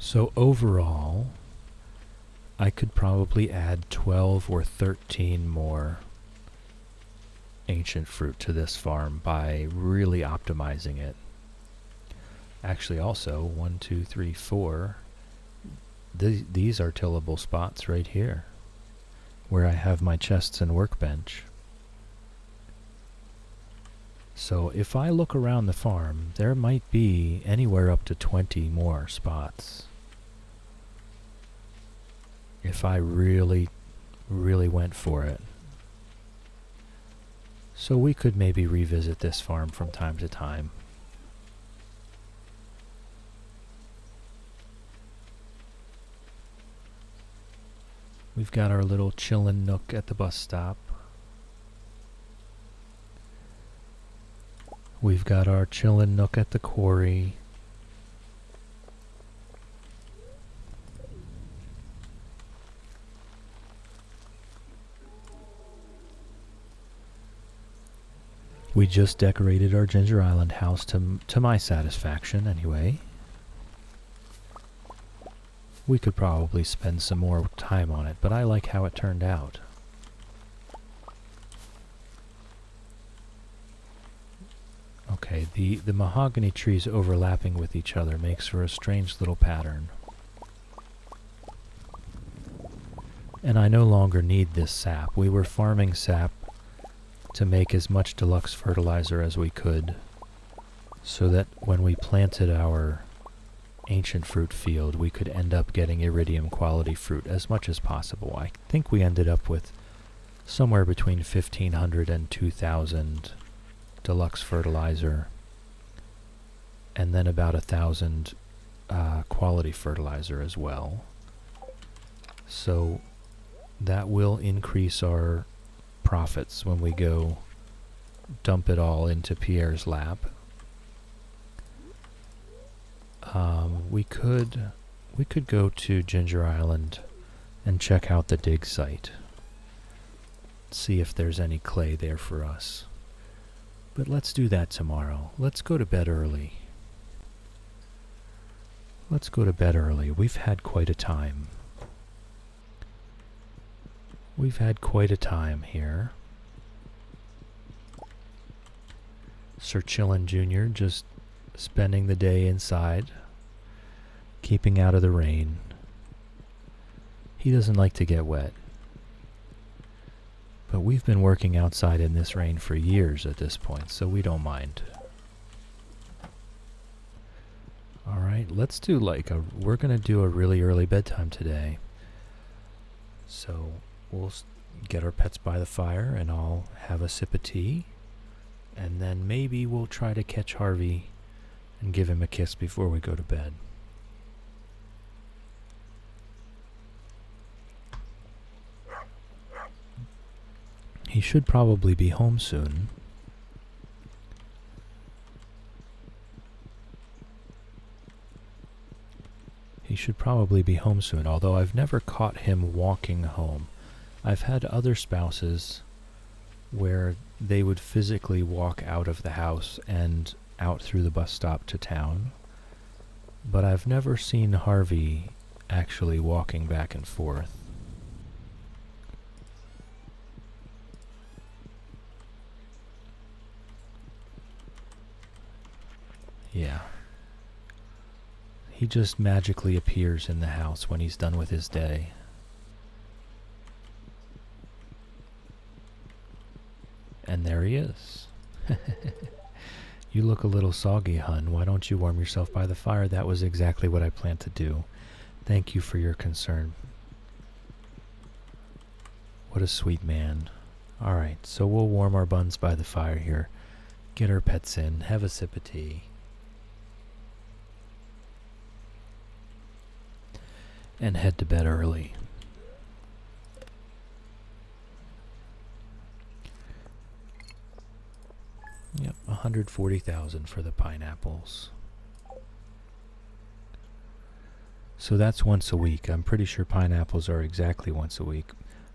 So overall, I could probably add 12 or 13 more ancient fruit to this farm by really optimizing it. Actually, also 1, 2, 3, 4. These are tillable spots right here, where I have my chests and workbench. So if I look around the farm, there might be anywhere up to 20 more spots. If I really, really went for it. So we could maybe revisit this farm from time to time. We've got our little chillin' nook at the bus stop. We've got our chillin' nook at the quarry. We just decorated our Ginger Island house to my satisfaction, anyway. We could probably spend some more time on it, but I like how it turned out. Okay, the mahogany trees overlapping with each other makes for a strange little pattern. And I no longer need this sap. We were farming sap to make as much deluxe fertilizer as we could, so that when we planted our ancient fruit field, we could end up getting iridium quality fruit as much as possible. I think we ended up with somewhere between 1,500 and 2,000 deluxe fertilizer, and then about 1,000 quality fertilizer as well. So that will increase our profits when we go dump it all into Pierre's lab. We could go to Ginger Island and check out the dig site. See if there's any clay there for us. But let's do that tomorrow. Let's go to bed early. Let's go to bed early. We've had quite a time. We've had quite a time here. Sir Chillin Jr. just spending the day inside, keeping out of the rain. He doesn't like to get wet. But we've been working outside in this rain for years at this point, so we don't mind. Alright, let's do we're gonna do a really early bedtime today. So we'll get our pets by the fire and I'll have a sip of tea. And then maybe we'll try to catch Harvey and give him a kiss before we go to bed. He should probably be home soon. He should probably be home soon, although I've never caught him walking home. I've had other spouses where they would physically walk out of the house and out through the bus stop to town, but I've never seen Harvey actually walking back and forth. Yeah. He just magically appears in the house when he's done with his day. And there he is. You look a little soggy, hun. Why don't you warm yourself by the fire? That was exactly what I planned to do. Thank you for your concern. What a sweet man. Alright, so we'll warm our buns by the fire here. Get our pets in. Have a sip of tea. And head to bed early. Yep, 140,000 for the pineapples. So that's once a week. I'm pretty sure pineapples are exactly once a week.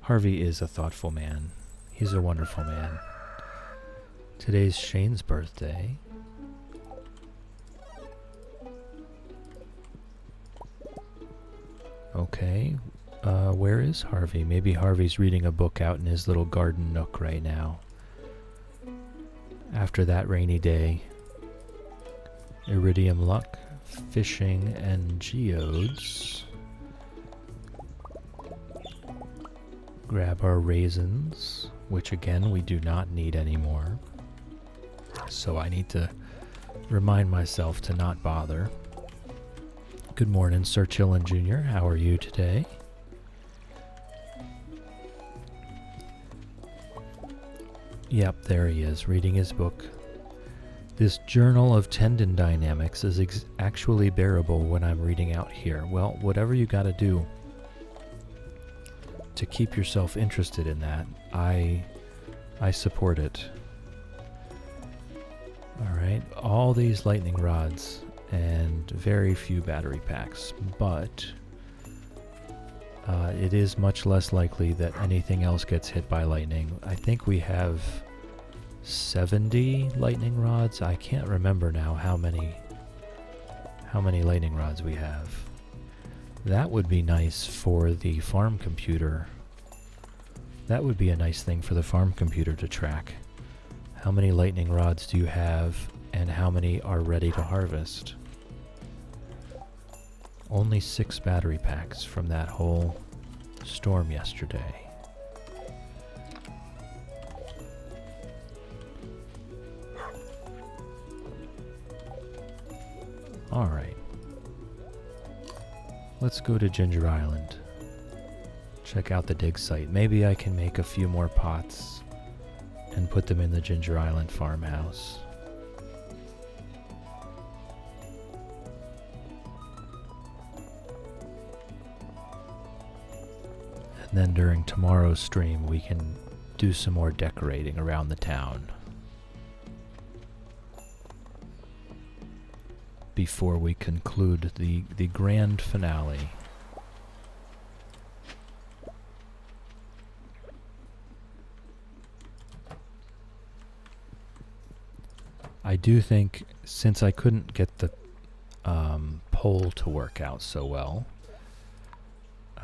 Harvey is a thoughtful man. He's a wonderful man. Today's Shane's birthday. Okay, where is Harvey? Maybe Harvey's reading a book out in his little garden nook right now. After that rainy day. Iridium luck, fishing, and geodes. Grab our raisins, which again we do not need anymore. So I need to remind myself to not bother. Good morning, Sir Chillin Jr. How are you today? Yep, there he is, reading his book. This journal of tendon dynamics is actually bearable when I'm reading out here. Well, whatever you gotta do to keep yourself interested in that, I support it. Alright, all these lightning rods and very few battery packs, but it is much less likely that anything else gets hit by lightning. I think we have 70 lightning rods. I can't remember now how many lightning rods we have. That would be nice for the farm computer. That would be a nice thing for the farm computer to track. How many lightning rods do you have and how many are ready to harvest? Only 6 battery packs from that whole storm yesterday. Alright. Let's go to Ginger Island. Check out the dig site. Maybe I can make a few more pots and put them in the Ginger Island farmhouse. And then during tomorrow's stream we can do some more decorating around the town before we conclude the grand finale. I do think, since I couldn't get the poll to work out so well,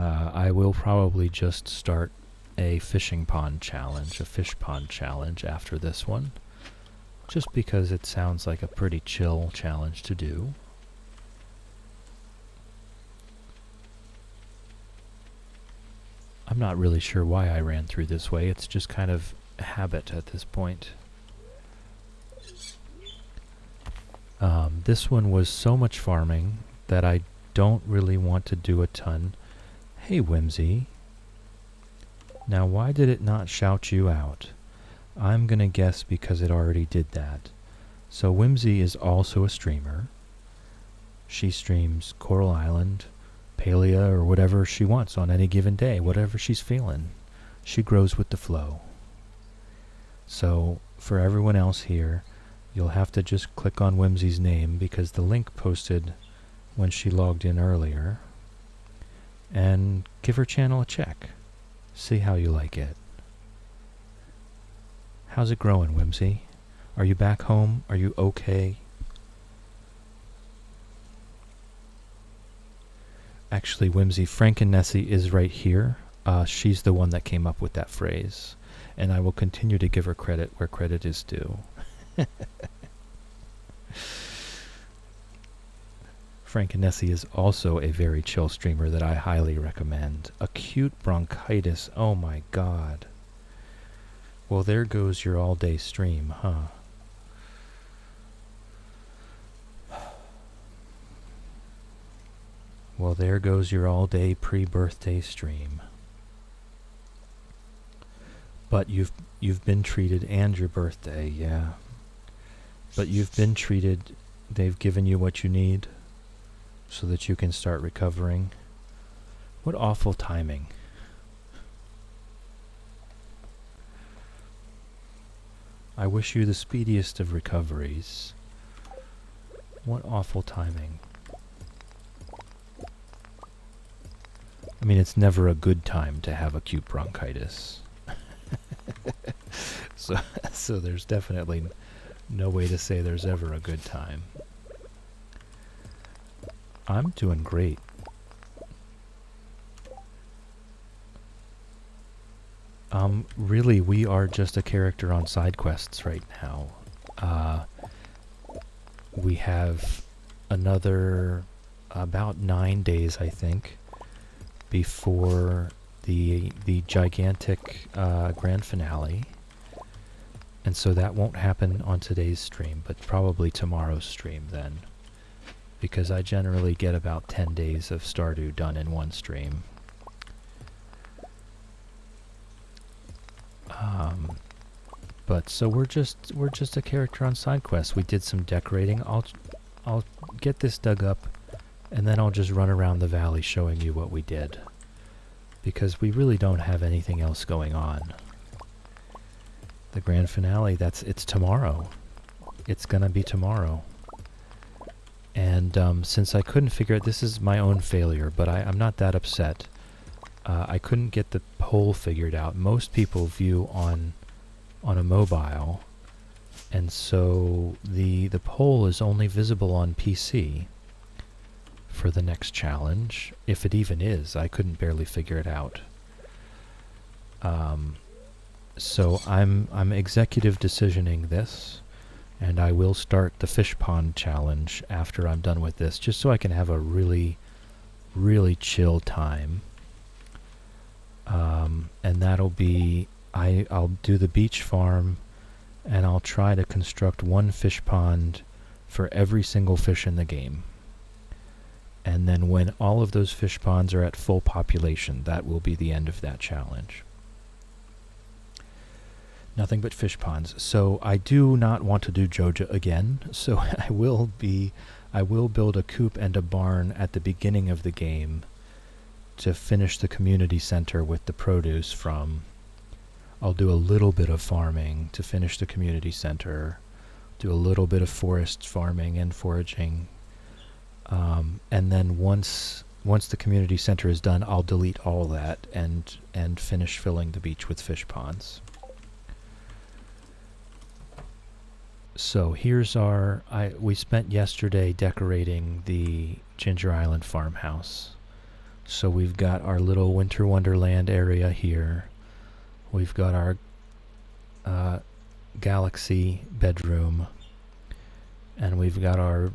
I will probably just start a fishing pond challenge, a fish pond challenge after this one, just because it sounds like a pretty chill challenge to do. I'm not really sure why I ran through this way. It's just kind of a habit at this point. This one was so much farming that I don't really want to do a ton. Hey, Whimsy. Now, why did it not shout you out? I'm gonna guess because it already did that. So Whimsy is also a streamer. She streams Coral Island, Palea, or whatever she wants on any given day, whatever she's feeling. She grows with the flow. So for everyone else here, you'll have to just click on Whimsy's name because the link posted when she logged in earlier, and give her channel a check. See how you like it. How's it growing, Whimsy? Are you back home? Are you okay? Actually, Whimsy, Frank and Nessie is right here. She's the one that came up with that phrase, and I will continue to give her credit where credit is due. Frank and Nessie is also a very chill streamer that I highly recommend. Acute bronchitis, oh my god. Well, there goes your all-day stream, huh? Well, there goes your all-day pre-birthday stream. But you've been treated, and your birthday, yeah. But you've been treated. They've given you what you need so that you can start recovering. What awful timing. I wish you the speediest of recoveries. What awful timing. I mean, it's never a good time to have acute bronchitis. So there's definitely no way to say there's ever a good time. I'm doing great. Really, we are just a character on side quests right now. We have another about 9 days, I think, before the gigantic grand finale. And so that won't happen on today's stream, but probably tomorrow's stream then. Because I generally get about 10 days of Stardew done in one stream. But so we're just a character on side quests. We did some decorating. I'll get this dug up, and then I'll just run around the valley showing you what we did, because we really don't have anything else going on. The grand finale, it's tomorrow. It's gonna be tomorrow. And since I couldn't figure it, this is my own failure, but I'm not that upset. I couldn't get the poll figured out. Most people view on a mobile, and so the poll is only visible on PC for the next challenge, if it even is. I couldn't barely figure it out. So I'm executive decisioning this, and I will start the fish pond challenge after I'm done with this, just so I can have a really, really chill time. And that'll be, I'll do the beach farm, and I'll try to construct one fish pond for every single fish in the game. And then when all of those fish ponds are at full population, that will be the end of that challenge. Nothing but fish ponds. So I do not want to do Joja again, so I will build a coop and a barn at the beginning of the game to finish the community center with the produce from. I'll do a little bit of farming to finish the community center, do a little bit of forest farming and foraging, and then once the community center is done, I'll delete all that and finish filling the beach with fish ponds. So here's we spent yesterday decorating the Ginger Island farmhouse. So we've got our little winter wonderland area here. We've got our galaxy bedroom, and we've got our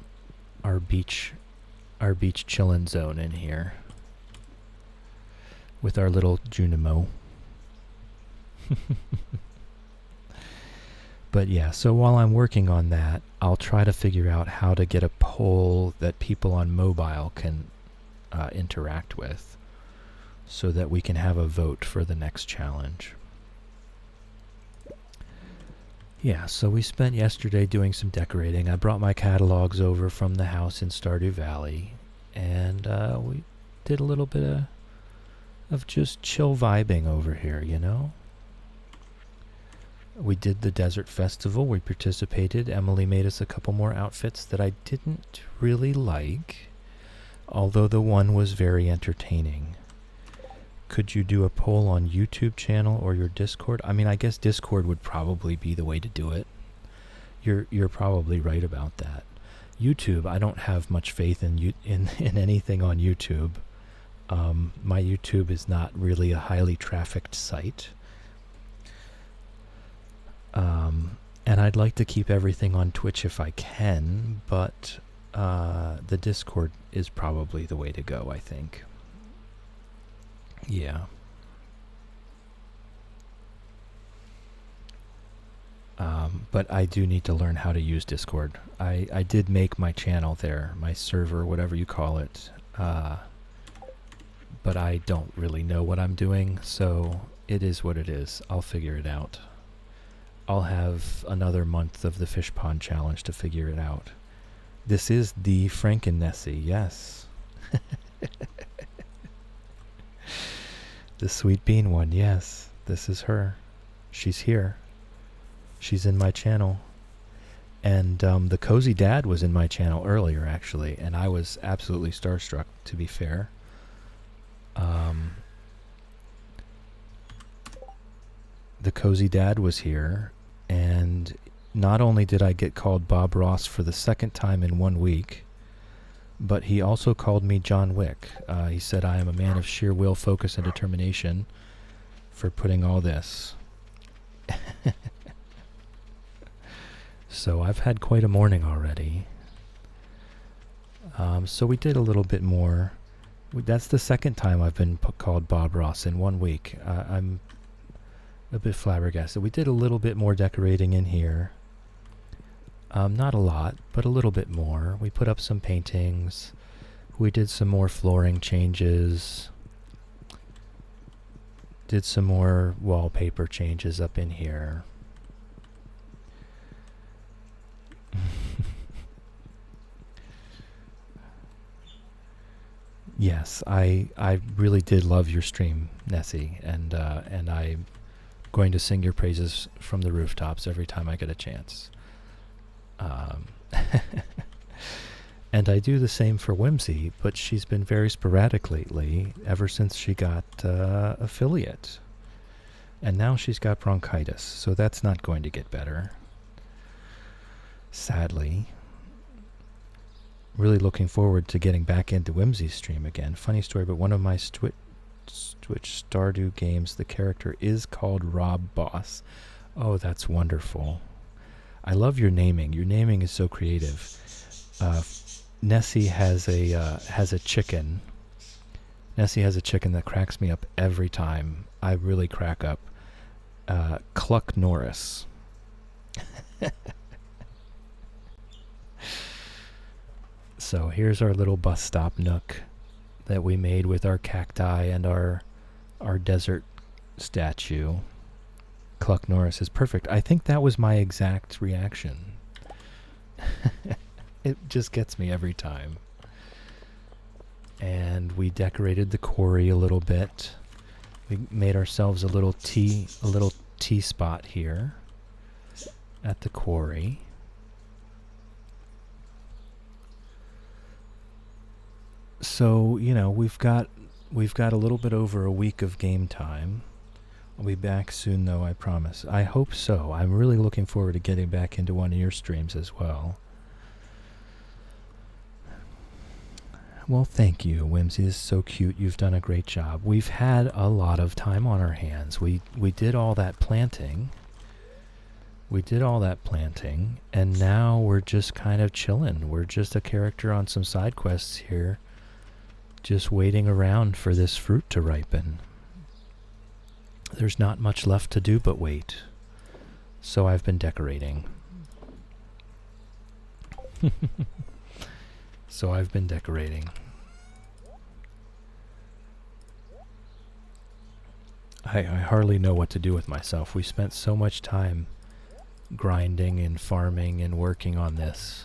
beach chillin' zone in here with our little Junimo. But yeah, so while I'm working on that, I'll try to figure out how to get a poll that people on mobile can interact with, so that we can have a vote for the next challenge. Yeah, so we spent yesterday doing some decorating. I brought my catalogs over from the house in Stardew Valley, and we did a little bit of just chill vibing over here, you know? We did the Desert Festival. We participated. Emily made us a couple more outfits that I didn't really like, although the one was very entertaining. Could you do a poll on YouTube channel or your Discord? I mean, I guess Discord would probably be the way to do it. You're probably right about that. YouTube, I don't have much faith in anything on YouTube. My YouTube is not really a highly trafficked site. And I'd like to keep everything on Twitch if I can, but the Discord is probably the way to go, I think. Yeah. But I do need to learn how to use Discord. I did make my channel there, my server, whatever you call it. But I don't really know what I'm doing, so it is what it is. I'll figure it out. I'll have another month of the fish pond challenge to figure it out. This is the Franken-Nessie, yes. The sweet bean one, yes. This is her. She's here. She's in my channel. And the Cozy Dad was in my channel earlier, actually, and I was absolutely starstruck, to be fair. The Cozy Dad was here, and not only did I get called Bob Ross for the second time in 1 week, but he also called me John Wick. He said I am a man of sheer will, focus, and determination for putting all this. So I've had quite a morning already. So we did a little bit more. That's the second time I've been called Bob Ross in 1 week. I'm a bit flabbergasted. We did a little bit more decorating in here. Not a lot, but a little bit more. We put up some paintings. We did some more flooring changes. Did some more wallpaper changes up in here. Yes, I really did love your stream, Nessie, and I'm going to sing your praises from the rooftops every time I get a chance. Um, and I do the same for Whimsy, but she's been very sporadic lately, ever since she got affiliate. And now she's got bronchitis, so that's not going to get better. Sadly. Really looking forward to getting back into Whimsy's stream again. Funny story, but one of my Twitch Stardew games, the character is called Rob Boss. Oh, that's wonderful. I love your naming. Your naming is so creative. Nessie has a chicken. Nessie has a chicken that cracks me up every time. I really crack up. Cluck Norris. So here's our little bus stop nook that we made with our cacti and our desert statue. Cluck Norris is perfect. I think that was my exact reaction. It just gets me every time. And we decorated the quarry a little bit. We made ourselves a little tea spot here at the quarry. So, you know, we've got a little bit over a week of game time. I'll be back soon, though, I promise. I hope so. I'm really looking forward to getting back into one of your streams as well. Well, thank you, Whimsy. This is so cute. You've done a great job. We've had a lot of time on our hands. We did all that planting. And now we're just kind of chilling. We're just a character on some side quests here, just waiting around for this fruit to ripen. There's not much left to do but wait. So I've been decorating. I hardly know what to do with myself. We spent so much time grinding and farming and working on this.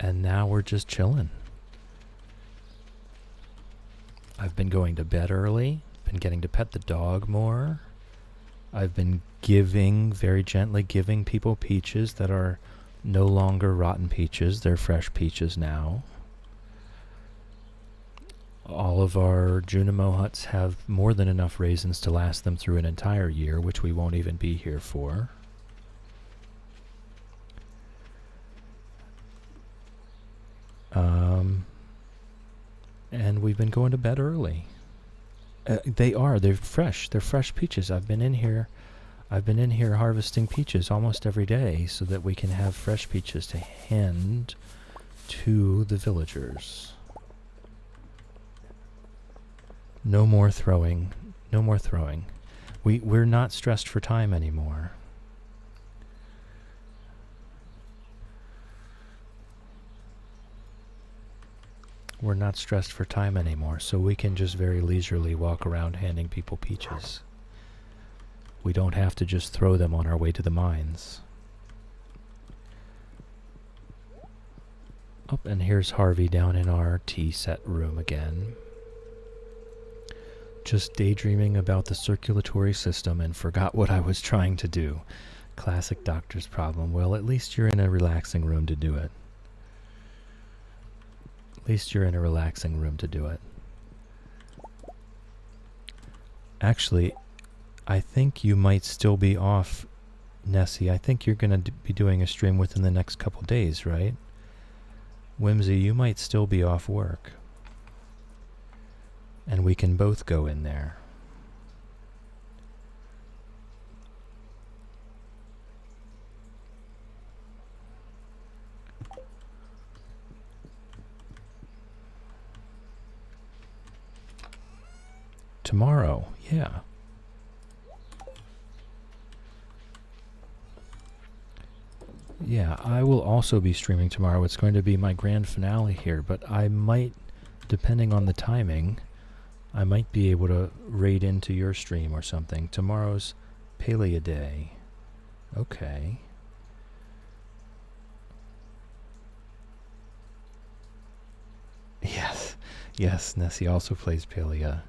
And now we're just chilling. I've been going to bed early, been getting to pet the dog more. I've been very gently giving people peaches that are no longer rotten peaches. They're fresh peaches now. All of our Junimo huts have more than enough raisins to last them through an entire year, which we won't even be here for. And we've been going to bed early. They're fresh. They're fresh peaches. I've been in here harvesting peaches almost every day so that we can have fresh peaches to hand to the villagers. No more throwing. We're not stressed for time anymore. We're not stressed for time anymore, so we can just very leisurely walk around handing people peaches. We don't have to just throw them on our way to the mines. Oh, and here's Harvey down in our tea set room again. Just daydreaming about the circulatory system and forgot what I was trying to do. Classic doctor's problem. Well, at least you're in a relaxing room to do it. Actually, I think you might still be off, Nessie. I think you're going to be doing a stream within the next couple days, right? Whimsy, you might still be off work. And we can both go in there. Tomorrow, yeah. Yeah, I will also be streaming tomorrow. It's going to be my grand finale here, but I might, depending on the timing, I might be able to raid into your stream or something. Tomorrow's Paleo Day. Okay. Yes, Nessie also plays Palia.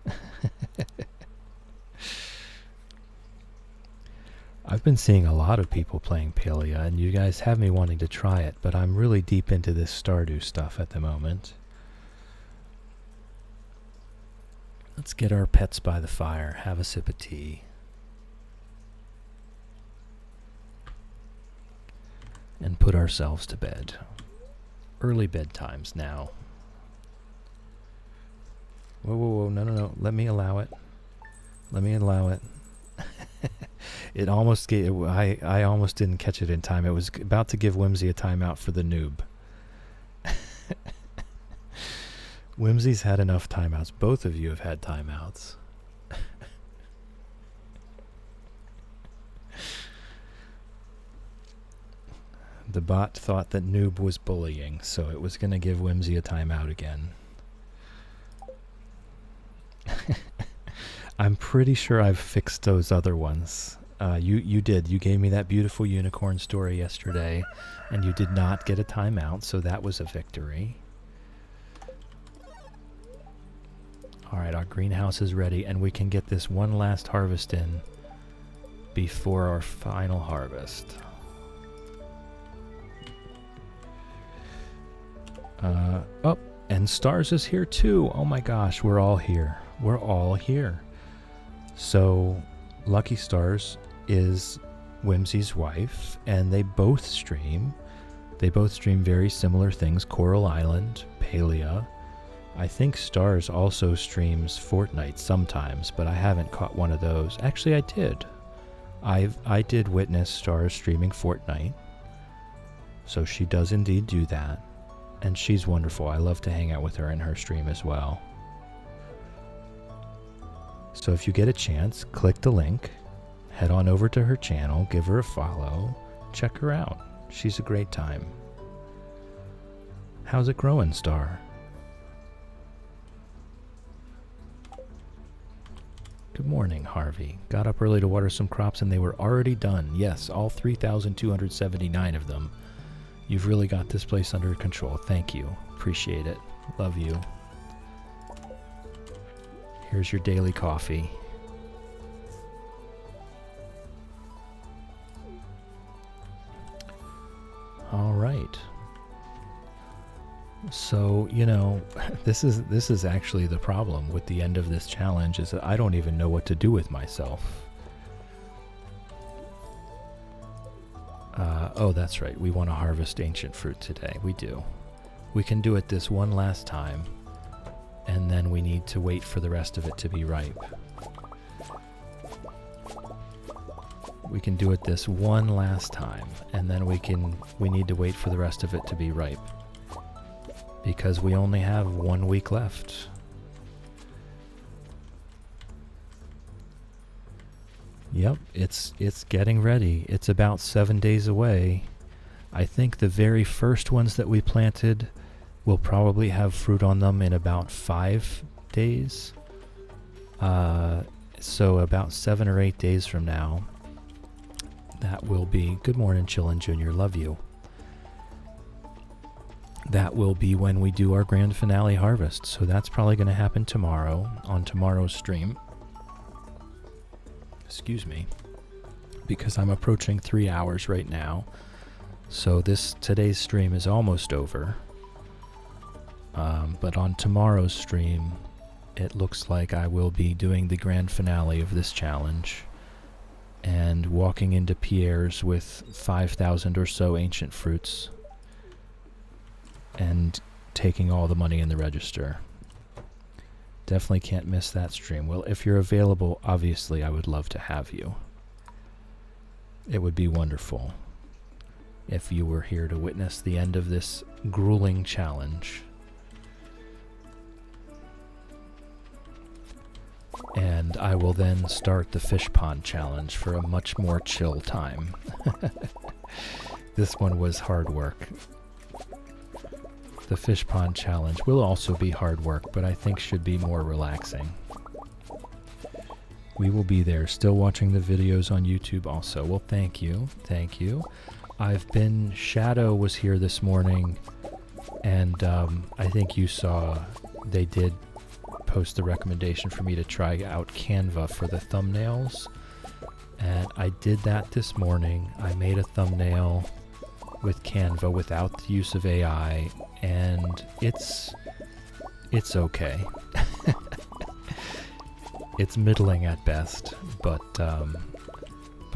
I've been seeing a lot of people playing Palia, and you guys have me wanting to try it, but I'm really deep into this Stardew stuff at the moment. Let's get our pets by the fire, have a sip of tea. And put ourselves to bed. Early bedtimes now. Whoa, whoa, whoa, no. Let me allow it. Let me allow it. It almost gave, I almost didn't catch it in time. It was about to give Whimsy a timeout for the noob. Whimsy's had enough timeouts. Both of you have had timeouts. The bot thought that noob was bullying, so it was going to give Whimsy a timeout again. I'm pretty sure I've fixed those other ones. You did. You gave me that beautiful unicorn story yesterday, and you did not get a timeout, so that was a victory. Alright, our greenhouse is ready, and we can get this one last harvest in before our final harvest. Oh, and Stars is here too. Oh my gosh, we're all here. We're all here. So, Lucky Stars is Whimsy's wife, and they both stream. They both stream very similar things. Coral Island, Palia. I think Stars also streams Fortnite sometimes, but I haven't caught one of those. Actually, I did. I did witness Stars streaming Fortnite. So she does indeed do that. And she's wonderful. I love to hang out with her in her stream as well. So if you get a chance, click the link, head on over to her channel, give her a follow, check her out. She's a great time. How's it growing, Star? Good morning, Harvey. Got up early to water some crops and they were already done. Yes, all 3,279 of them. You've really got this place under control. Thank you. Appreciate it. Love you. Here's your daily coffee. All right. So, you know, this is actually the problem with the end of this challenge, is that I don't even know what to do with myself. Oh, that's right. We want to harvest ancient fruit today. We do. We can do it this one last time, and then we need to wait for the rest of it to be ripe. We can do it this one last time, and then we need to wait for the rest of it to be ripe. Because we only have 1 week left. Yep, it's getting ready. It's about 7 days away. I think the very first ones that we planted will probably have fruit on them in about 5 days. So about 7 or 8 days from now, that will be... Good morning, Chillin' Jr. Love you. That will be when we do our grand finale harvest. So that's probably going to happen tomorrow, on tomorrow's stream. Excuse me. Because I'm approaching 3 hours right now. So today's stream is almost over. But on tomorrow's stream, it looks like I will be doing the grand finale of this challenge. And walking into Pierre's with 5,000 or so ancient fruits. And taking all the money in the register. Definitely can't miss that stream. Well, if you're available, obviously I would love to have you. It would be wonderful if you were here to witness the end of this grueling challenge. And I will then start the fish pond challenge for a much more chill time. This one was hard work. The fish pond challenge will also be hard work, but I think should be more relaxing. We will be there, still watching the videos on YouTube also. Well, thank you. Thank you. Shadow was here this morning, and I think you saw they did post the recommendation for me to try out Canva for the thumbnails, and I did that this morning. I made a thumbnail with Canva without the use of AI, and it's okay. It's middling at best, but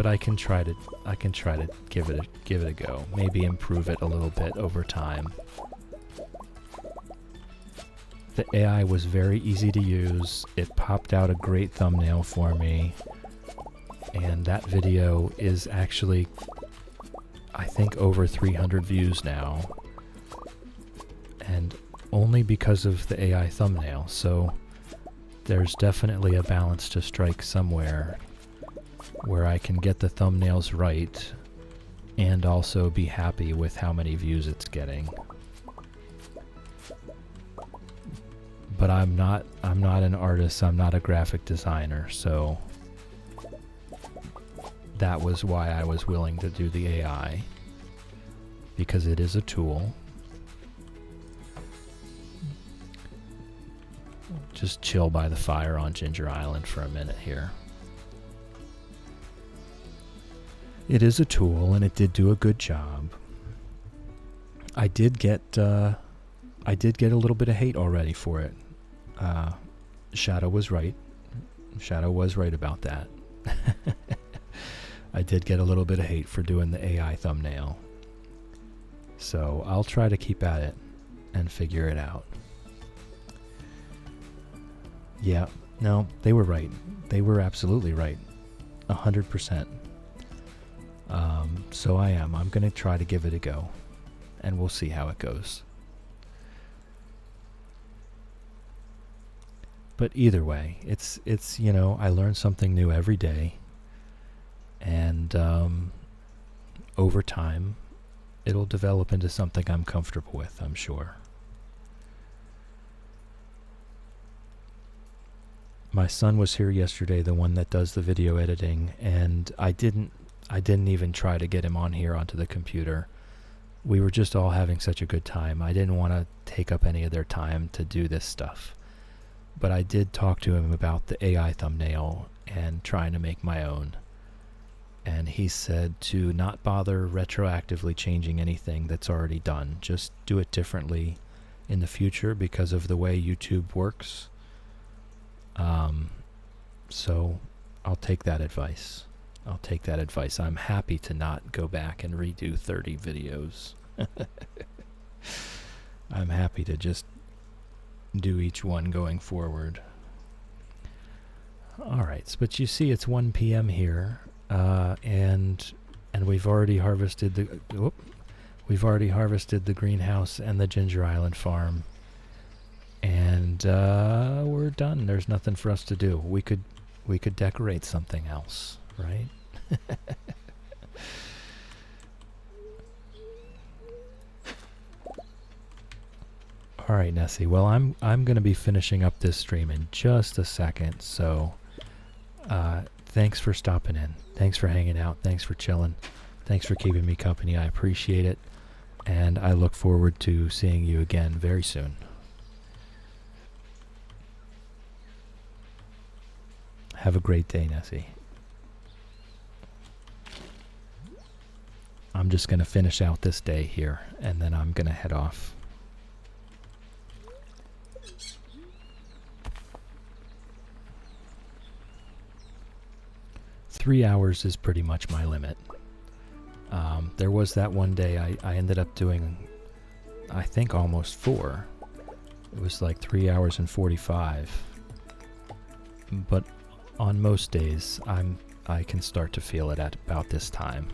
I can try to give it a go. Maybe improve it a little bit over time. The AI was very easy to use. It popped out a great thumbnail for me, and that video is actually, I think, over 300 views now, and only because of the AI thumbnail. So there's definitely a balance to strike somewhere where I can get the thumbnails right and also be happy with how many views it's getting. But I'm not an artist, I'm not a graphic designer, so that was why I was willing to do the AI, because it is a tool. Just chill by the fire on Ginger Island for a minute here. It is a tool, and it did do a good job. I did get a little bit of hate already for it. Shadow was right. Shadow was right about that. I did get a little bit of hate for doing the AI thumbnail. So I'll try to keep at it and figure it out. Yeah, no, they were right. They were absolutely right. 100%. So I'm going to try to give it a go, and we'll see how it goes. But either way, it's I learn something new every day, and over time, it'll develop into something I'm comfortable with, I'm sure. My son was here yesterday, the one that does the video editing, and I didn't even try to get him on here onto the computer. We were just all having such a good time. I didn't want to take up any of their time to do this stuff. But I did talk to him about the AI thumbnail and trying to make my own. And he said to not bother retroactively changing anything that's already done. Just do it differently in the future because of the way YouTube works. So I'll take that advice. I'm happy to not go back and redo 30 videos. I'm happy to just do each one going forward. Alright, but you see it's 1 p.m. here, and we've already harvested the greenhouse and the Ginger Island farm, and we're done. There's nothing for us to do. We could decorate something else, right? All right, Nessie. Well, I'm going to be finishing up this stream in just a second, so thanks for stopping in. Thanks for hanging out. Thanks for chilling. Thanks for keeping me company. I appreciate it, and I look forward to seeing you again very soon. Have a great day, Nessie. I'm just going to finish out this day here, and then I'm going to head off. Three hours is pretty much my limit. There was that one day I ended up doing, I think, almost 4. It was like 3 hours and 45. But on most days, I can start to feel it at about this time.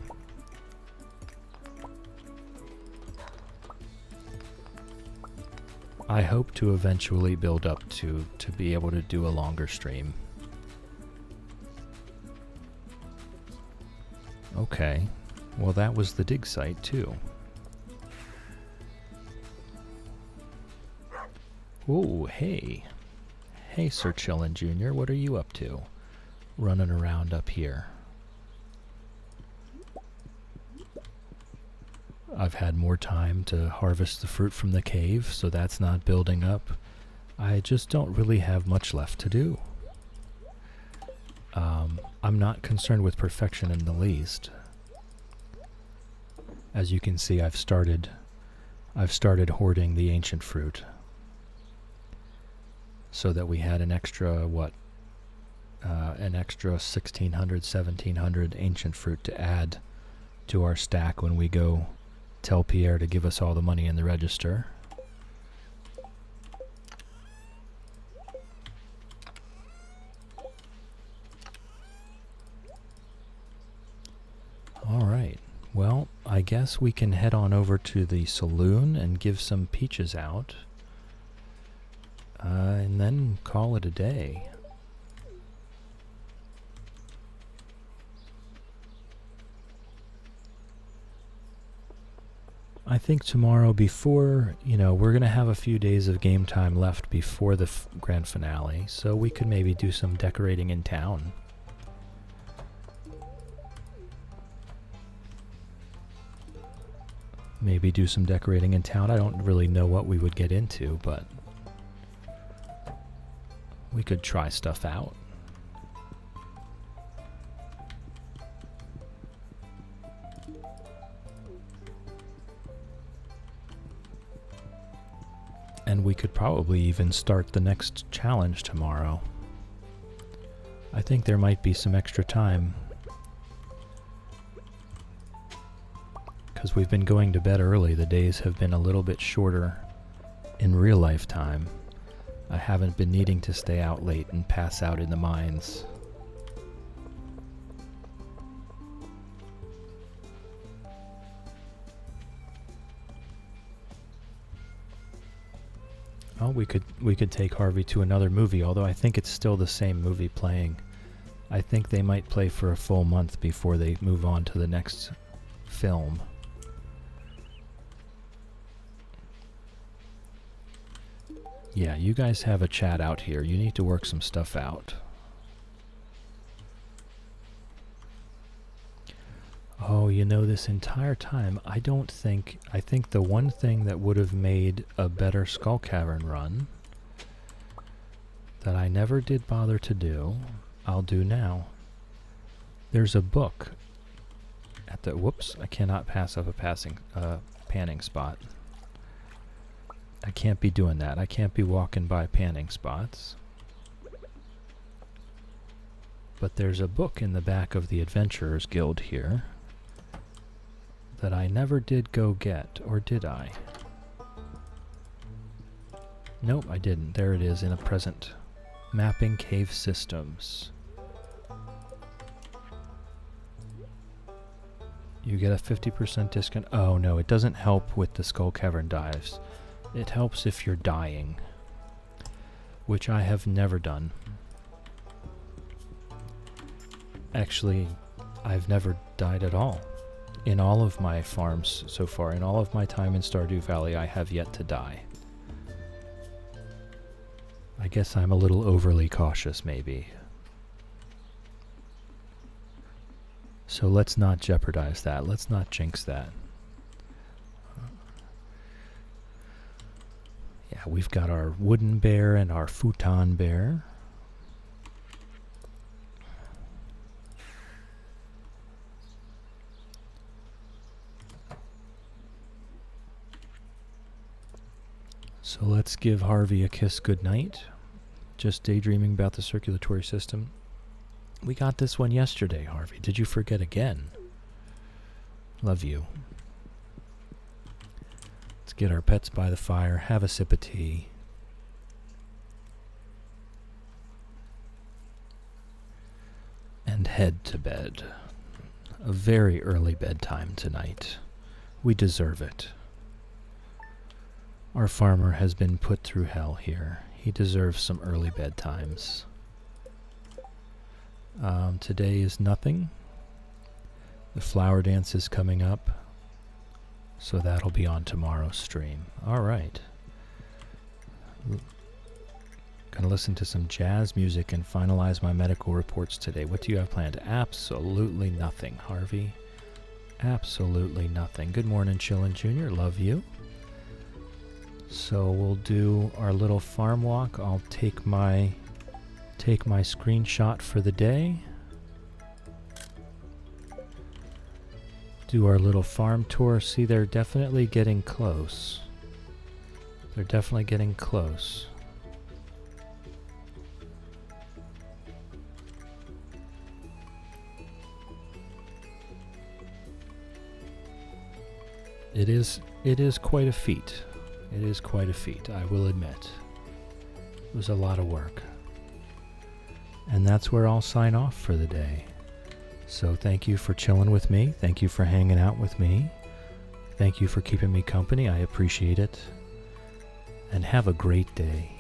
I hope to eventually build up to be able to do a longer stream. Okay, well that was the dig site too. Oh, hey. Hey, Sir Chillin' Jr., what are you up to? Running around up here. I've had more time to harvest the fruit from the cave, so that's not building up. I just don't really have much left to do. I'm not concerned with perfection in the least. As you can see, I've started hoarding the ancient fruit, so that we had an extra, an extra 1600, 1700 ancient fruit to add to our stack when we go tell Pierre to give us all the money in the register. Alright, well, I guess we can head on over to the saloon and give some peaches out, and then call it a day. I think tomorrow, before, we're going to have a few days of game time left before the grand finale, so we could maybe do some decorating in town. Maybe do some decorating in town. I don't really know what we would get into, but we could try stuff out. And we could probably even start the next challenge tomorrow. I think there might be some extra time, because we've been going to bed early. The days have been a little bit shorter in real life time. I haven't been needing to stay out late and pass out in the mines. Oh, we could take Harvey to another movie, although I think it's still the same movie playing. I think they might play for a full month before they move on to the next film. Yeah, you guys have a chat out here. You need to work some stuff out. Oh, this entire time, I think the one thing that would have made a better Skull Cavern run that I never did bother to do, I'll do now. There's a book at the, whoops, I cannot pass up a panning spot. I can't be doing that. I can't be walking by panning spots. But there's a book in the back of the Adventurers Guild here that I never did go get, or did I? Nope, I didn't. There it is in a present. Mapping Cave Systems. You get a 50% discount. Oh no, it doesn't help with the Skull Cavern dives. It helps if you're dying, which I have never done. Actually, I've never died at all. In all of my farms so far, in all of my time in Stardew Valley, I have yet to die. I guess I'm a little overly cautious, maybe. So let's not jeopardize that. Let's not jinx that. Yeah, we've got our wooden bear and our futon bear. So let's give Harvey a kiss goodnight. Just daydreaming about the circulatory system. We got this one yesterday, Harvey. Did you forget again? Love you. Let's get our pets by the fire, have a sip of tea. And head to bed. A very early bedtime tonight. We deserve it. Our farmer has been put through hell here. He deserves some early bedtimes. Today is nothing. The flower dance is coming up, so that'll be on tomorrow's stream. Alright. Gonna listen to some jazz music and finalize my medical reports today. What do you have planned? Absolutely nothing, Harvey. Absolutely nothing. Good morning, Chillin' Jr. Love you. So we'll do our little farm walk. I'll take my screenshot for the day. Do our little farm tour. See, they're definitely getting close. They're definitely getting close. It is quite a feat. It is quite a feat, I will admit. It was a lot of work. And that's where I'll sign off for the day. So thank you for chilling with me. Thank you for hanging out with me. Thank you for keeping me company. I appreciate it. And have a great day.